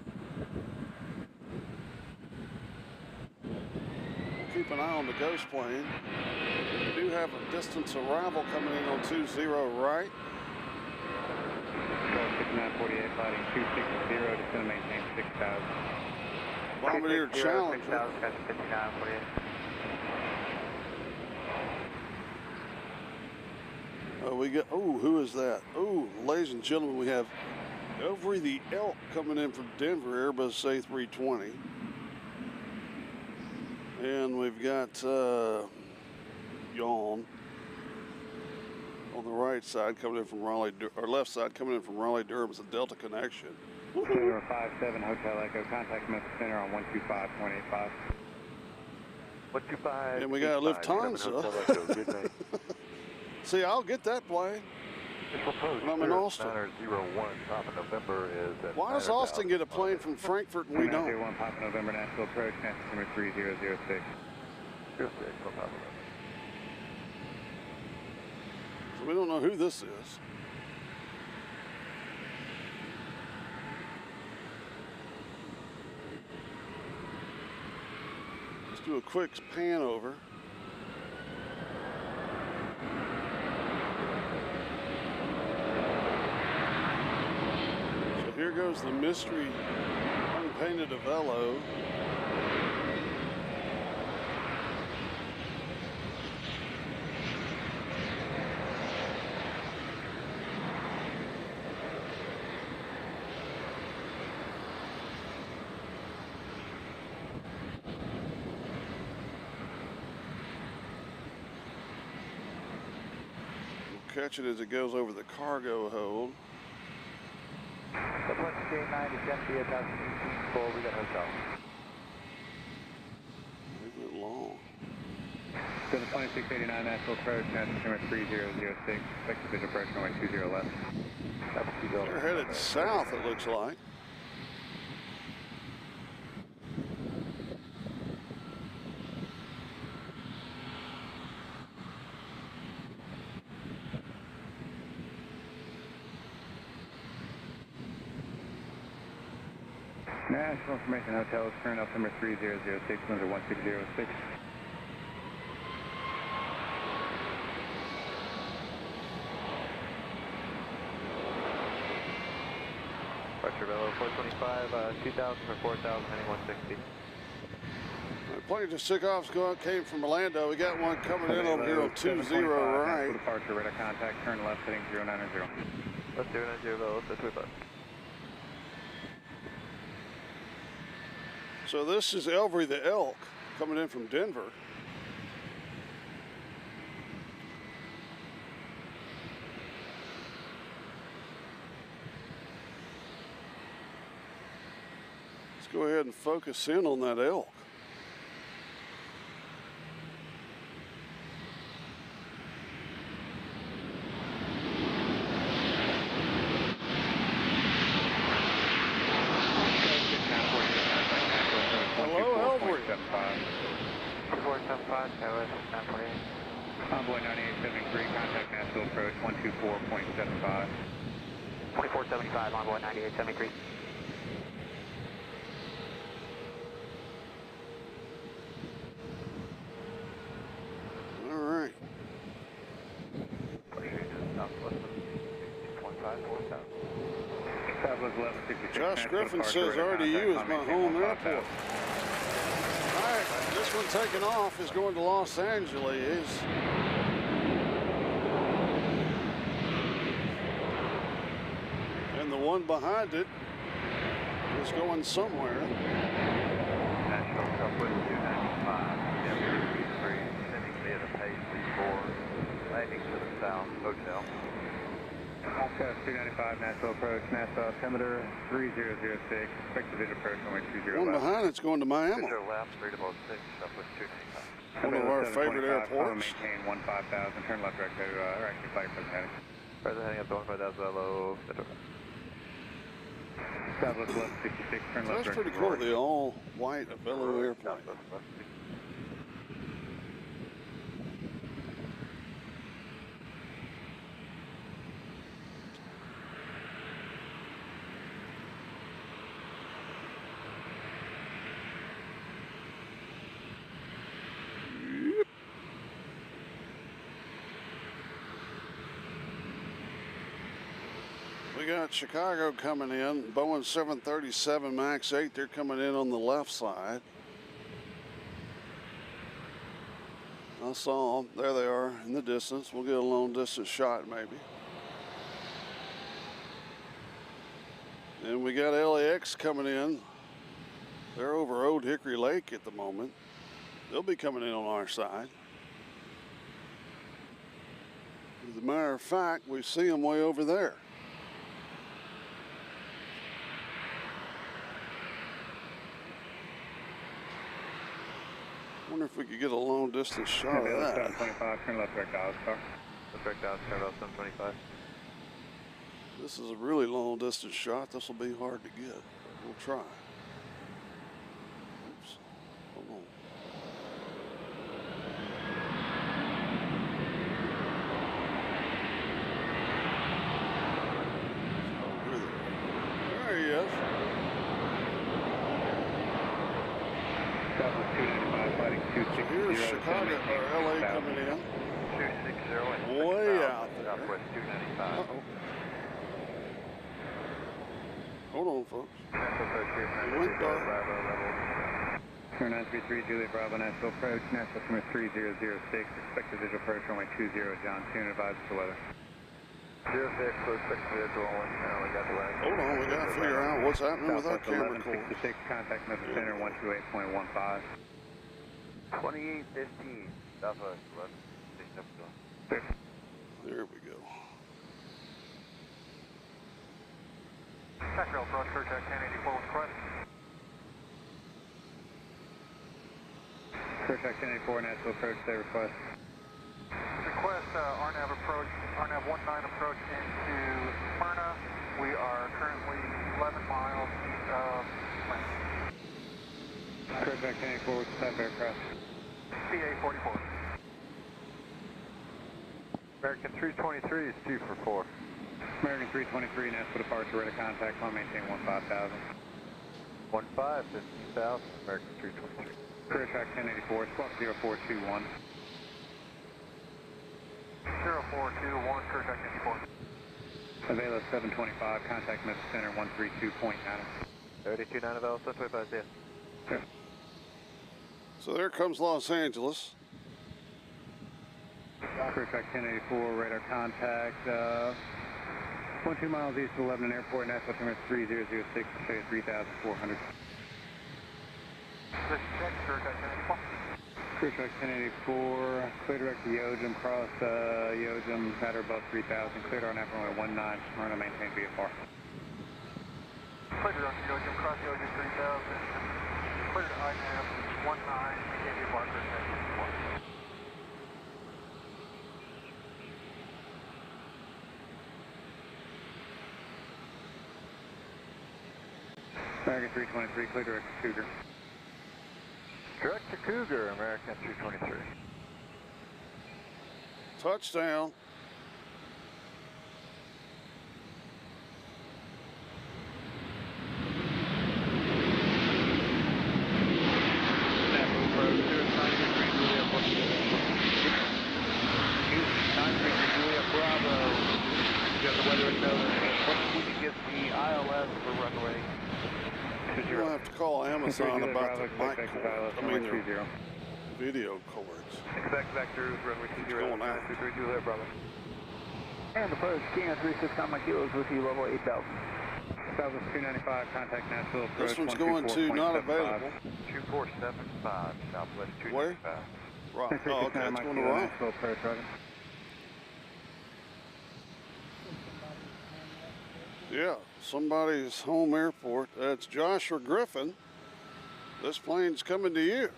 Speaker 1: Keep an eye on the ghost plane. We do have a distance arrival coming in on 20 right.
Speaker 3: 6948, fighting 260, descend maintain 6000.
Speaker 1: Bombardier Challenger.
Speaker 6: 6000, 5948.
Speaker 1: We got, who is that? Oh, ladies and gentlemen, we have Overy the Elk coming in from Denver, Airbus A320. And we've got Yawn on the right side coming in from Raleigh, or left side coming in from Raleigh, Durham. It's a Delta connection.
Speaker 3: Center 57 Hotel Echo, contact Memphis Center on 125.85.
Speaker 2: 125.
Speaker 1: And we got Lufthansa.
Speaker 2: Good night.
Speaker 1: See, I'll get that plane.
Speaker 2: Proposed
Speaker 1: I'm in Austin.
Speaker 2: 901, Papa November is at.
Speaker 1: Why does Austin get a plane from Frankfurt and we don't?
Speaker 3: 901 Papa November, Nashville approach, Nashville 3006.
Speaker 2: 06, no Papa November.
Speaker 1: So we don't know who this is. Let's do a quick pan over. So here goes the mystery unpainted Velo. Catch it as it goes over the cargo hold.
Speaker 6: Southwest J9 is empty at 18 full. We got hotel.
Speaker 1: Isn't it long?
Speaker 3: So the 2689 Nashville approach, Nashville 3006. Expected visual approach runway 20 left.
Speaker 1: They're headed south, it looks like.
Speaker 3: National Information Hotel is current altimeter 3006, under 1606.
Speaker 2: Departure Velo 425, 2000 for 4000, heading 160.
Speaker 1: The plane just took off, came from Orlando. We got one coming in over here on 20 right.
Speaker 3: Departure, radar contact, turn left, heading 090.
Speaker 2: Left 090 Velo, 25.
Speaker 1: So this is Elvery the Elk coming in from Denver. Let's go ahead and focus in on that elk. Hello, Elvery.
Speaker 6: 475, Southwest 948.
Speaker 3: Convoy 9873, contact Nashville approach 124.75.
Speaker 6: 2475, Envoy 9873.
Speaker 1: All right.
Speaker 2: Southwest 16.5, 4000.
Speaker 3: Southwest 1166.
Speaker 1: Josh Griffin says RDU is my home airport. All right, this one taking off is going to Los Angeles. And the one behind it is going somewhere.
Speaker 2: Nashville Southwest 295, M333, sending via the Paisley 4, landing to the south, hotel.
Speaker 3: South 295, Nashville approach, NASA altimeter 3006, expected visual approach runway 20
Speaker 1: One
Speaker 3: left.
Speaker 1: behind it's going to Miami.
Speaker 2: Visual left, 306, Southwest 295.
Speaker 1: One of our favorite airports.
Speaker 3: Maintain 15,000, turn left direct to, actually flight present heading.
Speaker 2: Present heading up to 15,000 Velo,
Speaker 3: Southwest 1166, turn left
Speaker 1: That's
Speaker 3: direct
Speaker 1: pretty
Speaker 3: to
Speaker 1: cool,
Speaker 3: Roy.
Speaker 1: the all white Aviation airplane. We got Chicago coming in, Boeing 737 MAX 8, they're coming in on the left side. I saw them, there they are in the distance. We'll get a long distance shot maybe. And we got LAX coming in. They're over Old Hickory Lake at the moment. They'll be coming in on our side. As a matter of fact, we see them way over there. I wonder if we could get a long distance shot of that.
Speaker 3: 725, turn left direct to Oscar.
Speaker 2: Left direct out, turn left 725.
Speaker 1: This is a really long distance shot. This will be hard to get. We'll try. Oops. Hold on. There he is.
Speaker 3: Southwest 295, fighting 260.
Speaker 1: Here's Chicago or LA coming in.
Speaker 2: 260 and
Speaker 1: Way
Speaker 2: 6000,
Speaker 1: out there.
Speaker 2: Southwest 295.
Speaker 1: Uh-oh. Hold on, folks.
Speaker 2: Nashville approach here,
Speaker 1: It went dark.
Speaker 2: Bravo level.
Speaker 3: Turn 933, Juliet Bravo, Nashville approach, Nashville altimeter 3006, expected visual approach runway 20, John Tune, advise the weather.
Speaker 2: 06, so expect visual, we got the weather.
Speaker 1: Hold on, we got to figure out what's happening with our
Speaker 3: Southwest
Speaker 1: camera cord.
Speaker 3: 1166, contact message center 128.15.
Speaker 2: 2815, Southwest 1167.
Speaker 1: There we go.
Speaker 6: Nashville approach, contact 1084 with request.
Speaker 3: Contact 1084, Nashville approach, say request.
Speaker 6: Request RNAV approach, RNAV 19 approach into Smyrna. We are currently 11 miles east of Smyrna.
Speaker 3: Contact 1084 with the type aircraft.
Speaker 6: CA 44.
Speaker 2: American 323 is 2 for 4.
Speaker 3: American 323, Nashville departure, radar contact, climb maintain 15,000.
Speaker 2: 15,000, American 323.
Speaker 3: Career track 1084, squawk 0421.
Speaker 6: 0421, career track 94.
Speaker 3: Avelo 725, contact Mesa Center 132.9.
Speaker 2: 32.9 Avelo 725, yes.
Speaker 3: Sure.
Speaker 1: So there comes Los Angeles.
Speaker 3: Clear track 1084, radar contact, 12 miles east of Lebanon Airport, Nashville terminus 3006, show you 3,400.
Speaker 6: Check, clear track 1084.
Speaker 3: Clear track 1084, clear direct to Yojim, cross Yojim, at or above 3,000, clear to RNAV runway 19, Smyrna, maintain VFR.
Speaker 6: Clear to Yojim, cross Yojim 3000, clear to INAV 19, maintain VFR, clear track 1084.
Speaker 3: American 323, clear direct to Cougar.
Speaker 2: Direct to Cougar, American 323.
Speaker 1: Touchdown.
Speaker 2: Nashville approach, 933 Juliet, 933 Juliet Bravo. You have the weather window. When you get the ILS for runway 20.
Speaker 1: You'll have to call Amazon about the mic cord. I mean, their
Speaker 3: 20.
Speaker 1: video cords.
Speaker 2: Expect vectors, runway 20,
Speaker 1: going out.
Speaker 2: 933 Juliet Bravo.
Speaker 8: And approach, King at 36 on my kilos with you, level 8,000.
Speaker 3: 295, contact Nashville approach.
Speaker 1: This one's going to not available.
Speaker 2: 2475, Southwest 295.
Speaker 1: Where? Right. Oh, okay. It's going to Raleigh.
Speaker 3: Nashville approach, Roger.
Speaker 1: Yeah, somebody's home airport. That's Joshua Griffin. This plane's coming to you.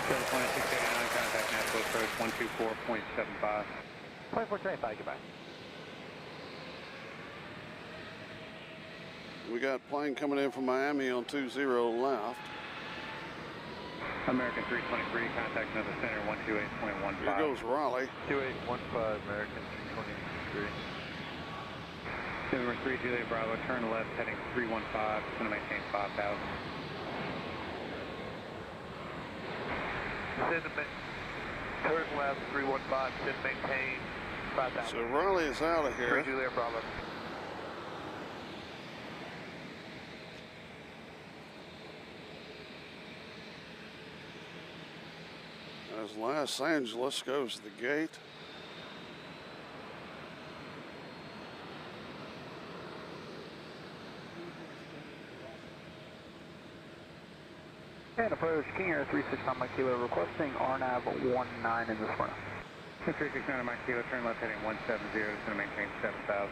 Speaker 3: 72689, contact Nashville approach 124.75.
Speaker 2: 2425, goodbye.
Speaker 1: We got a plane coming in from Miami on 20 left.
Speaker 3: American 323, contact Mesa Center 128.15.
Speaker 1: Here goes Raleigh.
Speaker 2: 2815, American 323.
Speaker 3: November 3, Juliet Bravo, turn left, heading 315, it's going to maintain 5,000.
Speaker 2: Turn left, 315, should maintain 5,000.
Speaker 1: So Raleigh is out of
Speaker 2: 3
Speaker 1: here.
Speaker 2: Juliet Bravo.
Speaker 1: As Los Angeles goes to the gate.
Speaker 8: And approach, King Air 36 on my kilo, requesting RNAV 19 in this morning.
Speaker 3: 369 on my kilo, turn left, heading 170, it's going to maintain 7,000.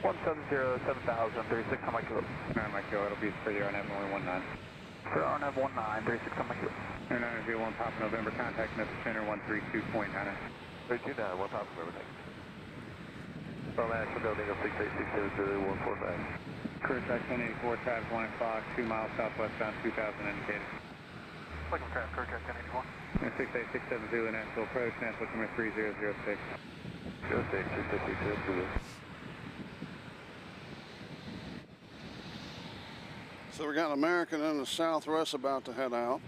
Speaker 8: 170, 7,000, 36 on my kilo.
Speaker 3: 9 on my kilo, it'll be for the RNAV only 19.
Speaker 8: For RNAV 19, 36 on my kilo.
Speaker 3: 901 Papa November, contact Mesa Center 132.9.
Speaker 2: 329, 1 Papa November, thanks. From Nashville, building of 686
Speaker 3: Cruise track 1084, traffic 1 o'clock, 2 miles southwestbound, 2000 indicated.
Speaker 6: Looking for clear track 1084.
Speaker 3: 68670 Zulu, Nashville approach, Nashville terminus 3006.
Speaker 2: 06,
Speaker 1: So we got an American in the Southwest about to head out.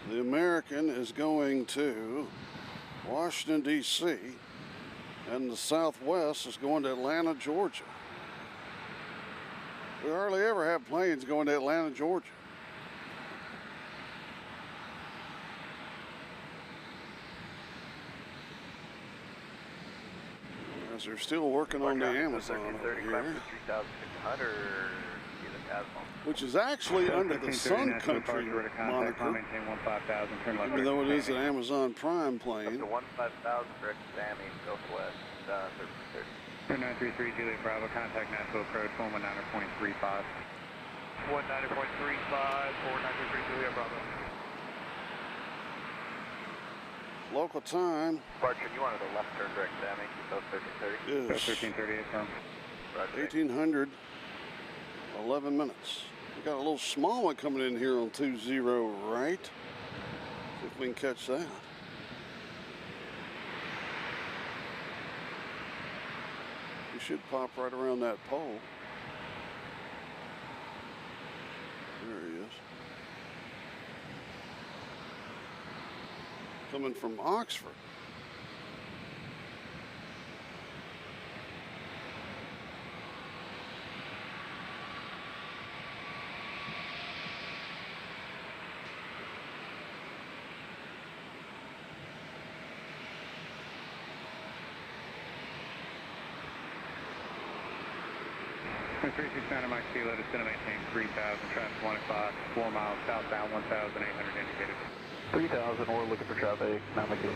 Speaker 1: The American is going to Washington, D.C., and the Southwest is going to Atlanta, Georgia. We hardly ever have planes going to Atlanta, Georgia. As they're still working on the Amazon over here, which is actually under the Sun Country moniker, even though it is an Amazon Prime plane.
Speaker 2: Up to 15,000 for Sammy, Southwest, 1330.
Speaker 3: 933 Juliet Bravo, contact Nashville approach 119.35.
Speaker 2: 190.35 for 933 Juliet Bravo.
Speaker 1: Local time
Speaker 2: Departure, you wanted a left turn direct Sammy, so 1330.
Speaker 1: is
Speaker 3: 1338 firm.
Speaker 2: Roger.
Speaker 1: 1800, 11 minutes. We got a little small one coming in here on 20 right. See if we can catch that. We should pop right around that pole. There he is. Coming from Oxford.
Speaker 3: 369 Mike Kilo, descend to maintain 3000, traffic 1 o'clock, 4 miles southbound, 1800 indicated.
Speaker 8: 3000, we're looking for traffic, 9 Mike Kilo.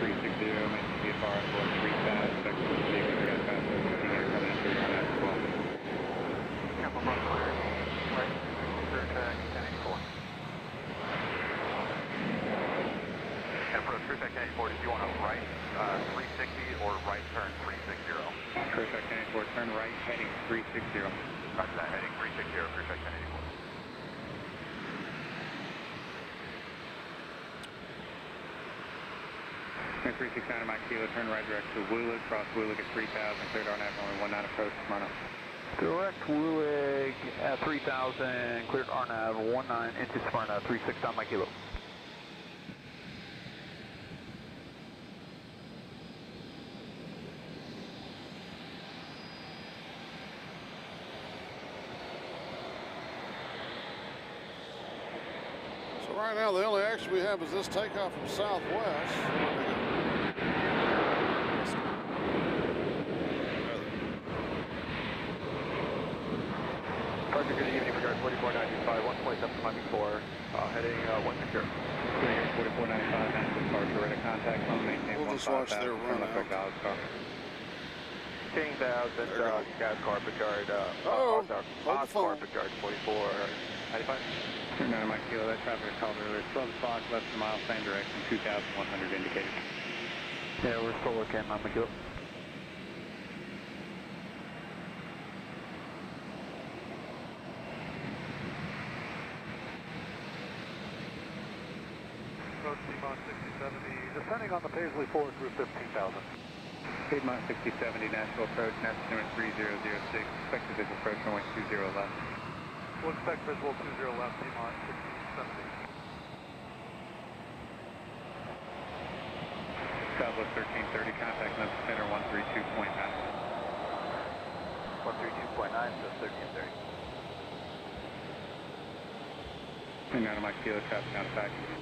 Speaker 3: 360, maintain VFR, 3000, expect to see if we got fast over the coming in 30 on that as well.
Speaker 6: Capital Bus clear. Right, clear tag 1084. And approach clear tag 1084, did you want to right 360 or right turn 360?
Speaker 3: Clear tag 1084, turn right, heading 360.
Speaker 6: Roger that, heading 360, clear tag 1084.
Speaker 3: 369 Mike Kilo, turn right direct to Woolig, cross Woolig at 3000, cleared RNAV only 19 approach, Smyrna.
Speaker 8: Direct Woolig at 3000, cleared RNAV 19 into Smyrna, 369 Mike Kilo.
Speaker 1: So right now the only action we have is this takeoff from Southwest.
Speaker 6: Roger, good evening, regard 4495, 127 to Miami 4, heading 160.
Speaker 3: 4495, Nashville, departure, ready to contact, phone, maintain
Speaker 1: We'll just watch their run out.
Speaker 6: King 1000, gas car, Picard,
Speaker 1: hold the phone.
Speaker 6: Picard 4495.
Speaker 3: 39 Mike Kilo, that traffic I called earlier, 12 o'clock, less than a mile, same direction, 2100 indicated.
Speaker 8: Yeah, we're still looking at 9 Mike Kilo.
Speaker 6: Approach Piedmont 6070, descending on the Paisley 4 through 15,000.
Speaker 3: Piedmont 6070, Nashville approach, Nashville number 3006, expected visual approach runway 20 left.
Speaker 6: We'll expect visual 20 left, Piedmont 6070.
Speaker 3: Southwest 1330, contact length center 132.9.
Speaker 6: 132.9 to 1330.
Speaker 3: 39 Mike Kilo, traffic out of factory.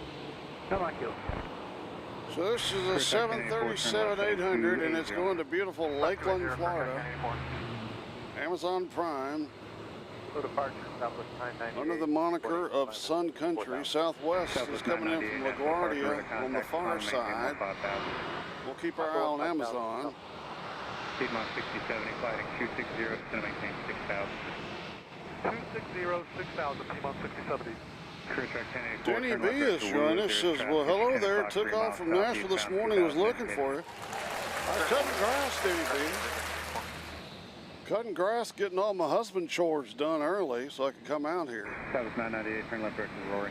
Speaker 8: 9 Mike Kilo.
Speaker 1: So this is a 737-800 and it's going to beautiful Lakeland, Florida. Amazon Prime.
Speaker 6: So departure, Southwest 998.
Speaker 1: Under the moniker of Sun Country, Southwest is coming in from LaGuardia on the far side. We'll keep our eye on Amazon.
Speaker 3: Piedmont 6070, flighting 260, it's going to maintain 6000.
Speaker 6: 260, 6000, Piedmont 6070.
Speaker 3: Crew track 1084.
Speaker 1: Denny B is joining us. Says, well, hello there. Took off from Nashville this morning. Was looking for you. I was cutting grass, Denny B. Cutting grass, getting all my husband chores done early so I could come out here.
Speaker 3: Southwest 998, turn left direct to Rory.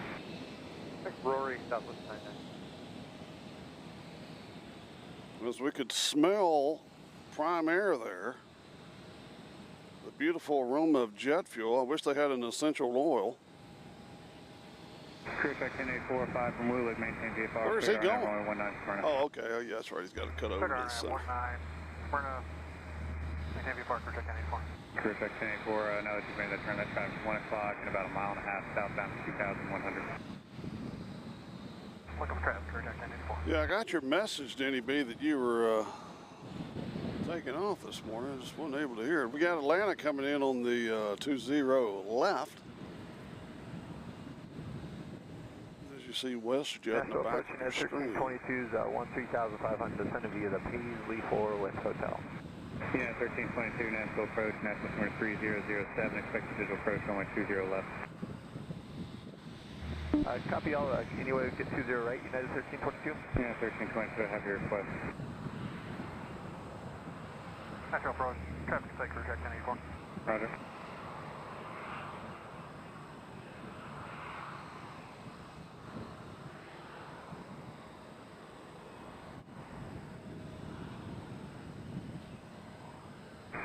Speaker 6: Rory, Southwest 998.
Speaker 1: As we could smell prime air there. The beautiful aroma of jet fuel. I wish they had an essential oil.
Speaker 3: Crew track 1084, from Woolig, maintain VFR.
Speaker 1: Where's he going?
Speaker 3: 19 Smyrna.
Speaker 1: Oh, okay. Oh, yeah, that's right. He's got to cut over this.
Speaker 6: 19, Smyrna, maintain VFR, crew track 1084.
Speaker 3: Crew track 1084, now that you've made that turn, that traffic 1 o'clock and about a mile and a half southbound 2100.
Speaker 6: Look up traffic, crew track 1084.
Speaker 1: Yeah, I got your message, Denny B, that you were taking off this morning. I just wasn't able to hear it. We got Atlanta coming in on the 20 left. As you see WestJet in the back of the screen.
Speaker 6: 1322's 13,500, descending via the Paisley 4 West Hotel.
Speaker 3: Yeah, 1322, Nashville approach, Nashville number 3007, expected visual approach, runway 20 left.
Speaker 6: Copy all, anyway, get 20 right, United 1322.
Speaker 3: Yeah, 1322, I have your request.
Speaker 6: Nashville approach, traffic site, crew track 1084.
Speaker 3: Roger.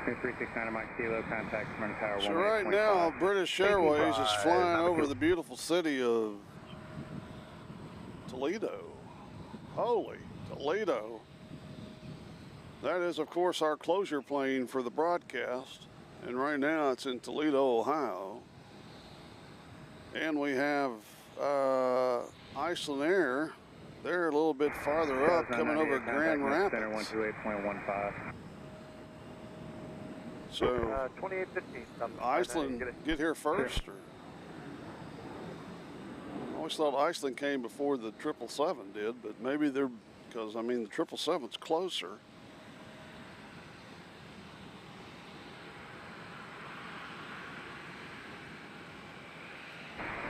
Speaker 3: Here 369 Mike Kilo, contact Smyrna Tower 1.
Speaker 1: So right now, British Airways is flying over the beautiful city of Toledo. Holy Toledo. That is, of course, our closure plane for the broadcast. And right now it's in Toledo, Ohio. And we have Iceland Air. They're a little bit farther up, coming over Grand Rapids.
Speaker 3: Center 128.15.
Speaker 1: So
Speaker 2: 2815.
Speaker 1: Iceland get here first, or? I always thought Iceland came before the 777 did, but maybe they're, because I mean the 777's closer.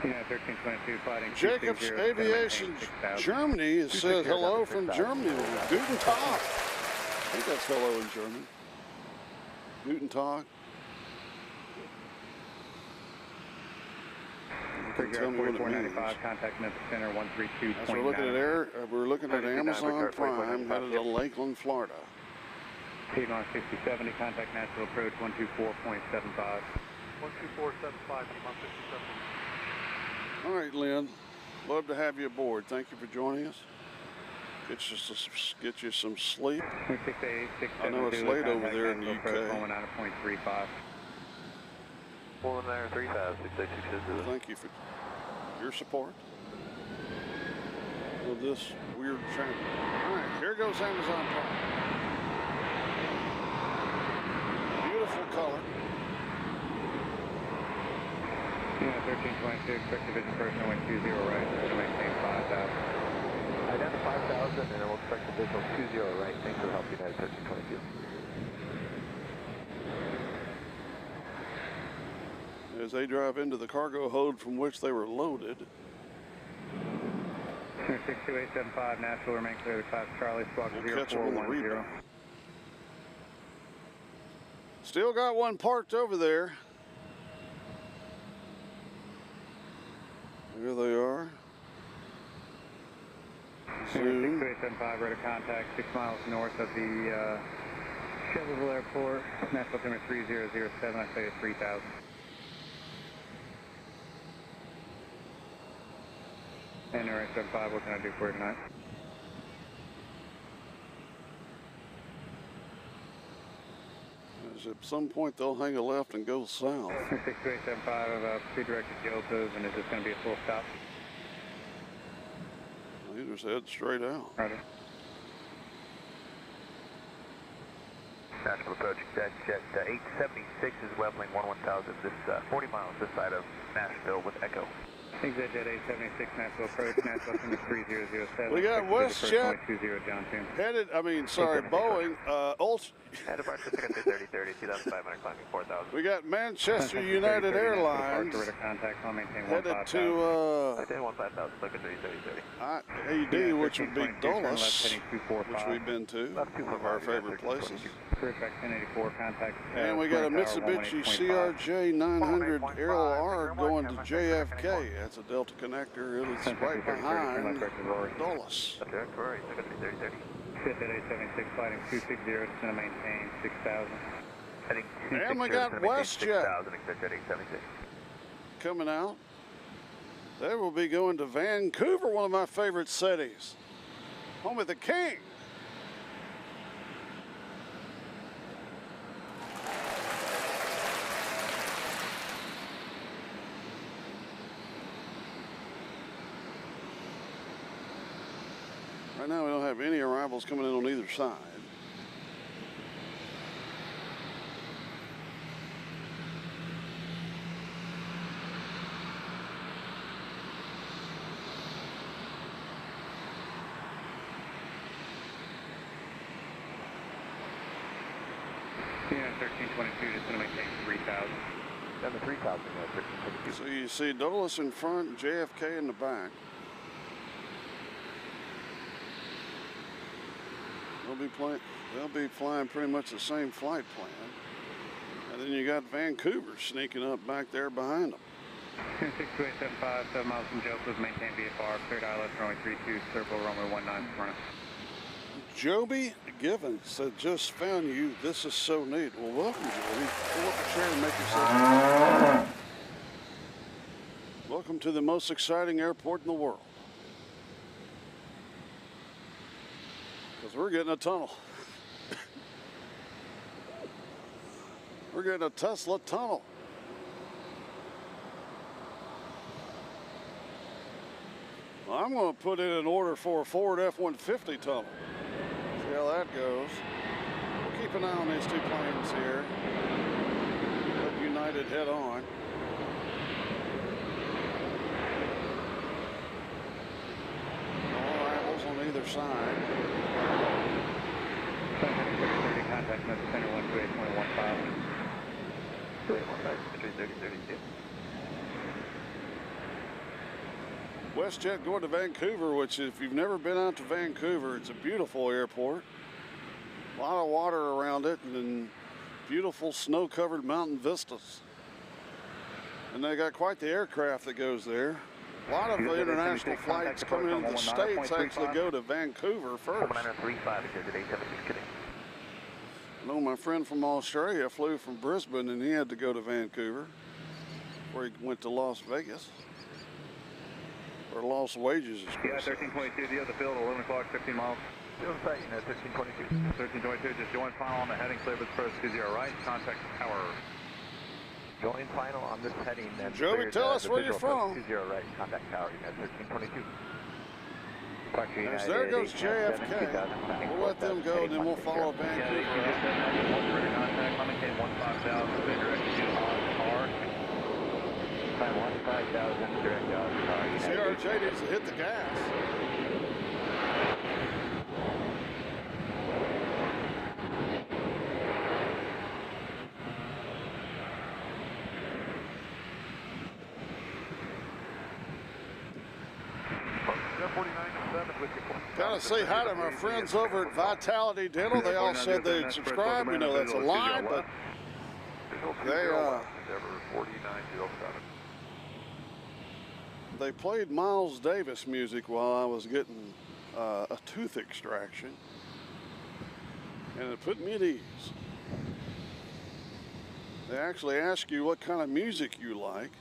Speaker 3: Yeah, 1322 fighting.
Speaker 1: Jacobs Aviation Germany has said hello from Germany. Guten Tag. I think that's hello in German. Guten Tag. Tell me what it means.
Speaker 3: Contact Memphis Center 132.9.
Speaker 1: As we're looking at Amazon Prime, headed to Lakeland, Florida.
Speaker 3: T-Long 6070, contact Nashville approach 124.75.
Speaker 6: 12475, T-Mon 57.
Speaker 1: All right, Lynn. Love to have you aboard. Thank you for joining us. Get you some sleep. I know it's late over there in the UK.
Speaker 3: 109.35.
Speaker 2: 41935, 6660.
Speaker 1: Thank you for your support of this weird channel. All right, here goes Amazon Prime. Beautiful color.
Speaker 3: Yeah, 1322, expect division personnel 120 right, to maintain 5,000.
Speaker 2: Identify 5,000 and then we'll expect the visual 20 right. Thanks for the help, United 1322.
Speaker 1: As they drive into the cargo hold from which they were loaded.
Speaker 3: 62875, Nashville remain clear of the class Charlie, squawk 0410.
Speaker 1: Still got one parked over there. Here they are. Zoom.
Speaker 3: 62875, ready to contact 6 miles north of the Shelbyville Airport. Nashville number 3007, I say 3,000. And NRA 75, what can I do for you tonight?
Speaker 1: At some point they'll hang a left and go south.
Speaker 3: 62875, proceed direct to Joseph, and is this going to be a full stop?
Speaker 1: They just head straight out.
Speaker 3: Roger.
Speaker 2: Nashville approach, jet 876 is leveling 1000. This 40 miles this side of Nashville with Echo.
Speaker 3: Exit jet 876, Nashville approach, Nashville number 3007.
Speaker 1: We got WestJet headed, Boeing,
Speaker 2: Head departure 3030, 2,500 climbing 4,000.
Speaker 1: we got Manchester United Airlines headed to AD, which would be Dulles, which we've been to, one of our favorite places. And we got a Mitsubishi CRJ 900 LR going to JFK. That's a Delta connector. It's right behind Dulles.
Speaker 3: Sit at 876, fighting 260, it's going to maintain 6,000.
Speaker 1: And we got WestJet coming out. They will be going to Vancouver, one of my favorite cities. Home of the King. Right now we don't have any arrivals coming in on either side.
Speaker 3: Yeah, 1322, just going to maintain 3,000.
Speaker 2: Down to 3,000, yeah, 1322.
Speaker 1: So you see Dulles in front, JFK in the back. They'll be flying pretty much the same flight plan. And then you got Vancouver sneaking up back there behind them.
Speaker 3: 62875, 7 miles from Joseph, maintain VFR, cleared ILS, runway 32, circle, runway 19, front.
Speaker 1: Joby Givens said, just found you. This is so neat. Well, welcome, Joby. Pull up a chair and make yourself. Welcome to the most exciting airport in the world. Because we're getting a tunnel. We're getting a Tesla tunnel. Well, I'm going to put in an order for a Ford F-150 tunnel. See how that goes. We'll keep an eye on these two planes here. United head on. All arrivals on either side.
Speaker 3: Contact Memphis Center 128.15.
Speaker 2: 315,
Speaker 1: WestJet going to Vancouver, which if you've never been out to Vancouver, it's a beautiful airport. A lot of water around it and beautiful snow-covered mountain vistas. And they got quite the aircraft that goes there. A lot of international flights coming into the States actually go to Vancouver first.
Speaker 2: 4935 is at 876 kidding.
Speaker 1: I know my friend from Australia flew from Brisbane and he had to go to Vancouver before he went to Las Vegas. Or lost wages.
Speaker 3: Yeah, 1322, the other field, 11 o'clock, 15 miles.
Speaker 2: Field site, unit 1322.
Speaker 3: 1322, just join final on the heading, clear with press 20 right, contact tower.
Speaker 2: Join final on this heading.
Speaker 1: Joey, tell us where you're from.
Speaker 2: 20 right, contact tower, unit 1322.
Speaker 1: Yes, there goes JFK. We'll let them go and then we'll follow Vancouver.
Speaker 3: Contact, maintain 15,000, direct to R.
Speaker 2: Time 15,000, direct out.
Speaker 1: CRJ needs to hit the gas. Gotta say hi to my friends over at Vitality Dental. They all said they'd subscribe. You know that's a lie, but they played Miles Davis music while I was getting a tooth extraction, and it put me at ease. They actually ask you what kind of music you like,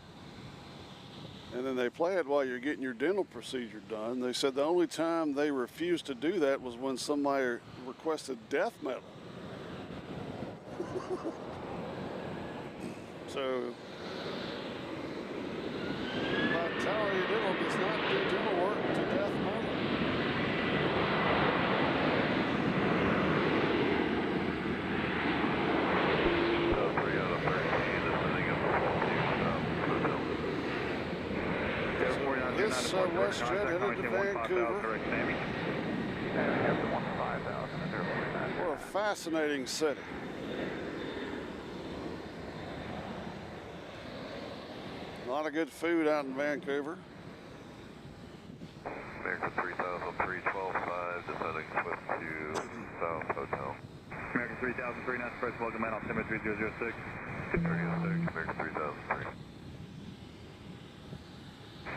Speaker 1: and then they play it while you're getting your dental procedure done. They said the only time they refused to do that was when somebody requested death metal. So Vitality Dental does not do dental work to death metal. This WestJet headed to Vancouver. What a fascinating city. A lot of good food out in Vancouver.
Speaker 2: American 3003, 12-5, descending Swift to South Hotel.
Speaker 3: American 3003, not express, welcome in, altimeter 3006.
Speaker 2: 3006, American 3003.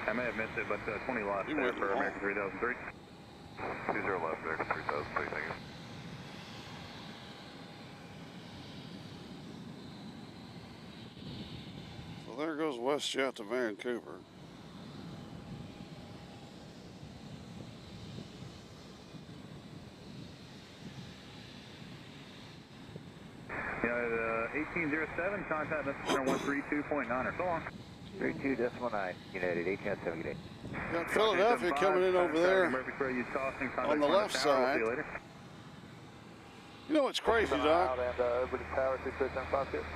Speaker 3: I may have missed it, but 20 lost there for American 3003.
Speaker 2: 20 left, American 3003, thank you.
Speaker 1: So there goes WestJet to Vancouver.
Speaker 3: Yeah, 1807, contact Mr. 132.9 or so long.
Speaker 2: 32.9, United, 1878.
Speaker 1: Got Philadelphia coming in over there on the left side. You know what's crazy, Doc?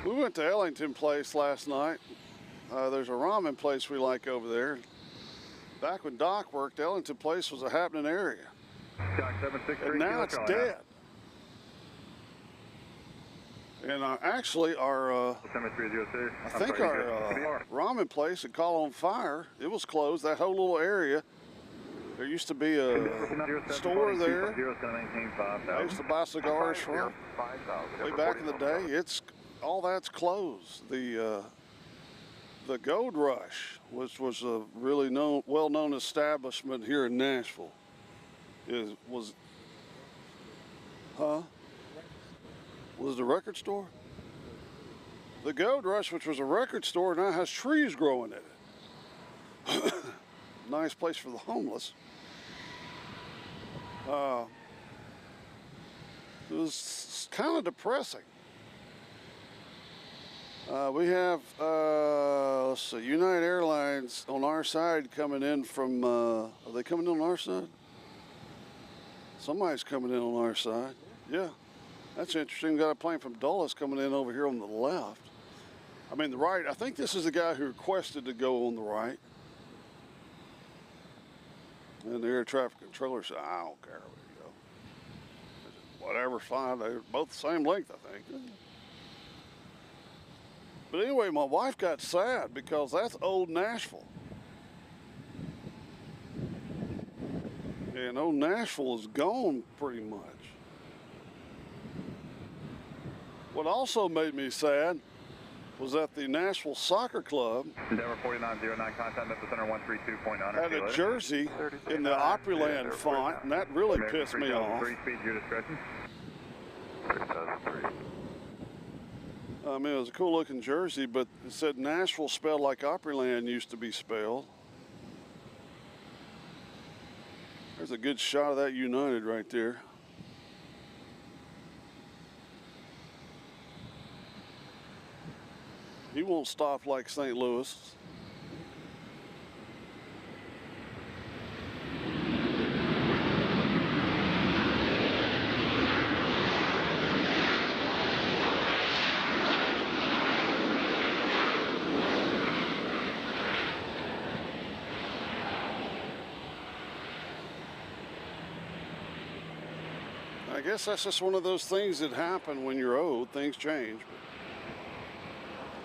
Speaker 1: We went to Ellington Place last night. There's a ramen place we like over there. Back when Doc worked, Ellington Place was a happening area. And now it's dead. And actually, our I think our ramen place had caught on fire. It was closed. That whole little area. There used to be a store there. I used to buy cigars from. Way back in the day, all that's closed. The Gold Rush, which was a really well-known establishment here in Nashville, was the record store. The Gold Rush, which was a record store, now has trees growing in it. Nice place for the homeless. It was kind of depressing. We have, let's see, United Airlines on our side coming in from, are they coming in on our side? Somebody's coming in on our side. Yeah, that's interesting. We've got a plane from Dulles coming in over here on the left. I mean, the right, I think this is the guy who requested to go on the right. And the air traffic controller said, I don't care where you go. I said, whatever's fine, they're both the same length, I think. But anyway, my wife got sad because that's old Nashville. And old Nashville is gone pretty much. What also made me sad was that the Nashville Soccer Club
Speaker 2: Endeavor 4909, contact epicenter 132.9.
Speaker 1: had a jersey in the Opryland font, and that really pissed me off.
Speaker 2: 3 speed, your discretion. 3003.
Speaker 1: I mean, it was a cool looking jersey, but it said Nashville spelled like Opryland used to be spelled. There's a good shot of that United right there. He won't stop like St. Louis. I guess that's just one of those things that happen when you're old. Things change.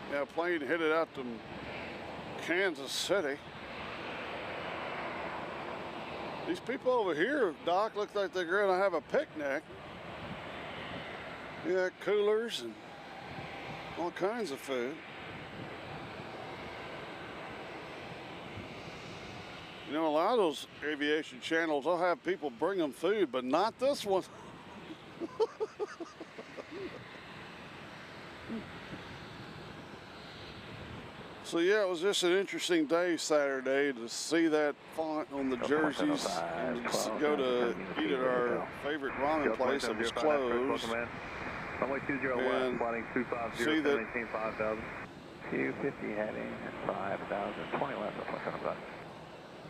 Speaker 1: Yeah, plane headed out to Kansas City. These people over here, Doc, look like they're going to have a picnic. Yeah, coolers and all kinds of food. You know, a lot of those aviation channels, they'll have people bring them food, but not this one. So yeah, it was just an interesting day Saturday to see that font on the jerseys and go to eat at our favorite ramen place that was closed.
Speaker 2: Runway 20 left, flying 250,
Speaker 1: see that
Speaker 2: 5000.
Speaker 8: 250 heading 5,000, 20 left,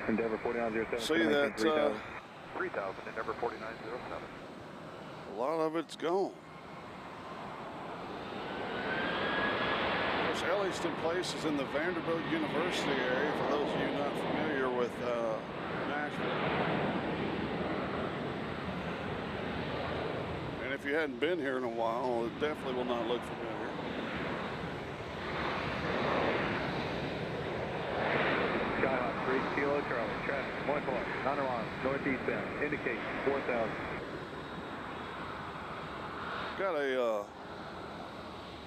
Speaker 2: Endeavor 4907.
Speaker 1: See that
Speaker 6: 3000, Endeavor 4907.
Speaker 1: a lot of it's gone. Of course, Elliston Place is in the Vanderbilt University area, for those of you not familiar with Nashville. And if you hadn't been here in a while, it definitely will not look familiar.
Speaker 2: Skyhawk 3 Kilo Charlie, traffic 1 point, 100 miles, northeastbound, indicate 4000.
Speaker 1: Got a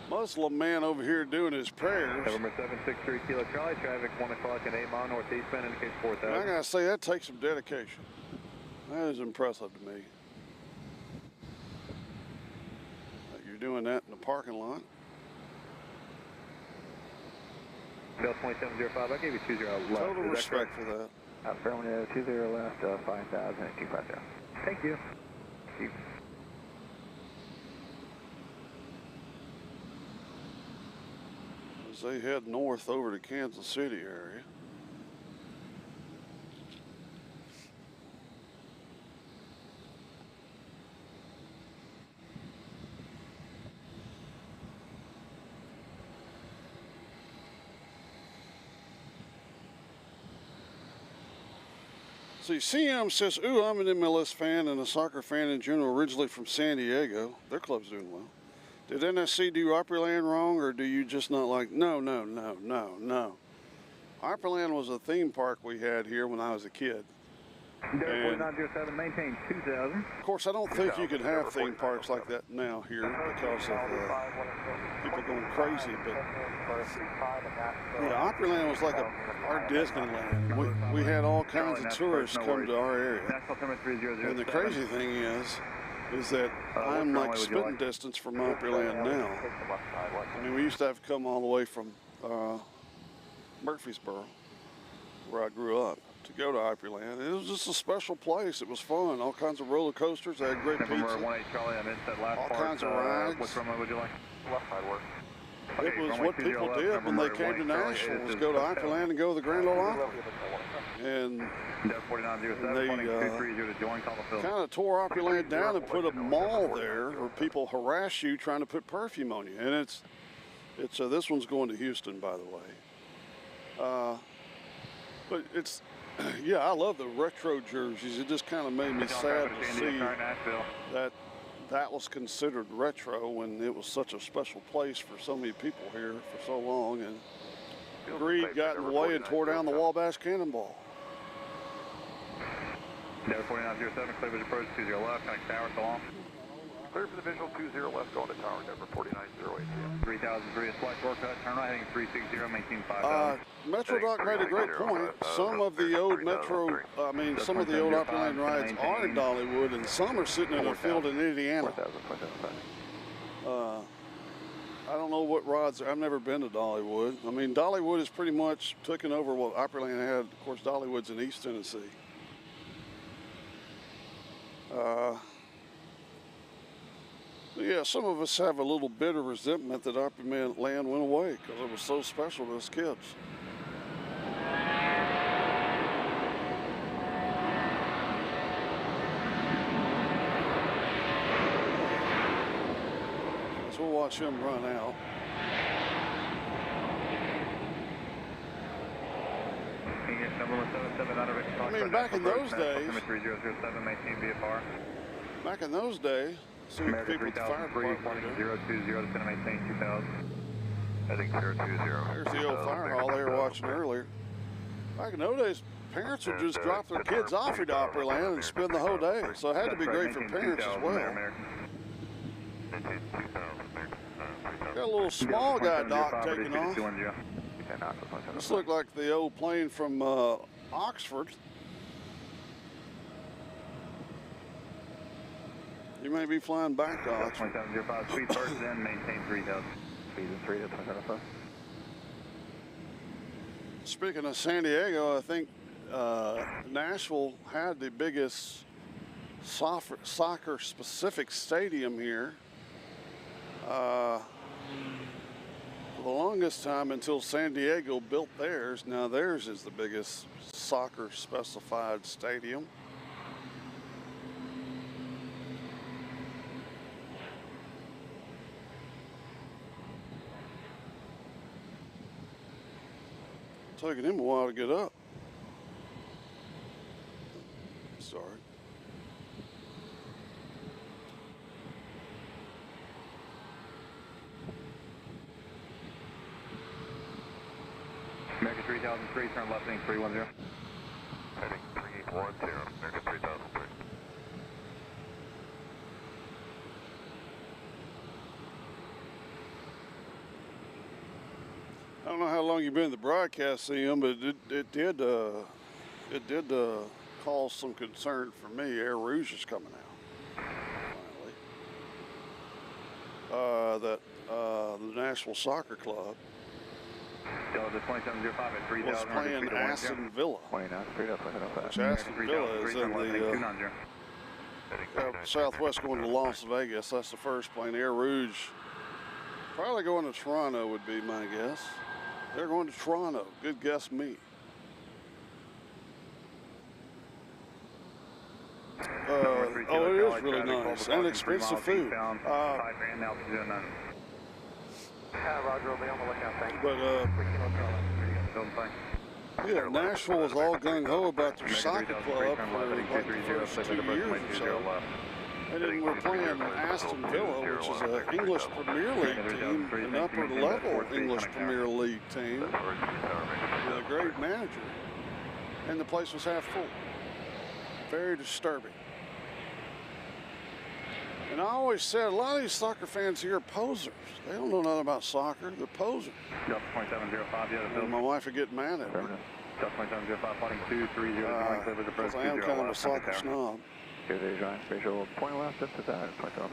Speaker 1: Muslim man over here doing his prayers.
Speaker 2: November 763 Kilo Charlie, traffic 1 o'clock and 8 mile northeastbound, indicates 4000.
Speaker 1: I gotta say, that takes some dedication. That is impressive to me. That you're doing that in the parking lot.
Speaker 2: Bell 2705, I gave you 20 left.
Speaker 1: Total respect for that.
Speaker 8: Affirmative, 20 left, 5,000, 250.
Speaker 2: Thank you.
Speaker 8: Thank you.
Speaker 1: As they head north over to Kansas City area. See, CM says, ooh, I'm an MLS fan and a soccer fan in general, originally from San Diego. Their club's doing well. Did NSC do Opryland wrong, or do you just not like? No. Opryland was a theme park we had here when I was a kid.
Speaker 2: Endeavor 4907, maintain 2000.
Speaker 1: Of course, I don't think you can have theme parks like that now here because of people going crazy, but yeah, Opryland was like our Disneyland. We had all kinds of tourists come to our area. And the crazy thing is that I'm like spitting distance from Opryland now. I mean, we used to have to come all the way from Murfreesboro, where I grew up, to go to Opryland. It was just a special place. It was fun. All kinds of roller coasters. They had great pizza. All kinds of rides.
Speaker 2: Which runway would you like?
Speaker 6: Left side work.
Speaker 1: It was what people did when they came to Nashville, was go to Opryland and go to the Grand Ole Opry. And they kind of tore Opryland down and put a mall there where people harass you trying to put perfume on you. And It's this one's going to Houston, by the way. But it's, yeah, I love the retro jerseys. It just kind of made me sad to see that that was considered retro when it was such a special place for so many people here for so long. And greed got in the way and tore down the Wabash Cannonball.
Speaker 8: Never 4907, clear with approach 20 left, connect tower, so long.
Speaker 6: Clear for the visual 20 left, going to tower, Denver 4908.
Speaker 8: 3003 is flight shortcut, turn right, heading 360, maintain 5000.
Speaker 1: MetroDoc made a great point. Some of the old Metro, some of the old Opryland rides are in Dollywood, and some are sitting in a field in Indiana. I don't know what rods. I've never been to Dollywood. I mean, Dollywood is pretty much taken over what Opryland had. Of course, Dollywood's in East Tennessee. Yeah, some of us have a little bit of resentment that Opryland land went away because it was so special to us kids. So we'll watch him run out. I mean, back in those days, seeing people at the fire department. There's the old fire hall they were watching earlier. Back in those days, parents would just drop their kids off at Opryland and spend the whole day. So it had to be great for parents as well. Got a little small guy dock taking off. This looked like the old plane from Oxford. You may be flying back to Oxford.
Speaker 8: 2705, speed first, then maintain 3000. Speed is 3 to 2705.
Speaker 1: Speaking of San Diego, I think Nashville had the biggest soccer-specific stadium here. For the longest time until San Diego built theirs. Now theirs is the biggest soccer-specified stadium. Taking him a while to get up. Sorry.
Speaker 8: American 3003, turn left, heading 310.
Speaker 2: Heading 310, American 3003.
Speaker 1: I don't know how long you've been in the broadcast, CM, but it did cause some concern for me. Air Rouge is coming out finally. The Nashville Soccer Club
Speaker 8: Delta 2705 at 3000.
Speaker 1: was playing Aston Villa.
Speaker 8: 29, 3005.
Speaker 1: Which Aston Villa is in the Southwest going to Las Vegas. That's the first plane. Air Rouge probably going to Toronto would be my guess. They're going to Toronto. Good guess, me. Oh, it is really nice and expensive food.
Speaker 6: Roger, will be on the lookout, thank you.
Speaker 1: But, yeah, Nashville was all gung-ho about their soccer club for like the first 2 years or so. And then we're playing Aston Villa, which is an English Premier League team, an upper-level English Premier League team, with a great manager. And the place was half full. Very disturbing. And I always said, a lot of these soccer fans here are posers. They don't know nothing about soccer. They're posers.
Speaker 8: Delta 2705,
Speaker 1: And my wife would get mad at me.
Speaker 8: Delta 2705, flighting 230,
Speaker 1: because I am kind of a soccer snob.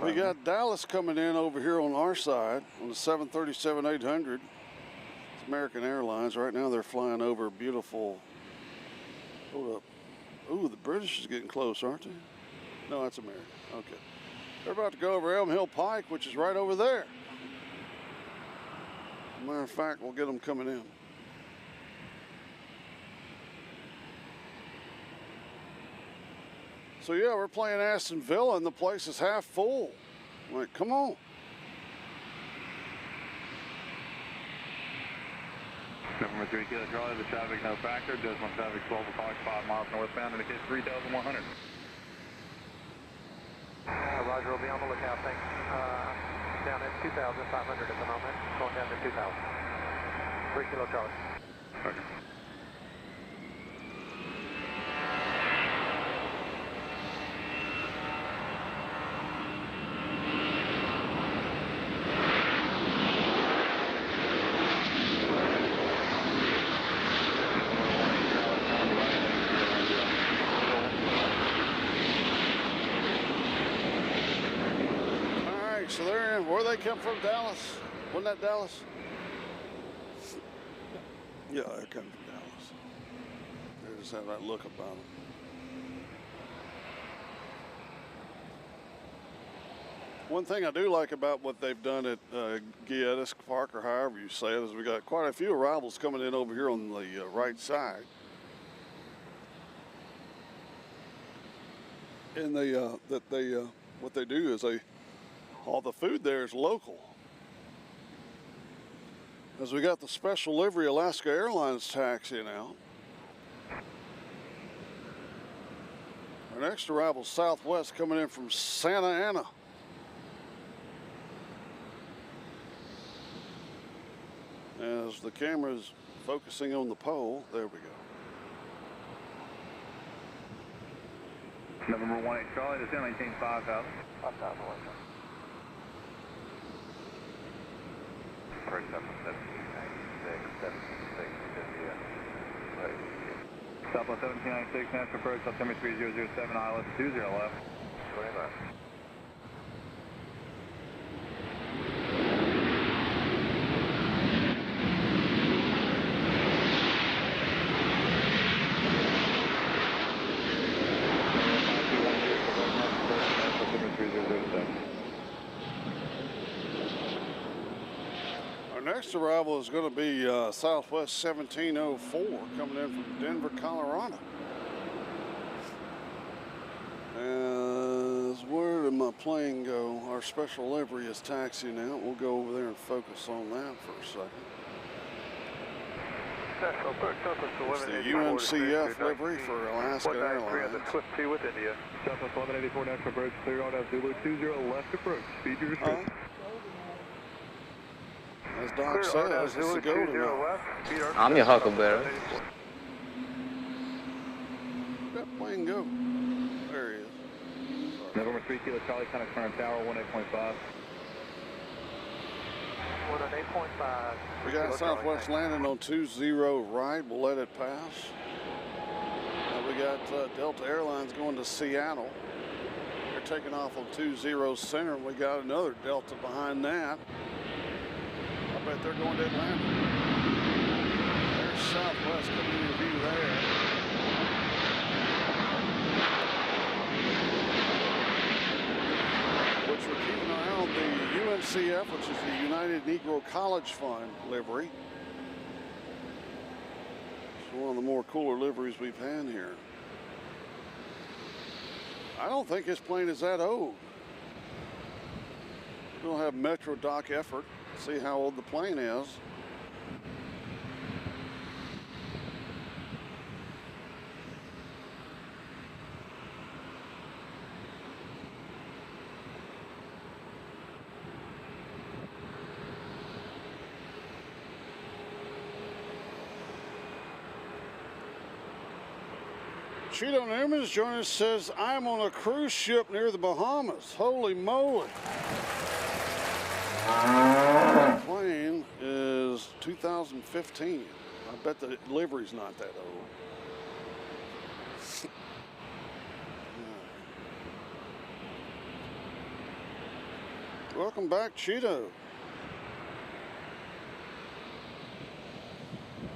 Speaker 1: We got Dallas coming in over here on our side on the 737-800. It's American Airlines. Right now they're flying over beautiful. Hold up. Ooh, the British is getting close, aren't they? No, that's American. Okay. They're about to go over Elm Hill Pike, which is right over there. Matter of fact, we'll get them coming in. So yeah, we're playing Aston Villa and the place is half full. I'm like, come on.
Speaker 3: 3 Kilo Charlie, the traffic no factor. Decimal traffic 12 o'clock, 5 miles northbound, indicate 3,100.
Speaker 6: Roger, we'll be on the lookout. Thanks. Down at 2,500 at the moment. Going down to 2,000. 3 Kilo Charlie.
Speaker 3: Okay.
Speaker 1: So they're in. Where they come from? Dallas? Wasn't that Dallas? Yeah, they come from Dallas. They just have that look about them. One thing I do like about what they've done at Gietis Park, or however you say it, is we got quite a few arrivals coming in over here on the right side. And what they do is all the food there is local. As we got the special livery Alaska Airlines taxiing out. Our next arrival is Southwest coming in from Santa Ana. As the camera's focusing on the pole, there we go.
Speaker 3: November 18 Charlie, descend, maintain 5,000.
Speaker 6: 5,000.
Speaker 2: First up, 1796, 1760, India. Right.
Speaker 3: Southwest 1796, Nashville approach, September 3007, ILS 20 left.
Speaker 2: 20 left.
Speaker 1: Next arrival is going to be Southwest 1704 coming in from Denver, Colorado. As where did my plane go? Our special livery is taxiing out. We'll go over there and focus on that for a second. It's the UNCF livery for Alaska Airlines.
Speaker 6: Swift 2 with India.
Speaker 3: Southwest 1184, Nashville approach, clear on Zulu 20 left approach. Speed your restriction.
Speaker 1: As Doc says, it's the go tonight.
Speaker 4: I'm your huckleberry.
Speaker 1: Where'd that plane go? There he is.
Speaker 3: November 3 Kilo Charlie, kind of current tower, 18.5.
Speaker 6: 18.5.
Speaker 1: We got Southwest landing on 20 right. We'll let it pass. We got Delta Airlines going to Seattle. They're taking off on 20 center. We got another Delta behind that. I bet they're going to Atlanta. There's Southwest coming in view there. Which we're keeping an eye on the UNCF, which is the United Negro College Fund livery. It's one of the more cooler liveries we've had here. I don't think this plane is that old. We'll have Metro Doc effort. See how old the plane is. Cheeto Newman's joining us, says, I'm on a cruise ship near the Bahamas. Holy moly. The plane is 2015. I bet the livery's not that old. Welcome back, Cheeto.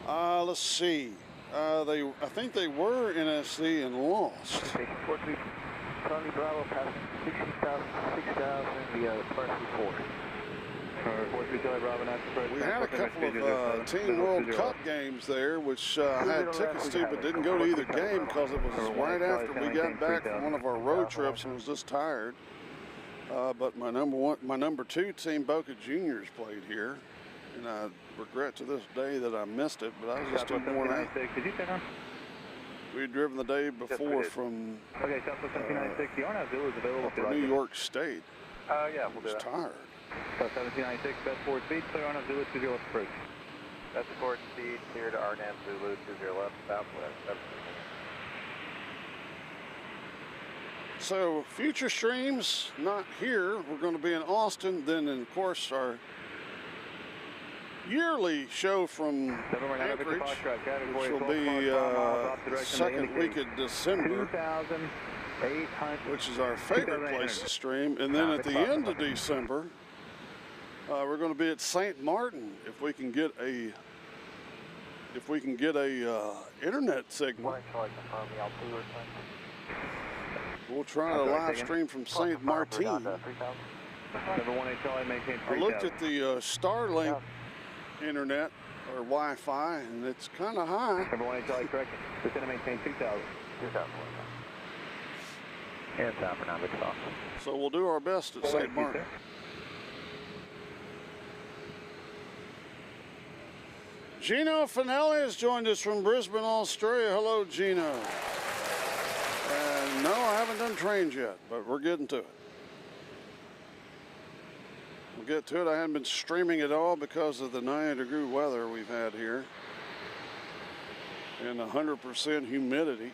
Speaker 1: Let's see. I think they were NSC and lost.
Speaker 6: Okay, 43 Charlie Bravo passing 6,000 via Parsley 4.
Speaker 1: We had a couple of Team World Cup games there, which I had tickets to, but didn't go to either game because it was right after we got back from one of our road trips and was just tired. But my number two team, Boca Juniors, played here. And I regret to this day that I missed it, but I was just too
Speaker 3: Southwest
Speaker 1: worn out.
Speaker 3: 1796, did you say that?
Speaker 1: We had driven the day before from
Speaker 3: Okay, Southwest 1796, the RNAV Zulu is available if you
Speaker 1: upper
Speaker 3: like
Speaker 1: New
Speaker 3: it.
Speaker 1: York State.
Speaker 6: Yeah,
Speaker 1: I
Speaker 6: we'll do
Speaker 1: was
Speaker 6: that.
Speaker 1: tired.
Speaker 3: South 1796, best forward speed, clear RNAV Zulu 20 left approach.
Speaker 6: That's forward speed, clear to RNAV Zulu 20 left, southwest.
Speaker 1: So future streams, not here. We're going to be in Austin. Then, of course, our yearly show from Anchorage, which will be second week of December,
Speaker 3: 2,800.
Speaker 1: which is our favorite place to stream. And then at the end of December, we're going to be at St. Martin if we can get a internet signal. We'll try to live stream from St. Martin.
Speaker 3: Number 18 Charlie, maintain 3,000.
Speaker 1: I looked at the Starlink internet or Wi-Fi, and it's kind of high.
Speaker 3: Number 18 Charlie, correct. It's going to maintain 2,000. 2,000. And time for 9 o'clock.
Speaker 1: So we'll do our best at St. Martin. Gino Finelli has joined us from Brisbane, Australia. Hello, Gino. And no, I haven't done trains yet, but we're getting to it. We'll get to it. I haven't been streaming at all because of the 90-degree weather we've had here and 100% humidity.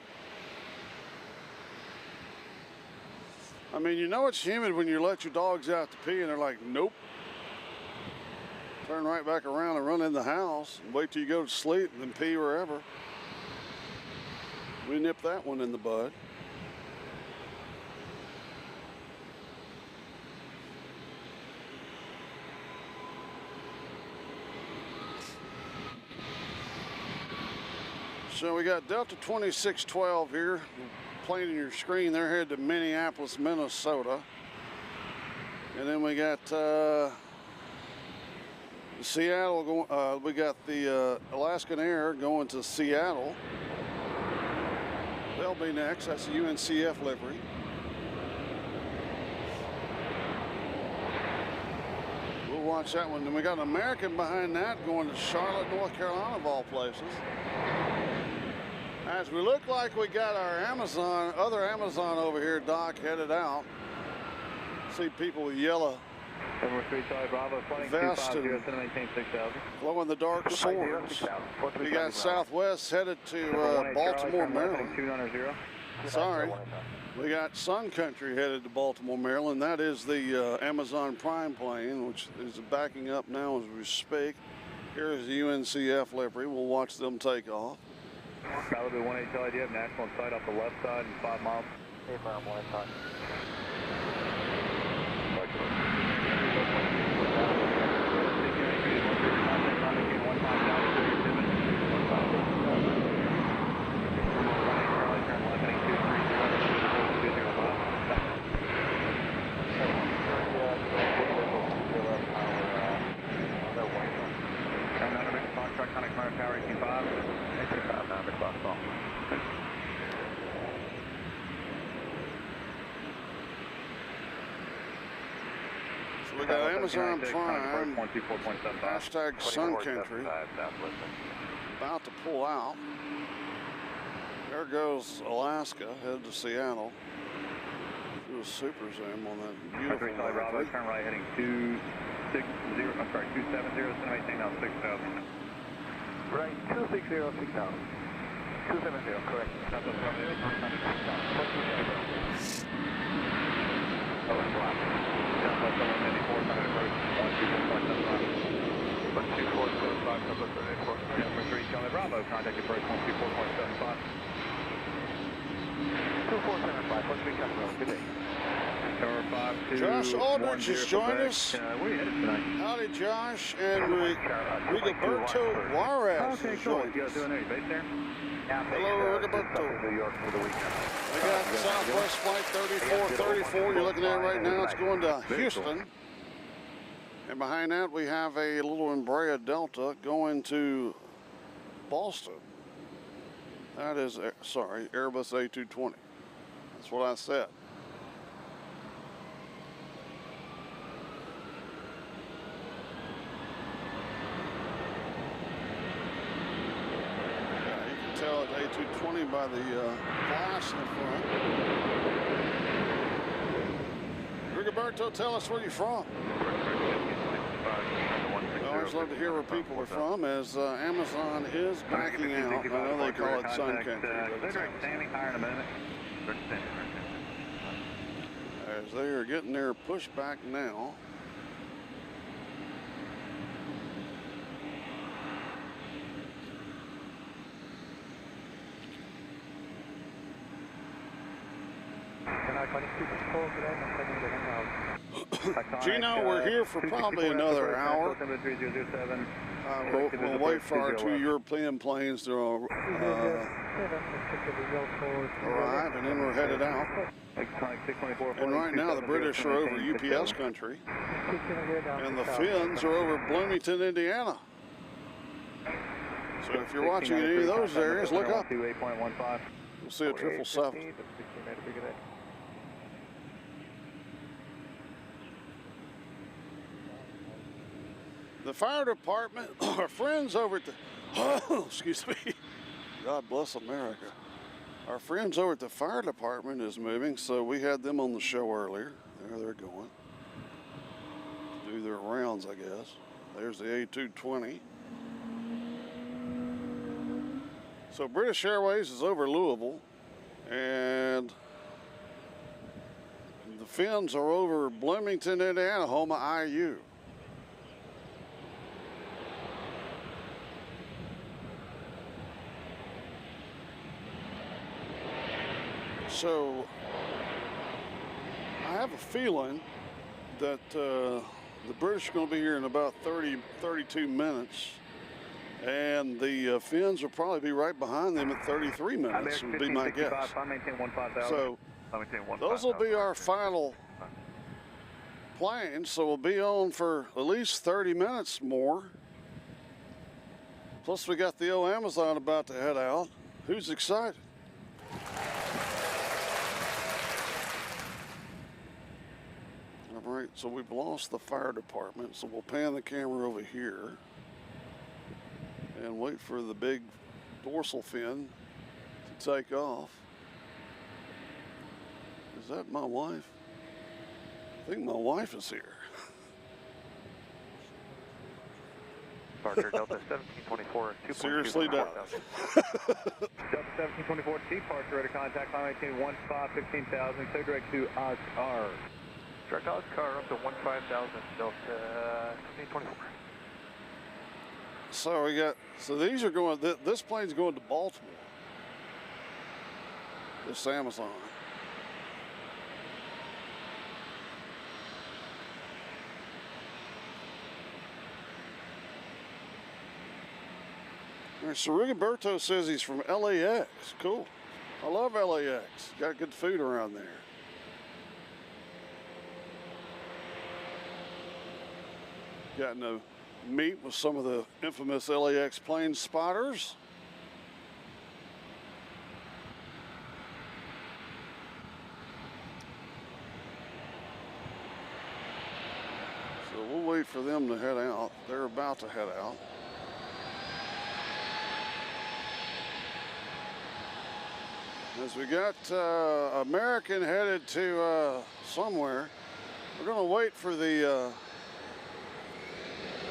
Speaker 1: I mean, you know it's humid when you let your dogs out to pee and they're like, nope. Turn right back around and run in the house and wait till you go to sleep and then pee wherever. We nipped that one in the bud. So we got Delta 2612 here, playing on your screen. They're headed to Minneapolis, Minnesota. And then we got Seattle, we got the Alaskan Air going to Seattle. They'll be next. That's the UNCF livery. We'll watch that one. Then we got an American behind that going to Charlotte, North Carolina, of all places. As we look like we got our other Amazon over here, Doc, headed out. See people with yellow vest and glow-in-the-dark swords. We got Southwest headed to Baltimore, Maryland. Sorry. We got Sun Country headed to Baltimore, Maryland. That is the Amazon Prime plane, which is backing up now as we speak. Here is the UNCF livery. We'll watch them take off.
Speaker 3: Malibu 18 Charlie, do you have national in sight off the left side and 5 miles?
Speaker 6: 8 mile, 1 time.
Speaker 1: So we got Amazon Prime, hashtag Sun Country, about to pull out. There goes Alaska, headed to Seattle. Do a super zoom on that beautiful
Speaker 3: Bravo, turn right heading 270, I'm sorry, 270, it's going to maintain now 6,000.
Speaker 6: Right, 260, 6,000. 270, correct.
Speaker 3: Bravo, contact approach 124.75.
Speaker 6: 2475, what's the customer? Good day.
Speaker 3: Tower 52.
Speaker 1: Josh Aldridge has joined us.
Speaker 3: Where are you headed tonight?
Speaker 1: Howdy, Josh, and Rigoberto Juarez
Speaker 3: Okay,
Speaker 1: has
Speaker 3: cool.
Speaker 1: joined
Speaker 3: You guys
Speaker 1: us.
Speaker 3: doing there? You based there?
Speaker 1: Hello, Rigoberto.
Speaker 6: New York for the weekend.
Speaker 1: We got Southwest Flight 3434. You're looking at it right now. It's going to Houston. And behind that, we have a little Embraer Delta going to Boston. That is, sorry, Airbus A220. That's what I said. A220 by the glass in the front. Rigoberto, tell us where you're from. I always love to hear where people are from, as Amazon is backing out. I know they call it Sun Country, but it's
Speaker 8: standing higher in a minute.
Speaker 1: as they are getting their pushback now. Gino, we're here for probably another hour. We'll wait for our two European planes to arrive, and then we're headed out. And right now the British are over UPS country, and the Finns are over Bloomington, Indiana. So if you're watching in any of those areas, look up. You'll see a 777. The fire department, our friends over at the, excuse me, God bless America. Our friends over at the fire department is moving, so we had them on the show earlier. There they're going. Do their rounds, I guess. There's the A220. So British Airways is over Louisville, and the Finns are over Bloomington, Indiana, home of IU. So I have a feeling that the British are going to be here in about 32 minutes, and the Finns will probably be right behind them at 33 minutes, would be my guess. So those will be our final planes, so we'll be on for at least 30 minutes more. Plus we got the old Amazon about to head out. Who's excited? All right, so we've lost the fire department, so we'll pan the camera over here and wait for the big dorsal fin to take off. Is that my wife? I think my wife is here.
Speaker 2: Parker Delta 1724, 2.2.
Speaker 1: Seriously doubt it.
Speaker 8: Delta 1724, departure, ready to contact, climb 18, 15, 16,000, clear direct to Oscar.
Speaker 2: Direct Oscar up to 15,000, Delta 1724.
Speaker 1: So we got, so these are going, this plane's going to Baltimore. This Amazon. All right, so Rigoberto says he's from LAX. Cool. I love LAX. Got good food around there. Gotten to meet with some of the infamous LAX plane spotters. So we'll wait for them to head out. They're about to head out. As we got American headed to somewhere, we're going to wait for the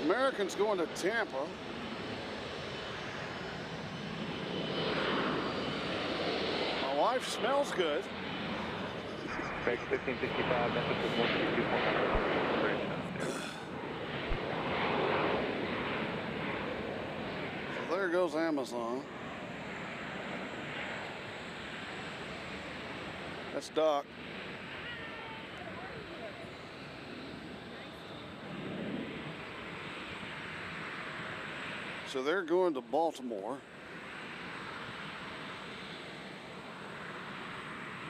Speaker 1: American's going to Tampa. My wife smells good.
Speaker 8: 1565, message is 132.9.
Speaker 1: So there goes Amazon. That's Doc. So they're going to Baltimore.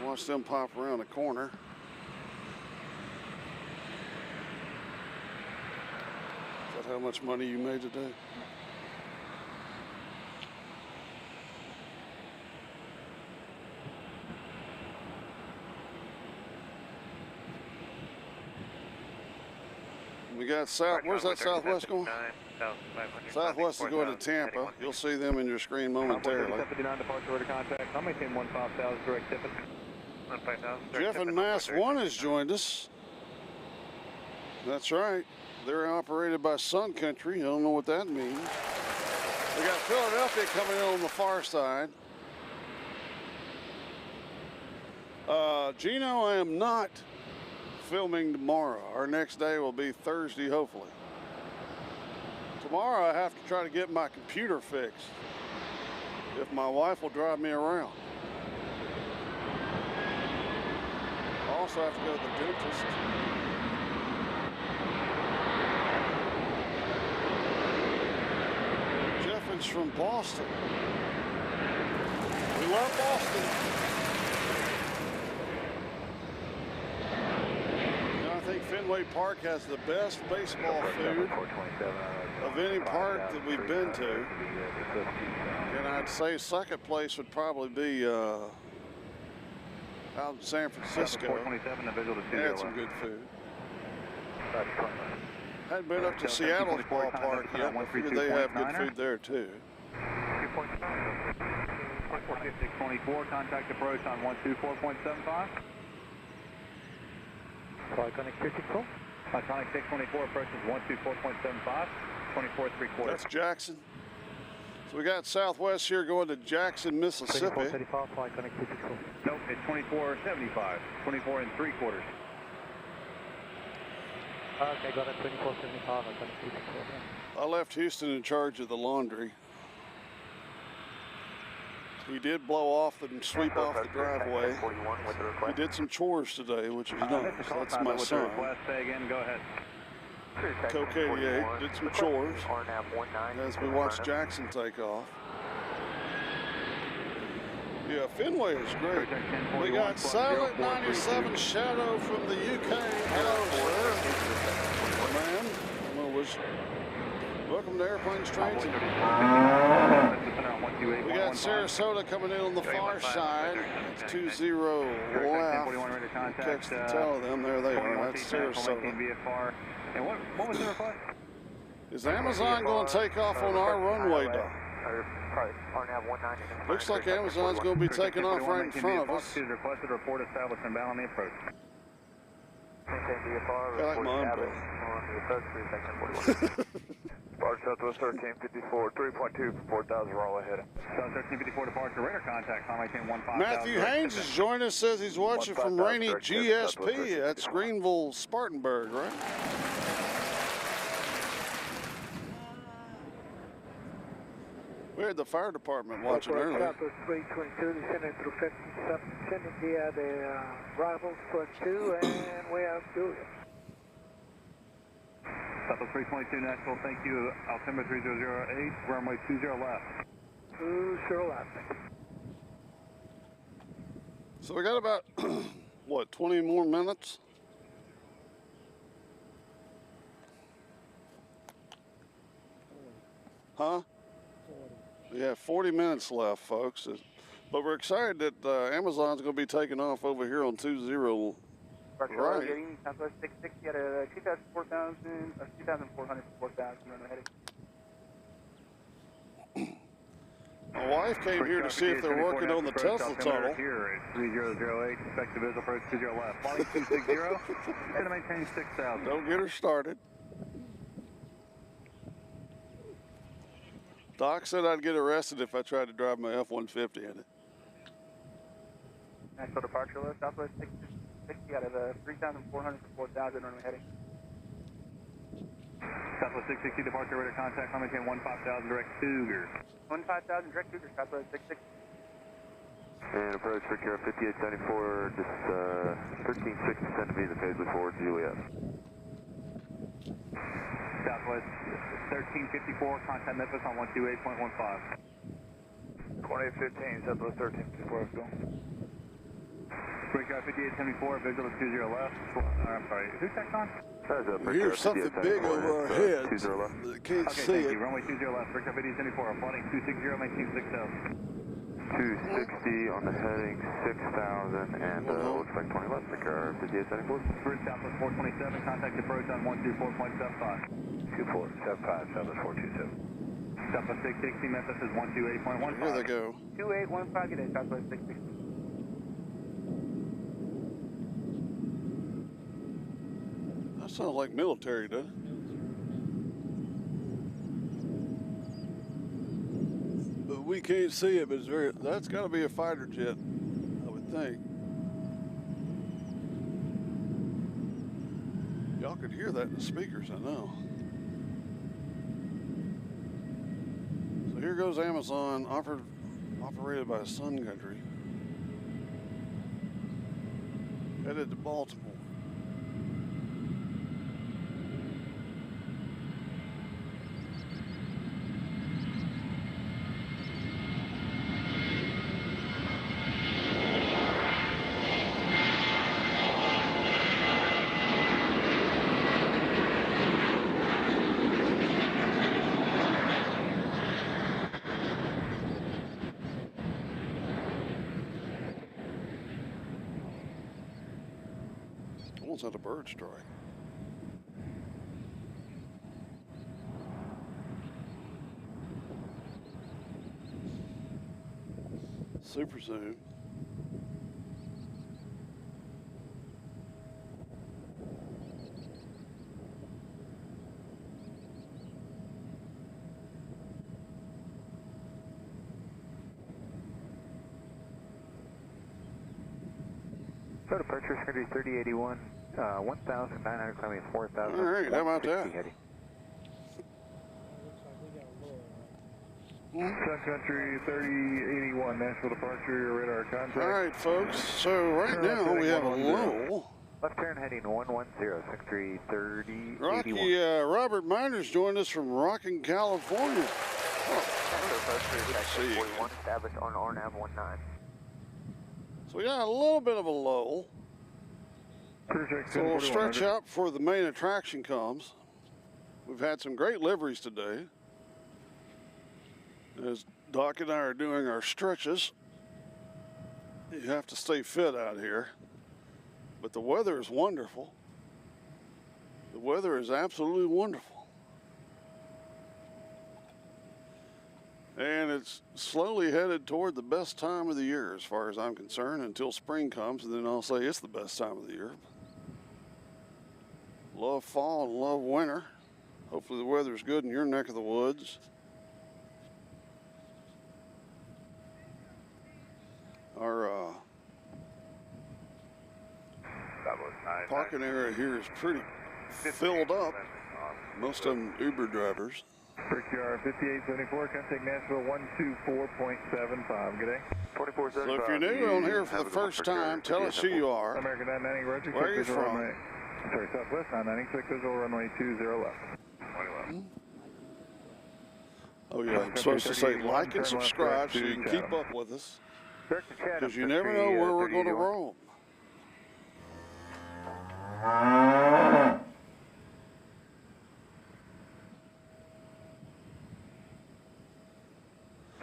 Speaker 1: Watch them pop around the corner. Is that how much money you made today? We We got south. Where's that Southwest going? Southwest is going to Tampa. You'll see them in your screen momentarily.
Speaker 3: 759 departure order contact. I'll maintain 15,000 direct tippet.
Speaker 2: 15,000.
Speaker 1: Jeff and Mass 1 has joined us. That's right. They're operated by Sun Country. I don't know what that means. We got Philadelphia coming in on the far side. Gino, I am not filming tomorrow. Our next day will be Thursday, hopefully. Tomorrow I have to try to get my computer fixed if my wife will drive me around. I also have to go to the dentist. Jeffins from Boston. We love Boston. And I think Fenway Park has the best baseball food of any park that we've been to. And I'd say second place would probably be out in San Francisco. They had some good food. Hadn't been up to Seattle's ballpark yet, but I figured they have good food there too.
Speaker 3: 624, contact approach on 124.75. Iconic 624. Iconic 624 approaches 124.75, 24.75.
Speaker 1: That's Jackson. So we got Southwest here going to Jackson, Mississippi.
Speaker 3: 24.75, Iconic 624. Nope, it's 24.75, 24 and 3/4. Okay, got it, 24.75, Iconic 624.
Speaker 1: I left Houston in charge of the laundry. He did blow off and sweep off the driveway. He did some chores today, which is nice. That's my son.
Speaker 3: Go ahead.
Speaker 1: Coke 88 did some chores as we watched Jackson take off. Yeah, Fenway is great. We got Silent 97 Shadow from the UK. Hello, sir. Man, welcome to Airplanes, Trains. We got Sarasota coming in on the far side. It's 20 left. Catch the tail of them. There they are. That's Sarasota.
Speaker 3: And what was the request?
Speaker 1: Is Amazon going to take off on our runway, Doc? Looks like Amazon's going to be taking off right in front of us.
Speaker 3: Requested report established and bound on the approach.
Speaker 1: I like my umbrella.
Speaker 2: Bar Southwest 1354, 3.2 for 4,000, we're all ahead.
Speaker 3: South 1354 departure, radar contact, Tom 15.
Speaker 1: Matthew Haynes has joined us, says he's watching from rainy GSP. That's Greenville, Spartanburg, right? We had the fire department watching earlier.
Speaker 9: Southwest 322, descending through 57, sending via the rivals towards 2, and we have Julia.
Speaker 3: Southwest 322 Nashville, thank you. Altimeter 3008, runway 20 left.
Speaker 9: 20 left.
Speaker 1: So we got about, what, 20 more minutes? Huh? Yeah, 40 minutes left, folks. But we're excited that Amazon's going to be taking off over here on 20. Right.
Speaker 6: Southwest 660 at a 2,400 for 4,000, runway heading.
Speaker 1: My wife came here to see if they're working on the Tesla tunnel.
Speaker 3: Here at 3008, effective visual approach 20 left. Flight 260, and to maintain 6,000.
Speaker 1: Don't get her started. Doc said I'd get arrested if I tried to drive my F-150 in it.
Speaker 6: Nashville departure list, Southwest 660 out of 3,400 for 4,000, runway heading.
Speaker 3: Southwest 660 departure radar contact, I'm maintain 15,000 direct Cougar.
Speaker 6: 15,000 direct Cougar, Southwest 660.
Speaker 2: And approach for Kira 5874, just 1360 descend to be the phase before Juliet.
Speaker 3: Southwest 1354, contact Memphis on 128.15.
Speaker 2: 2815, Southwest 1354, let's go.
Speaker 3: Breakout 5874, visual 20 left. I'm sorry, who's that on?
Speaker 1: We hear something big over our heads. Can't see
Speaker 3: thank
Speaker 1: it.
Speaker 3: you. Runway 20 left. Breakout 5874, applauding 260, maintain 6,000.
Speaker 2: 260 on the heading 6,000 and looks like 20 left. The car 58 setting forward.
Speaker 8: Bridge Southwest 427, contact approach on 124.75.
Speaker 2: 2475, Southwest 427.
Speaker 8: Southwest 660, Memphis is 128.15.
Speaker 1: Here they go.
Speaker 9: 2815, get in, Southwest 660.
Speaker 1: That sounds like military, doesn't it? But we can't see it, but it's very, that's got to be a fighter jet, I would think. Y'all could hear that in the speakers, I know. So here goes Amazon, operated by Sun Country, headed to Baltimore. Almost had a bird strike. Super zoom.
Speaker 2: So departure is going to be 3081, 1,900 climbing 4,000.
Speaker 1: All right, how about that?
Speaker 5: Looks like we got a lower, right?
Speaker 6: Sun Country 3081, Nashville departure, radar contact.
Speaker 1: All right, folks. So right now we have a low.
Speaker 2: Left turn heading 110, sector 3081.
Speaker 1: Rocky Robert Miners joined us from Rockin', California.
Speaker 2: Departure is 41, established on RNAV 19.
Speaker 1: So we got a little bit of a lull. So we'll stretch out before the main attraction comes. We've had some great liveries today. As Doc and I are doing our stretches, you have to stay fit out here. But the weather is wonderful. The weather is absolutely wonderful. And it's slowly headed toward the best time of the year as far as I'm concerned until spring comes, and then I'll say it's the best time of the year. Love fall and love winter. Hopefully the weather's good in your neck of the woods. Our parking area here is pretty filled up. Most of them Uber drivers.
Speaker 6: Brickyard 5874, contact Nashville 124.75. Good day.
Speaker 2: 2475.
Speaker 1: So if you're new on here for the first time, tell us who you are.
Speaker 6: American 990, Roger.
Speaker 1: Where are you from?
Speaker 6: Runway, sorry, Southwest 990, click visual runway 20 left. 20 left.
Speaker 1: Oh yeah, I'm supposed to say like and subscribe so you can keep up with us. Because you never know where we're going to roam.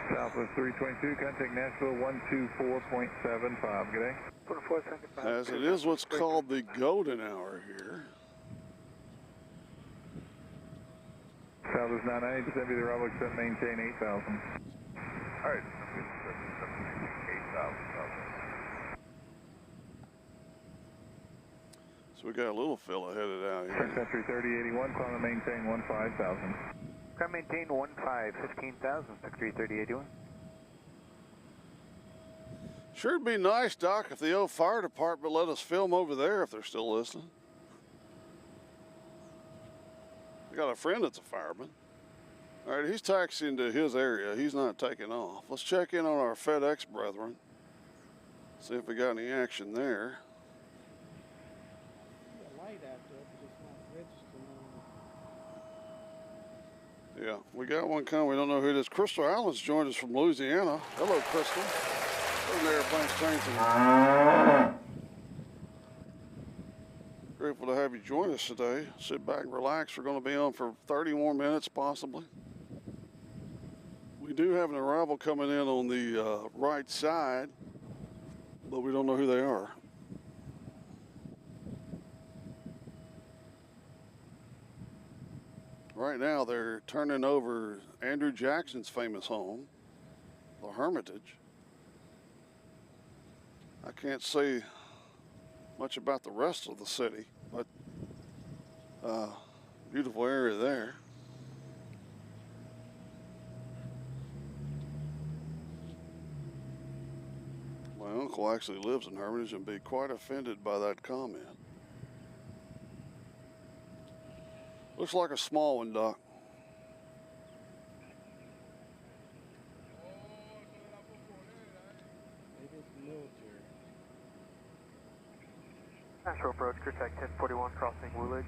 Speaker 6: Southwest 322, contact Nashville 124.75. Good day. 2475.
Speaker 1: As it is what's called the golden hour here.
Speaker 6: Southwest 990, descend to the Rob, except maintain 8,000.
Speaker 2: All right. 8,000.
Speaker 1: So we got a little fella headed out
Speaker 6: Sun
Speaker 1: here.
Speaker 6: Country 3081, climb and maintain 15,000.
Speaker 2: Climb maintain 15,000, sector 3081.
Speaker 1: Sure it'd be nice, Doc, if the old fire department let us film over there if they're still listening. I got a friend that's a fireman. All right, he's taxiing to his area. He's not taking off. Let's check in on our FedEx brethren. See if we got any action there.
Speaker 5: The light out there, but it's not registering on
Speaker 1: Yeah, we got one coming. We don't know who it is. Crystal Allen's joined us from Louisiana. Hello, Crystal. From the airplane strength. Grateful to have you join us today. Sit back and relax. We're going to be on for 30 more minutes, possibly. We We do have an arrival coming in on the right side, but we don't know who they are. Right now, they're turning over Andrew Jackson's famous home, the Hermitage. I can't say much about the rest of the city, but beautiful area there. My uncle actually lives in Hermitage and be quite offended by that comment. Looks like a small one, Doc.
Speaker 5: Maybe it's military.
Speaker 6: Nashville approach, crew check 1041, crossing Woolidge.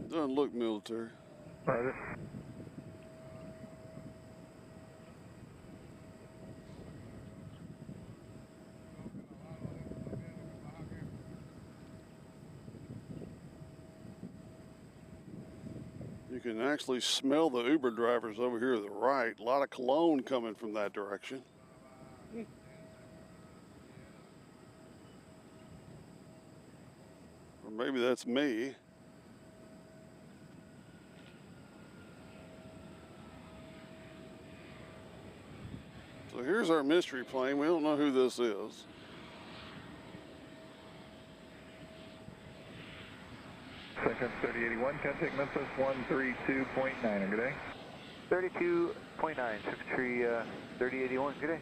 Speaker 1: Doesn't look military.
Speaker 8: Roger.
Speaker 1: You can actually smell the Uber drivers over here to the right. A lot of cologne coming from that direction. Or maybe that's me. So here's our mystery plane. We don't know who this is.
Speaker 8: Second 3081, contact Memphis 132.9. Good day.
Speaker 6: 32.9, Secretary 3081, good day.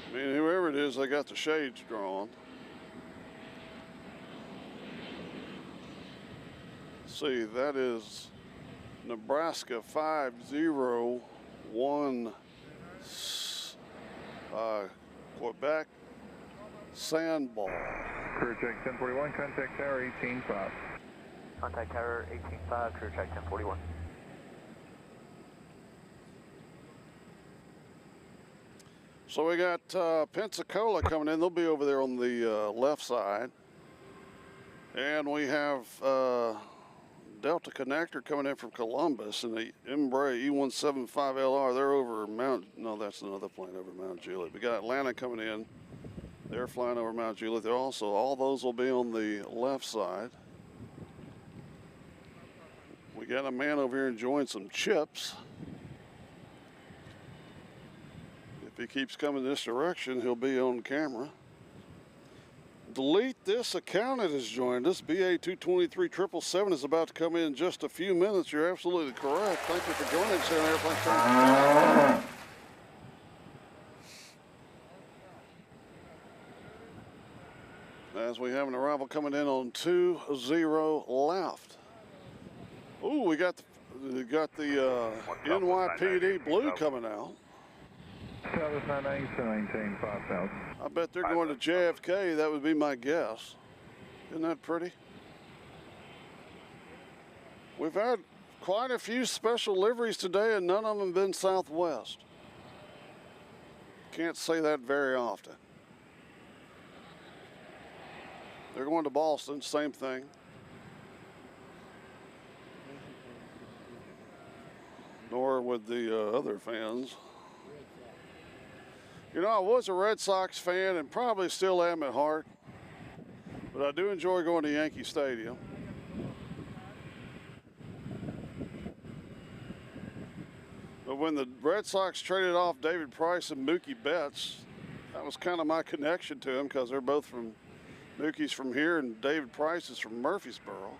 Speaker 1: I mean, whoever it is, they got the shades drawn. Let's see, that is Nebraska 501 Quebec Sandball.
Speaker 8: Crew check 1041, contact tower 18.5.
Speaker 6: Contact tower 18.5, crew check 1041.
Speaker 1: So we got Pensacola coming in. They'll be over there on the left side. And we have Delta Connector coming in from Columbus and the Embraer E175LR. They're over no, that's another plane over Mount Juliet. We got Atlanta coming in. They're flying over Mount Juliet. They're also, all those will be on the left side. We got a man over here enjoying some chips. If he keeps coming this direction, he'll be on camera. Delete this account that has joined us. BA223-777 is about to come in just a few minutes. You're absolutely correct. Thank you for joining us here on Airplane Training. As we have an arrival coming in on 20 left. Ooh, we got the NYPD blue coming out.
Speaker 8: Southwest 99 to maintain 5,000.
Speaker 1: I bet they're going to JFK. That would be my guess. Isn't that pretty? We've had quite a few special liveries today, and none of them have been Southwest. Can't say that very often. They're going to Boston, same thing. Nor with the other fans. You know, I was a Red Sox fan and probably still am at heart, but I do enjoy going to Yankee Stadium. But when the Red Sox traded off David Price and Mookie Betts, that was kind of my connection to them because they're both from, Mookie's from here and David Price is from Murfreesboro.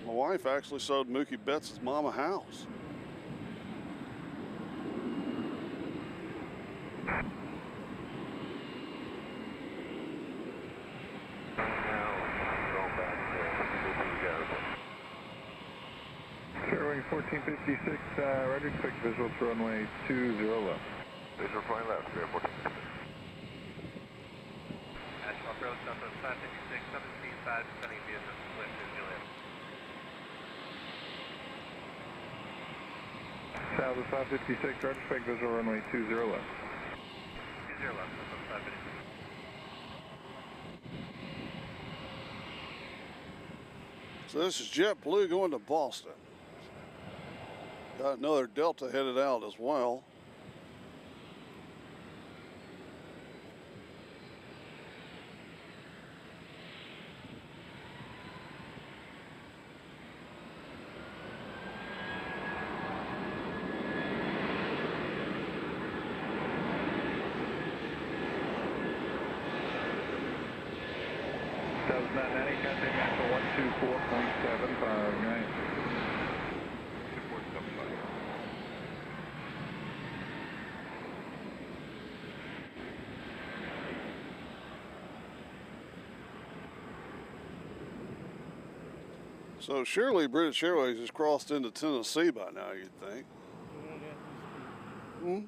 Speaker 1: My wife actually sold Mookie Betts' mom a house.
Speaker 8: Fairway 1456, ready to quick visual to runway 20 left.
Speaker 2: Visual flying left, 1456.
Speaker 6: Nashville approach, Southwest 556, 735, descending via Swift and Juliet.
Speaker 3: South of 556, retrospect visual runway 20 left.
Speaker 2: 20 left, that's on 556.
Speaker 1: So this is JetBlue going to Boston. Got another Delta headed out as well.
Speaker 3: South 990, contact Nashville 124.75, good night.
Speaker 2: 2475.
Speaker 1: So surely British Airways has crossed into Tennessee by now, you'd think. Hmm?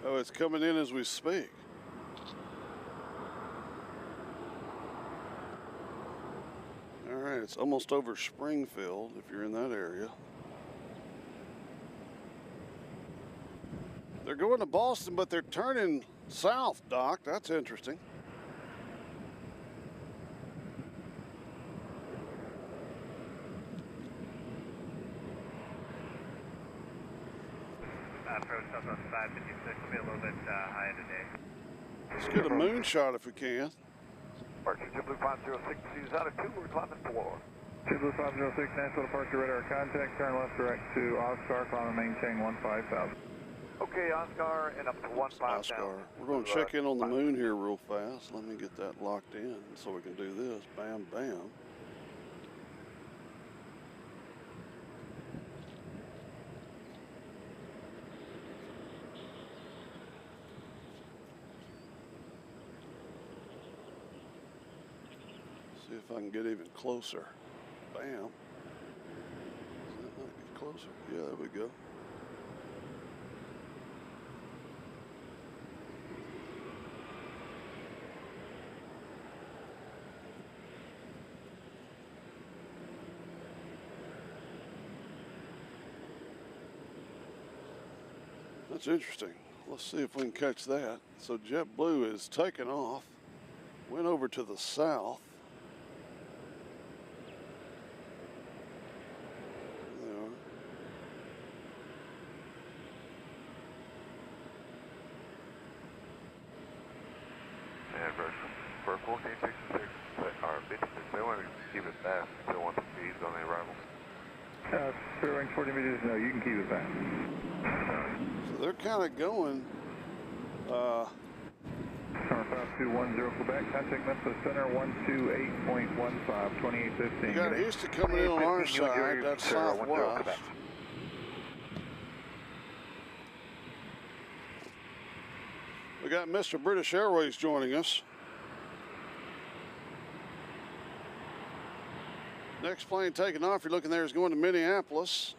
Speaker 1: Oh, it's coming in as we speak. All right, it's almost over Springfield if you're in that area. They're going to Boston, but they're turning south, Doc. That's interesting.
Speaker 2: Approach up on 556 will be a little bit high today.
Speaker 1: Let's get a moonshot if we can.
Speaker 6: Departure JetBlue 506, is out of 2, we're climbing 4.
Speaker 3: JetBlue 506, Nashville departure radar contact, turn left direct to Oscar, climb and maintain 15,000.
Speaker 6: Okay, Oscar, and up to 15,000.
Speaker 1: Oscar. We're going to check in on the moon here real fast. Let me get that locked in so we can do this. Bam, bam. See if I can get even closer. Bam. Does that not get closer? Yeah, there we go. That's interesting. Let's see if we can catch that. So JetBlue is taking off, went over to the south. There they are.
Speaker 2: And for 1466, or 56, they want to keep it fast. They don't want the speeds on the arrival.
Speaker 3: Fairwing 40 meters, no, you can keep it back.
Speaker 1: So they're kind of going.
Speaker 3: Number 5210 Quebec, contact Memphis Center 128.15, 2815.
Speaker 1: We got Houston coming in on our side. That's southwest. We got Mr. British Airways joining us. Next plane taking off, you're looking there, is going to Minneapolis.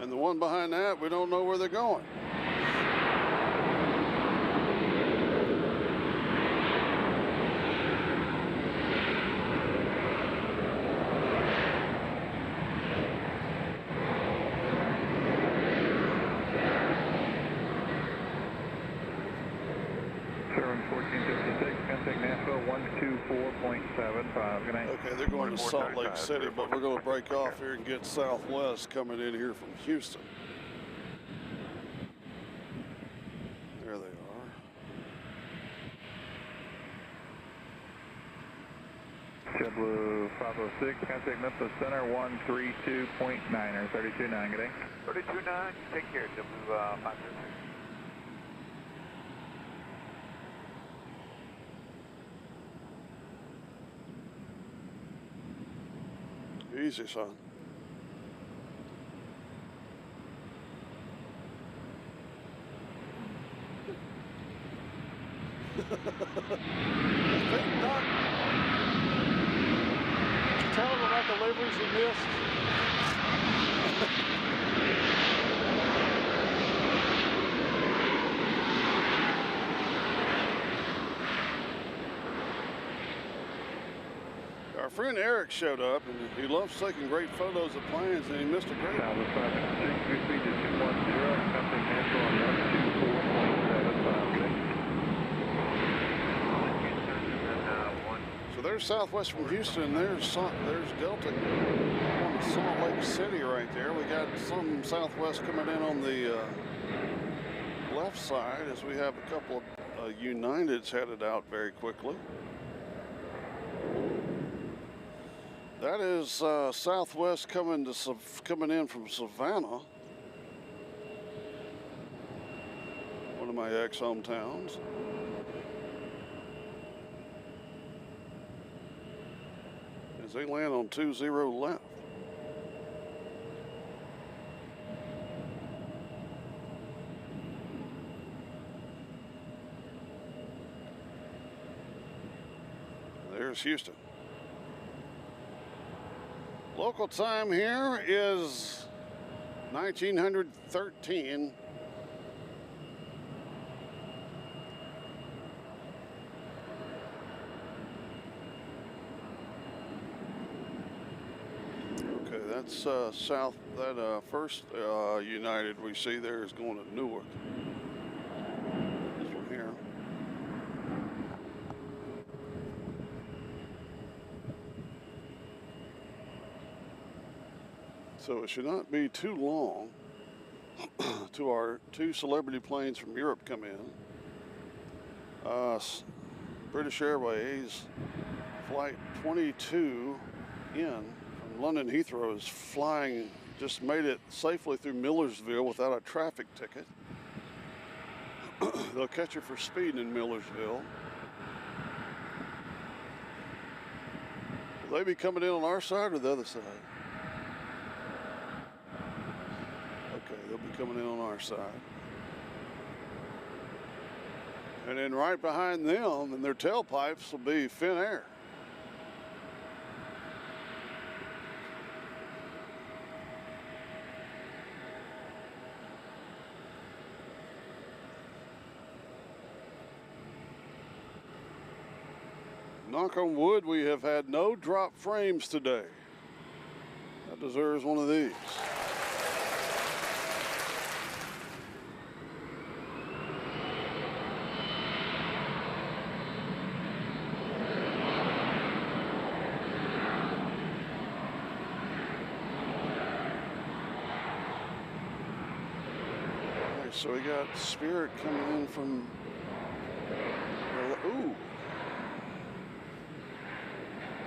Speaker 1: And the one behind that, we don't know where they're going.
Speaker 3: Fairwing 1456, contact Nashville 124.75, good night.
Speaker 1: Okay, they're going to Salt Lake City, but we're going to break off here and get Southwest coming in here from Houston. There they are.
Speaker 3: JetBlue 506, contact Memphis Center 132.9 or 32.9, good day.
Speaker 6: 32.9, take care, JetBlue 506.
Speaker 1: Easy, son.
Speaker 5: Tell them about the liveries you missed.
Speaker 1: All Our friend Eric showed up, and he loves taking great photos of planes, and he missed a great one.
Speaker 8: Southwest 506, speed is 210, contact Nashville on 124.76.
Speaker 1: So there's Southwest from Houston, and there's Delta on Salt Lake City right there. We got some Southwest coming in on the left side as we have a couple of Uniteds headed out very quickly. That is Southwest coming in from Savannah, one of my ex-hometowns. As they land on 20 left. There's Houston. Local time here is 1913. Okay, that's south. That first United we see there is going to Newark. This one here. So it should not be too long to our two celebrity planes from Europe come in. British Airways flight 22 in from London Heathrow is flying, just made it safely through Millersville without a traffic ticket. They'll catch you for speeding in Millersville. Will they be coming in on our side or the other side? Okay, they'll be coming in on our side. And then right behind them, and their tailpipes will be Finnair. Knock on wood, we have had no drop frames today. That deserves one of these. So we got Spirit coming in from, ooh.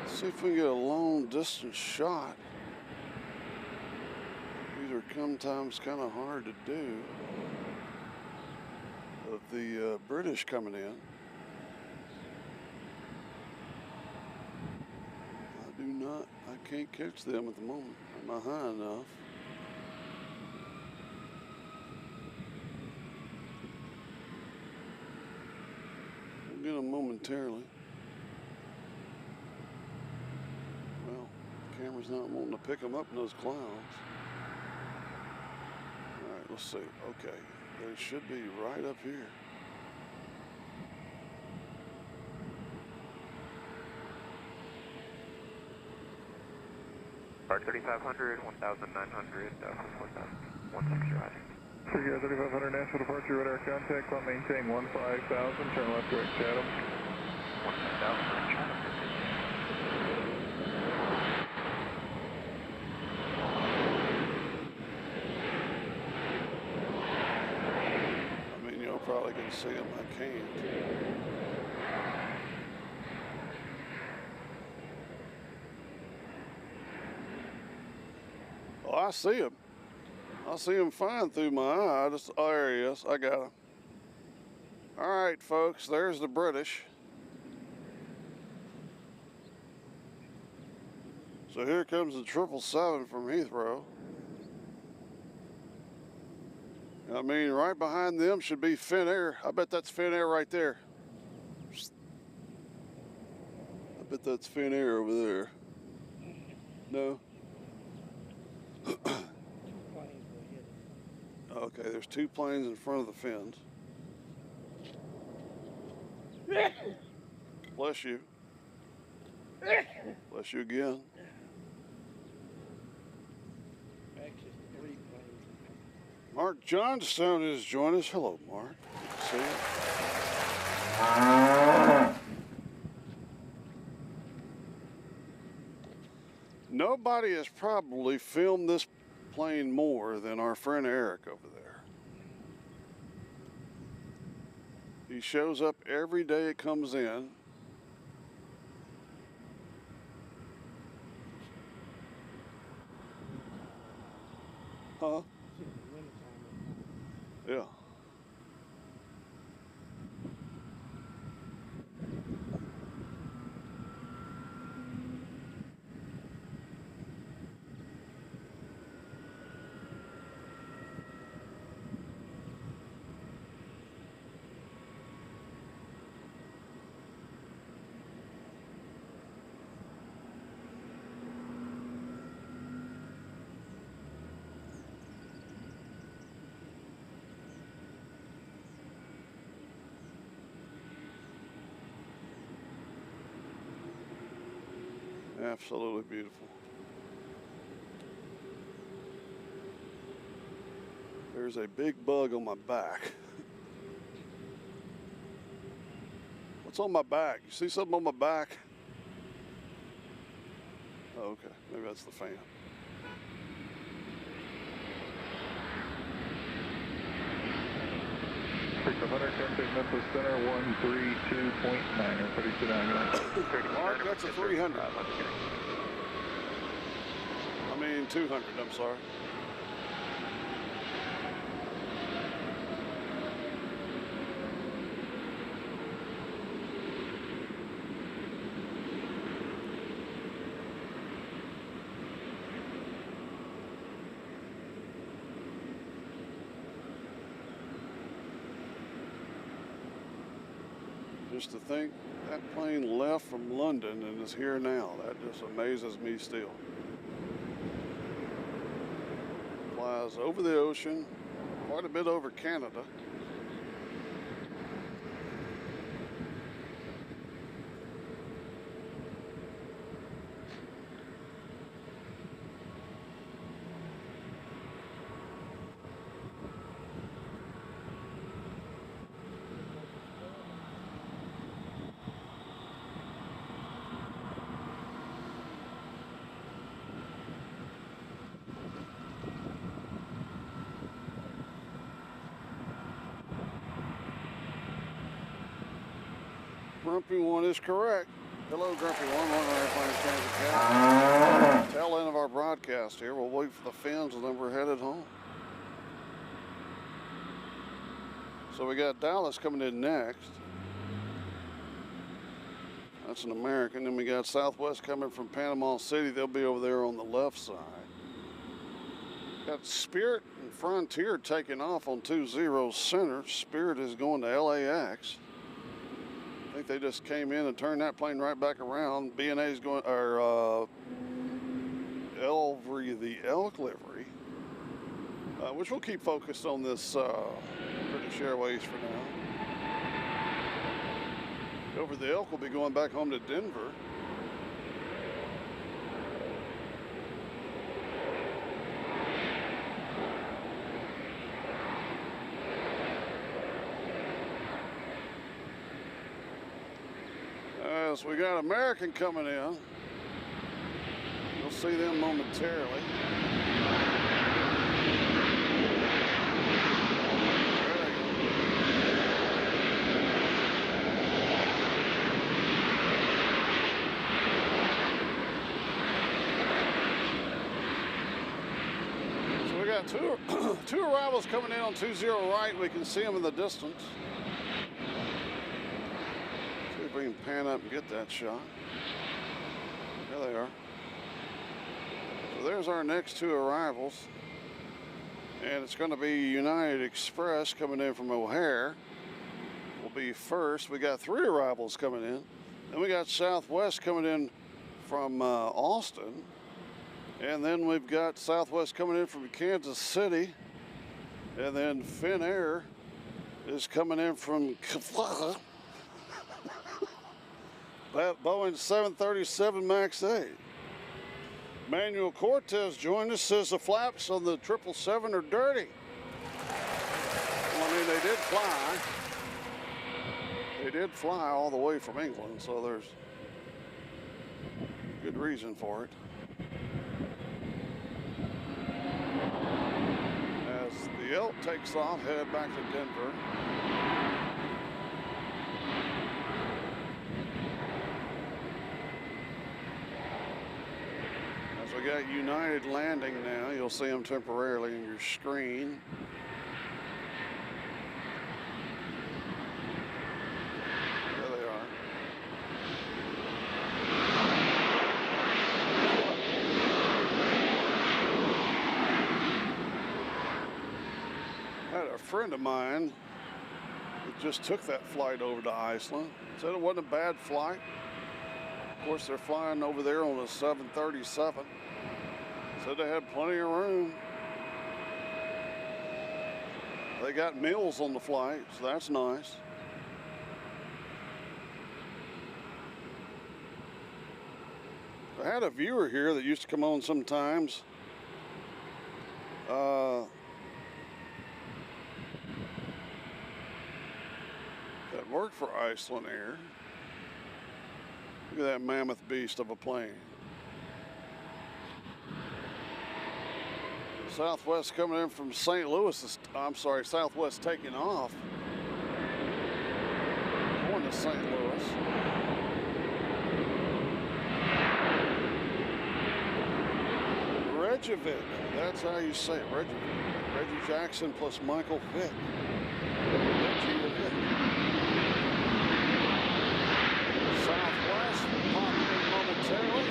Speaker 1: Let's see if we can get a long distance shot. These are sometimes kind of hard to do. Of the British coming in. I can't catch them at the moment. I'm not high enough. Get them momentarily. Well, the camera's not wanting to pick them up in those clouds. All right, let's see. Okay, they should be right up here.
Speaker 2: Park 3500, 1900, 16 Roger.
Speaker 8: Figure 3500 Nashville departure, radar contact, climb maintain 15,000, turn left direct Chatham.
Speaker 2: 15,000 direct Chatham.
Speaker 1: I mean, y'all probably can see them, I can't. Oh, I see them. I see him fine through my eye. Oh, there he is. I got him. All right, folks. There's the British. So here comes the 777 from Heathrow. I mean, right behind them should be Finnair. I bet that's Finnair right there. I bet that's Finnair over there. No? Okay, there's two planes in front of the fins. Bless you. Bless you again. Mark Johnstone has joined us. Hello, Mark. See you. Nobody has probably filmed this plane more than our friend Eric over there. He shows up every day it comes in. Huh? Yeah. Absolutely beautiful. There's a big bug on my back. What's on my back? You see something on my back? Oh, okay, maybe that's the fan.
Speaker 3: Hunter, contact Memphis Center 132.9. Everybody sit down, guys.
Speaker 1: Mark, that's a 300. I mean 200, I'm sorry. Just to think that plane left from London and is here now, that just amazes me still. Flies over the ocean, quite a bit over Canada. Grumpy One is correct. Hello, Grumpy One. One of our airplanes transit. Tail end of our broadcast here. We'll wait for the fins and then we're headed home. So we got Dallas coming in next. That's an American. Then we got Southwest coming from Panama City. They'll be over there on the left side. Got Spirit and Frontier taking off on 20 center. Spirit is going to LAX. I think they just came in and turned that plane right back around. BNA is going, or livery, the elk livery, which we'll keep focused on this British Airways for now. Over the elk will be going back home to Denver. So we got American coming in. You'll see them momentarily. There they go. So we got two arrivals coming in on 20 right. We can see them in the distance. If we can pan up and get that shot. There they are. So there's our next two arrivals. And it's going to be United Express coming in from O'Hare. Will be first. We got three arrivals coming in. Then we got Southwest coming in from Austin. And then we've got Southwest coming in from Kansas City. And then Finnair is coming in from Boeing 737 MAX 8. Manuel Cortez joined us, says the flaps on the 777 are dirty. Well, I mean, they did fly. They did fly all the way from England, so there's good reason for it. As the Elk takes off, headed back to Denver. As we got United landing now, you'll see them temporarily in your screen. There they are. I had a friend of mine that just took that flight over to Iceland. Said it wasn't a bad flight. Of course, they're flying over there on a 737. Said they had plenty of room. They got meals on the flight, so that's nice. I had a viewer here that used to come on sometimes. That worked for Iceland Air. Look at that mammoth beast of a plane. Southwest coming in from St. Louis. I'm sorry, Southwest taking off. Going to St. Louis. Reykjavik. That's how you say it, Reykjavik. Reggie Jackson plus Michael Vick. Reykjavik. Southwest pop in momentarily.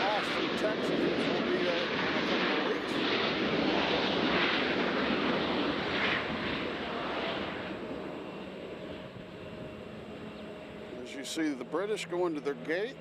Speaker 1: Austin, Texas, which will be in a couple of weeks. As you see the British going to their gate.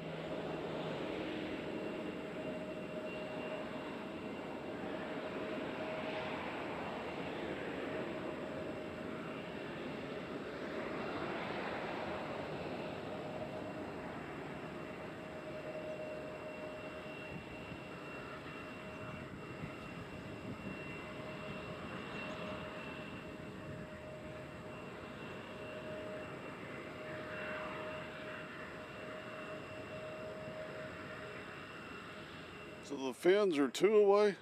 Speaker 1: So the Finns are 2 away.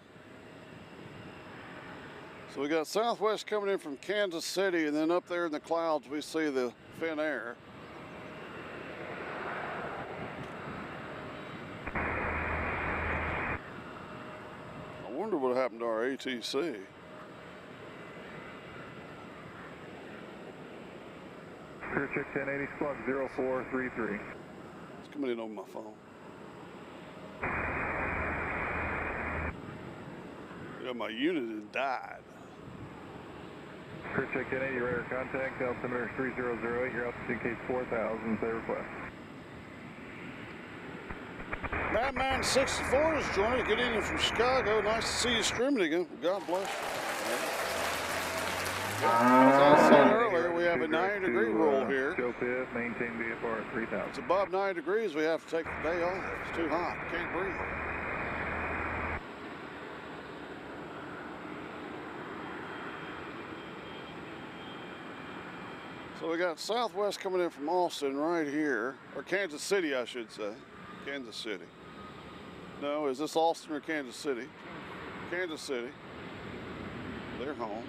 Speaker 1: So we got Southwest coming in from Kansas City, and then up there in the clouds we see the Finn Air. I wonder what happened to our ATC.
Speaker 8: Clear check 1080 squawk 0433.
Speaker 1: It's coming in on my phone. Yeah, my unit has died.
Speaker 8: Clear check 1080 radar contact, altimeter 3008, your altitude case 4000, say request.
Speaker 1: Batman 64 is joining us, getting in from Chicago. Nice to see you streaming again. God bless you. As I said earlier, we have a 90-degree rule here.
Speaker 8: Joe Pitt, maintain VFR at 3000.
Speaker 1: It's above 90 degrees, we have to take the day off. It's too hot, can't breathe. So we got Southwest coming in from Austin right here, or Kansas City, I should say. Kansas City. No, is this Austin or Kansas City? Kansas City. They're home.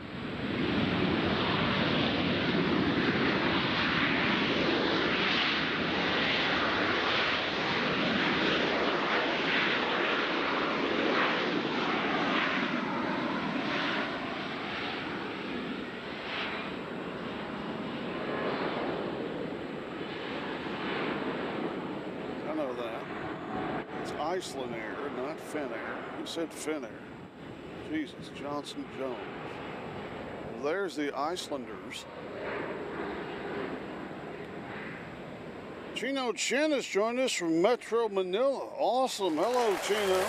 Speaker 1: Iceland Air, not Finn Air. Who said Finn Air? Jesus, Johnson Jones. Well, there's the Icelanders. Chino Chin has joined us from Metro Manila. Awesome. Hello, Chino.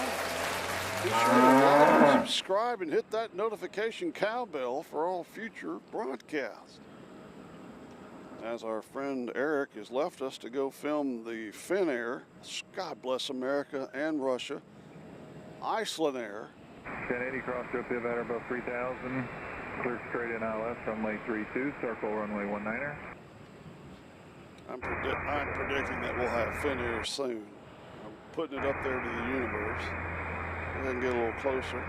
Speaker 1: Be sure to like, subscribe, and hit that notification cowbell for all future broadcasts. as our friend Eric has left us to go film the Finnair, God bless America and Russia, Iceland Air.
Speaker 2: 1080 cross to pivot at above 3000. Clear straight in ILS, runway 32, circle runway 19er.
Speaker 1: I'm predicting that we'll have Finnair soon. I'm putting it up there to the universe. Go ahead and get a little closer.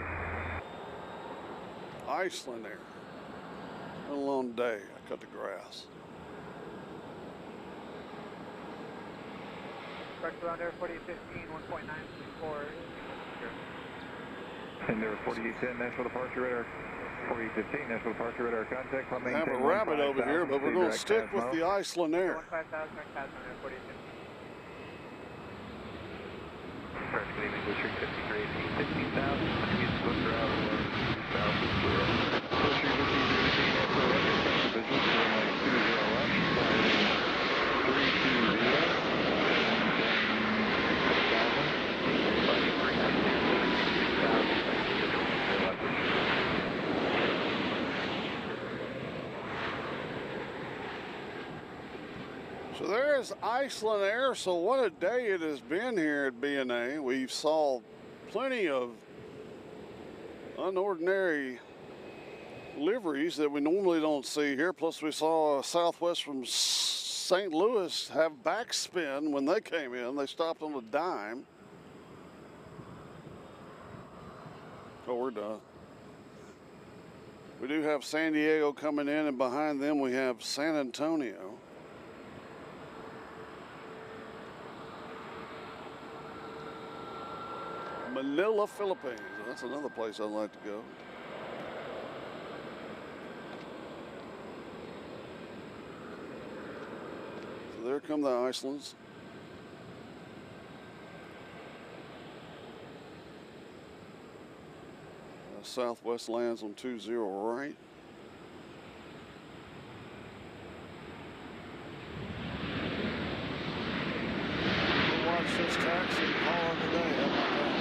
Speaker 1: Iceland Air. Been a long day. I cut the grass.
Speaker 9: Correct ground air 4815, 1.934.
Speaker 2: And there 4810, Nashville departure radar. 4815, Nashville departure radar contact.
Speaker 1: We have a rabbit over here, but we're going to stick with the Iceland Air.
Speaker 9: 5000, 4815.
Speaker 2: Start leaving District 53, 15,000. Use foot route 1,000. District 53, Nashville runway business, runway 20 left, sliding 320.
Speaker 1: So there's Iceland Air. So what a day it has been here at BNA. We've saw plenty of unordinary liveries that we normally don't see here. Plus we saw Southwest from St. Louis have backspin when they came in. They stopped on a dime. Oh, we're done. We do have San Diego coming in, and behind them we have San Antonio. Manila, Philippines. That's another place I'd like to go. So there come the Icelands. Southwest lands on 20 right. We'll watch this taxi and call it a day. How about that?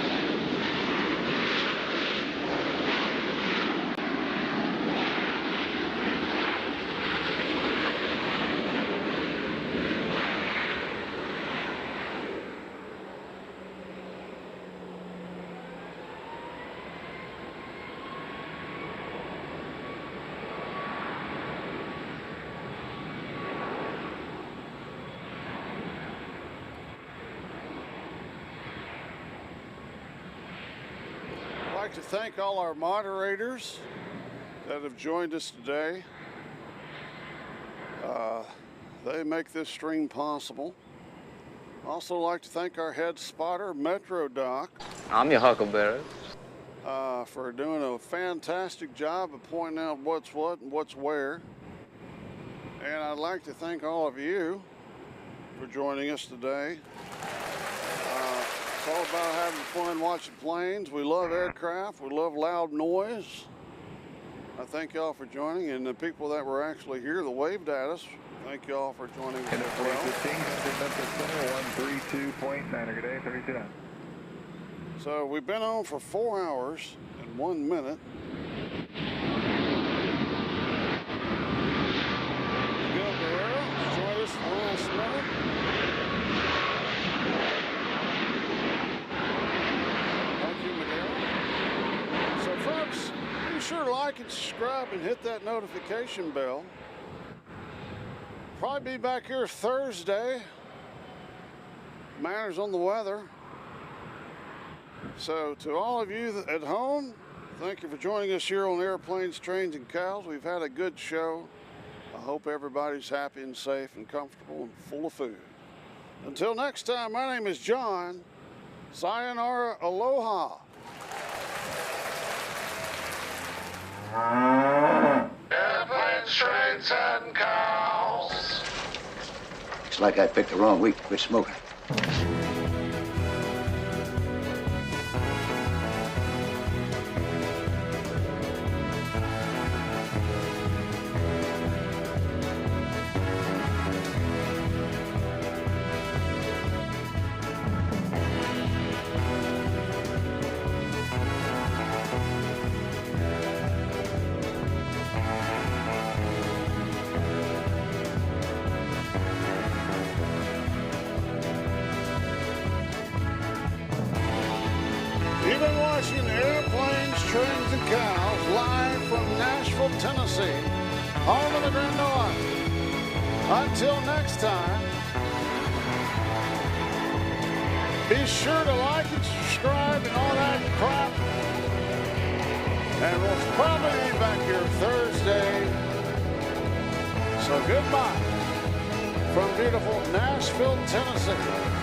Speaker 1: I'd like to thank all our moderators that have joined us today. They make this stream possible. Also like to thank our head spotter, Metro Doc.
Speaker 4: I'm your huckleberry.
Speaker 1: For doing a fantastic job of pointing out what's what and what's where. And I'd like to thank all of you for joining us today. It's all about having fun watching planes. We love aircraft. We love loud noise. I thank y'all for joining, and the people that were actually here that waved at us, thank y'all for joining us as well.
Speaker 2: 132.9, good day, 32.9.
Speaker 1: So we've been on for 4 hours and 1 minute. Miguel Guerrero joined us the last minute. Thank you, Miguel. So folks, be sure to like and subscribe and hit that notification bell. Probably be back here Thursday. Matters on the weather. So to all of you at home, thank you for joining us here on Airplanes, Trains, and Cows. We've had a good show. I hope everybody's happy and safe and comfortable and full of food. Until next time, my name is John. Sayonara, aloha.
Speaker 10: Airplanes, Trains, and Cows.
Speaker 11: It's like I picked the wrong week to quit smoking.
Speaker 1: watching Airplanes, Trains, and Cows live from Nashville, Tennessee, home of the Grand Ole. Until next time, be sure to like and subscribe and all that crap. And we'll probably be back here Thursday. So goodbye from beautiful Nashville, Tennessee.